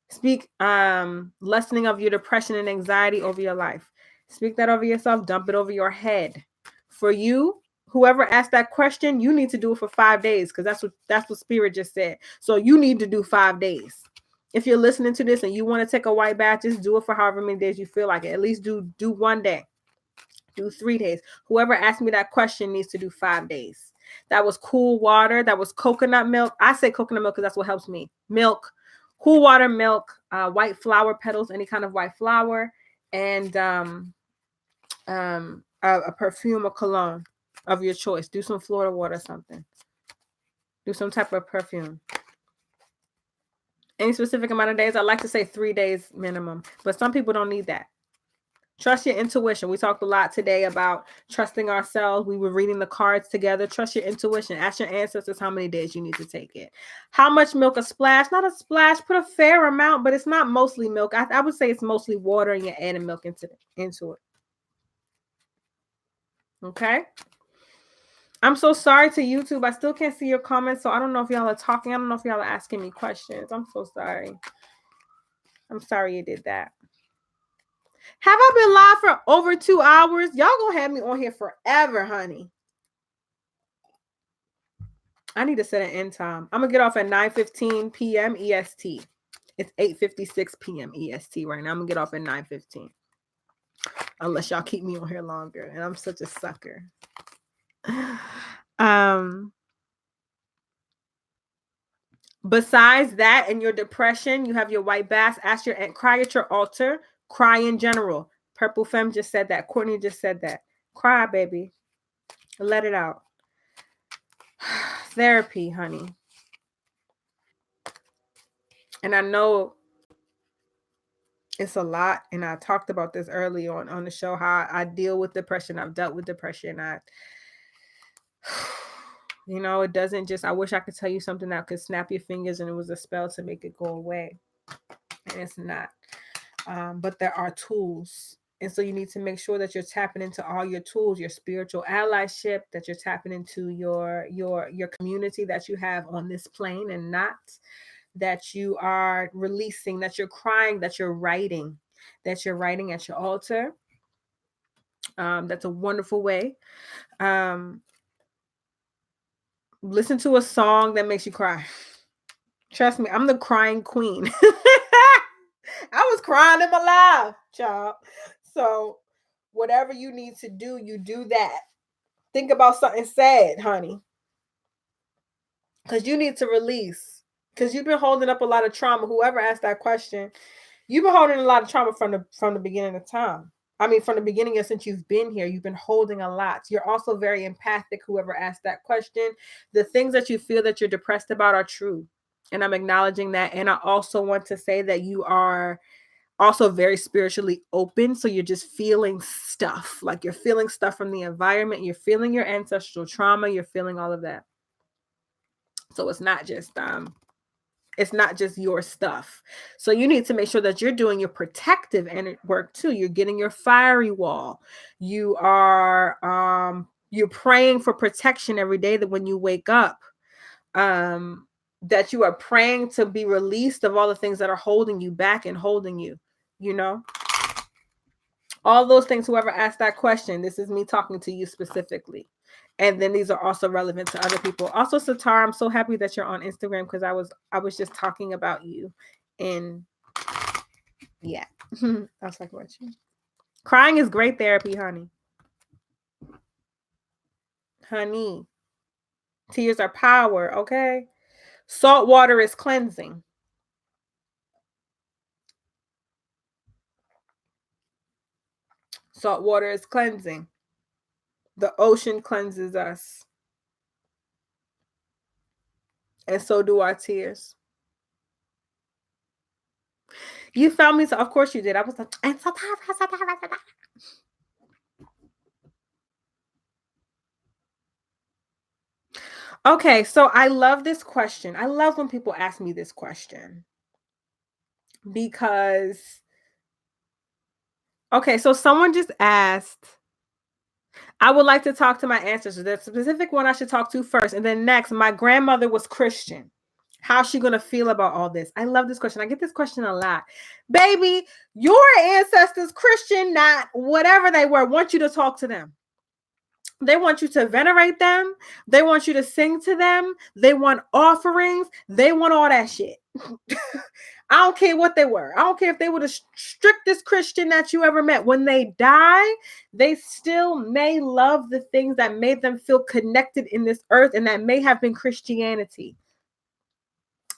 speak lessening of your depression and anxiety over your life. Speak that over yourself, dump it over your head. For you, whoever asked that question, you need to do it for 5 days because that's what Spirit just said. So you need to do 5 days. If you're listening to this and you want to take a white bath, just do it for however many days you feel like it. At least do 1 day. Do 3 days. Whoever asked me that question needs to do 5 days. That was cool water. That was coconut milk. I say coconut milk because that's what helps me. Milk, cool water, milk, white flower petals, any kind of white flower, and a perfume or cologne of your choice. Do some Florida water or something. Do some type of perfume. Any specific amount of days? I like to say 3 days minimum, but some people don't need that. Trust your intuition. We talked a lot today about trusting ourselves. We were reading the cards together. Trust your intuition. Ask your ancestors how many days you need to take it. How much milk? A splash? Not a splash. Put a fair amount, but it's not mostly milk. I would say it's mostly water, and you're adding milk into it. Okay. I'm so sorry to YouTube. I still can't see your comments, so I don't know if y'all are talking. I don't know if y'all are asking me questions. I'm so sorry. I'm sorry you did that. Have I been live for over 2 hours? Y'all gonna have me on here forever, honey. I need to set an end time. I'm gonna get off at 9:15 p.m. EST. It's 8:56 p.m. EST right now. I'm gonna get off at 9:15. Unless y'all keep me on here longer. And I'm such a sucker. Besides that and your depression, you have your white bass. Ask your aunt, cry at your altar. Cry in general. Purple Femme just said that. Courtney just said that. Cry, baby. Let it out. Therapy, honey. And I know it's a lot. And I talked about this early on the show, how I deal with depression. I've dealt with depression. It doesn't just, I wish I could tell you something that could snap your fingers and it was a spell to make it go away. And it's not. But there are tools. And so you need to make sure that you're tapping into all your tools, your spiritual allyship, that you're tapping into your community that you have on this plane, and not that you are releasing, that you're crying, that you're writing at your altar. That's a wonderful way. Listen to a song that makes you cry. Trust me, I'm the crying queen. I was crying in my life, child. So whatever you need to do, you do that. Think about something sad, honey. Because you need to release. Because you've been holding up a lot of trauma. Whoever asked that question, you've been holding a lot of trauma from the beginning of time. I mean, from the beginning of since you've been here, you've been holding a lot. You're also very empathic, whoever asked that question. The things that you feel that you're depressed about are true. And I'm acknowledging that. And I also want to say that you are also very spiritually open. So you're just feeling stuff. Like you're feeling stuff from the environment. You're feeling your ancestral trauma. You're feeling all of that. So it's not just your stuff. So you need to make sure that you're doing your protective work too. You're getting your fiery wall. You are you're praying for protection every day, that when you wake up, that you are praying to be released of all the things that are holding you back and holding you, all those things. Whoever asked that question, this is me talking to you specifically. And then these are also relevant to other people. Also, Satar, I'm so happy that you're on Instagram, because I was just talking about you. And yeah, I was like, what you? Crying is great therapy, honey. Honey, tears are power, okay? Salt water is cleansing. Salt water is cleansing. The ocean cleanses us. And so do our tears. You found me, so of course you did. I was like, okay, so I love this question. I love when people ask me this question, because, okay, so someone just asked, I would like to talk to my ancestors. There's a specific one I should talk to first. And then next, my grandmother was Christian. How's she going to feel about all this? I love this question. I get this question a lot. Baby, your ancestors, Christian, not whatever they were, want you to talk to them. They want you to venerate them. They want you to sing to them. They want offerings. They want all that shit. I don't care what they were. I don't care if they were the strictest Christian that you ever met. When they die, they still may love the things that made them feel connected in this earth, and that may have been Christianity.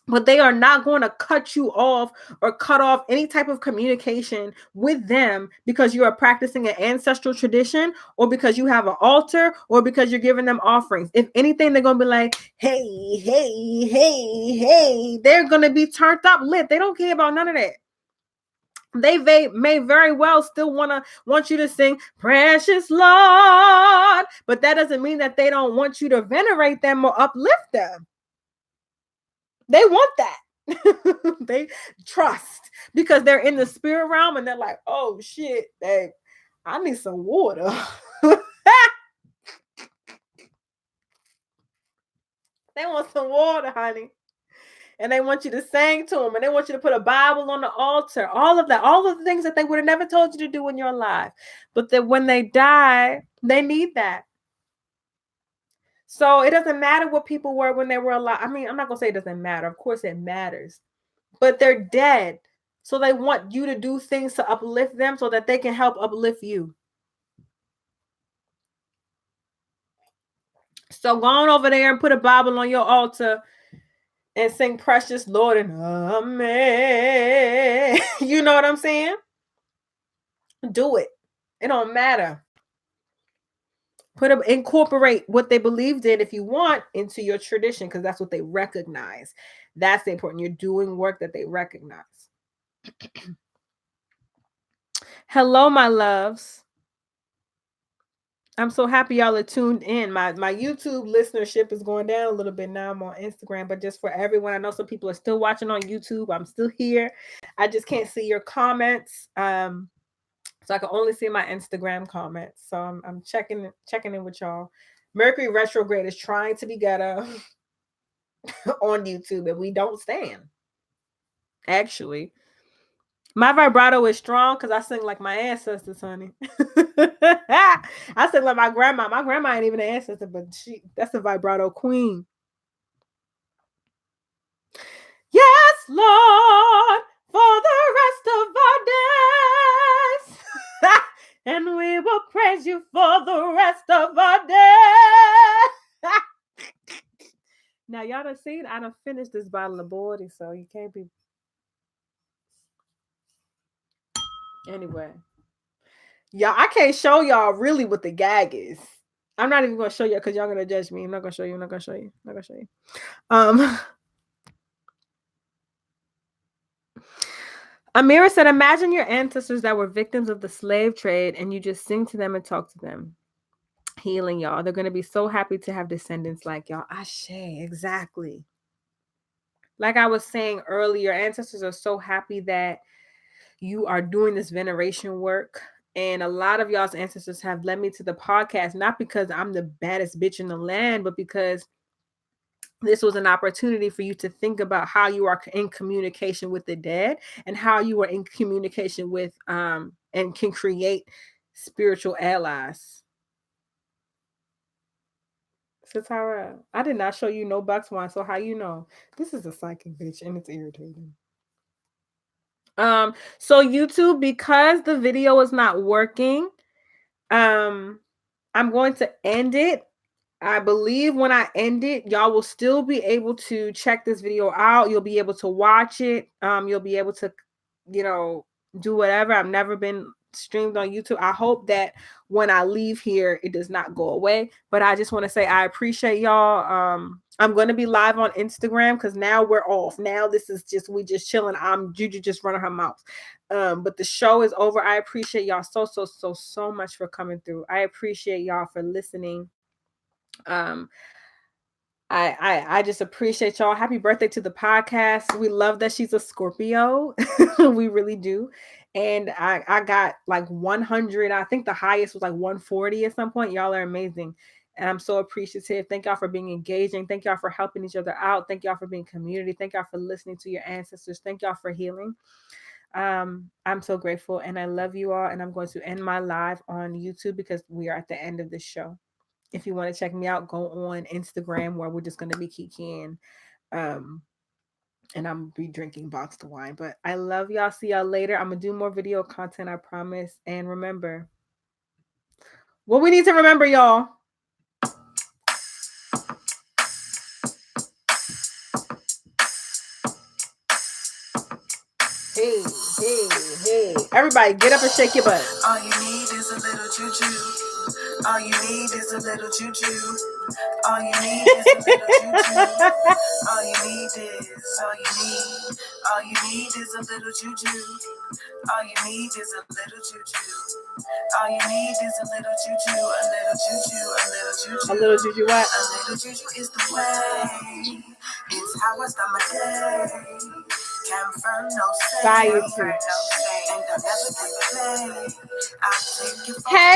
But they are not going to cut you off or cut off any type of communication with them because you are practicing an ancestral tradition, or because you have an altar, or because you're giving them offerings. If anything, they're going to be like, hey, hey, hey, hey. They're going to be turned up lit. They don't care about none of that. They may very well still want you to sing Precious Lord, but that doesn't mean that they don't want you to venerate them or uplift them. They want that. They trust, because they're in the spirit realm and they're like, oh shit, babe, I need some water. They want some water, honey. And they want you to sing to them, and they want you to put a Bible on the altar. All of that, all of the things that they would have never told you to do in your life. But that when they die, they need that. So it doesn't matter what people were when they were alive. I mean, I'm not going to say it doesn't matter. Of course it matters. But they're dead. So they want you to do things to uplift them so that they can help uplift you. So go on over there and put a Bible on your altar and sing Precious Lord and Amen. You know what I'm saying? Do it. It don't matter. Incorporate what they believed in, if you want, into your tradition, because that's what they recognize. That's important. You're doing work that they recognize. Hello, my loves. I'm so happy y'all are tuned in. My YouTube listenership is going down a little bit now. I'm on Instagram, but just for everyone, I know some people are still watching on YouTube. I'm still here. I just can't see your comments. So I can only see my Instagram comments. So I'm checking in with y'all. Mercury retrograde is trying to be ghetto on YouTube, and we don't stand. Actually, my vibrato is strong because I sing like my ancestors, honey. I sing like my grandma. My grandma ain't even an ancestor, but that's a vibrato queen. Yes, Lord, for the rest of our days. And we will praise you for the rest of our days. Now, y'all done seen, I done finished this bottle of Bordy, so you can't be. Anyway. Y'all, I can't show y'all really what the gag is. I'm not even going to show you because y'all going to judge me. I'm not going to show you. Amira said, imagine your ancestors that were victims of the slave trade and you just sing to them and talk to them. Healing, y'all. They're going to be so happy to have descendants like y'all. Ashe, exactly. Like I was saying earlier, ancestors are so happy that you are doing this veneration work. And a lot of y'all's ancestors have led me to the podcast, not because I'm the baddest bitch in the land, but because this was an opportunity for you to think about how you are in communication with the dead and how you are in communication with and can create spiritual allies. Satara, I did not show you no box wine, so how you know? This is a psychic bitch and it's irritating. So YouTube, because the video is not working, I'm going to end it. I believe when I end it, y'all will still be able to check this video out. You'll be able to watch it. You'll be able to, do whatever. I've never been streamed on YouTube. I hope that when I leave here, it does not go away. But I just want to say I appreciate y'all. I'm going to be live on Instagram because now we're off. Now this is we just chilling. Juju just running her mouth. But the show is over. I appreciate y'all so much for coming through. I appreciate y'all for listening. I just appreciate y'all. Happy birthday to the podcast. We love that she's a Scorpio. We really do. And I got like 100. I think the highest was like 140 at some point. Y'all are amazing. And I'm so appreciative. Thank y'all for being engaging. Thank y'all for helping each other out. Thank y'all for being community. Thank y'all for listening to your ancestors. Thank y'all for healing. I'm so grateful and I love you all. And I'm going to end my live on YouTube because we are at the end of the show. If you want to check me out, go on Instagram where we're just going to be kikiing. And I'm gonna be drinking boxed wine. But I love y'all. See y'all later. I'm gonna do more video content, I promise. And remember, what we need to remember, y'all. Hey, hey, hey. Everybody get up and shake your butt. All you need is a little juju. All you need is a little juju. All you need is a little juju. All you need is, all you need is a little juju. All you need is a little juju. All you need is a little juju, a little juju, a little juju. A little juju what? A little juju is the way. It's how I start my day. Confirm no say. Bye, And YouTube. I'll never give a play. I'll take you for Hey,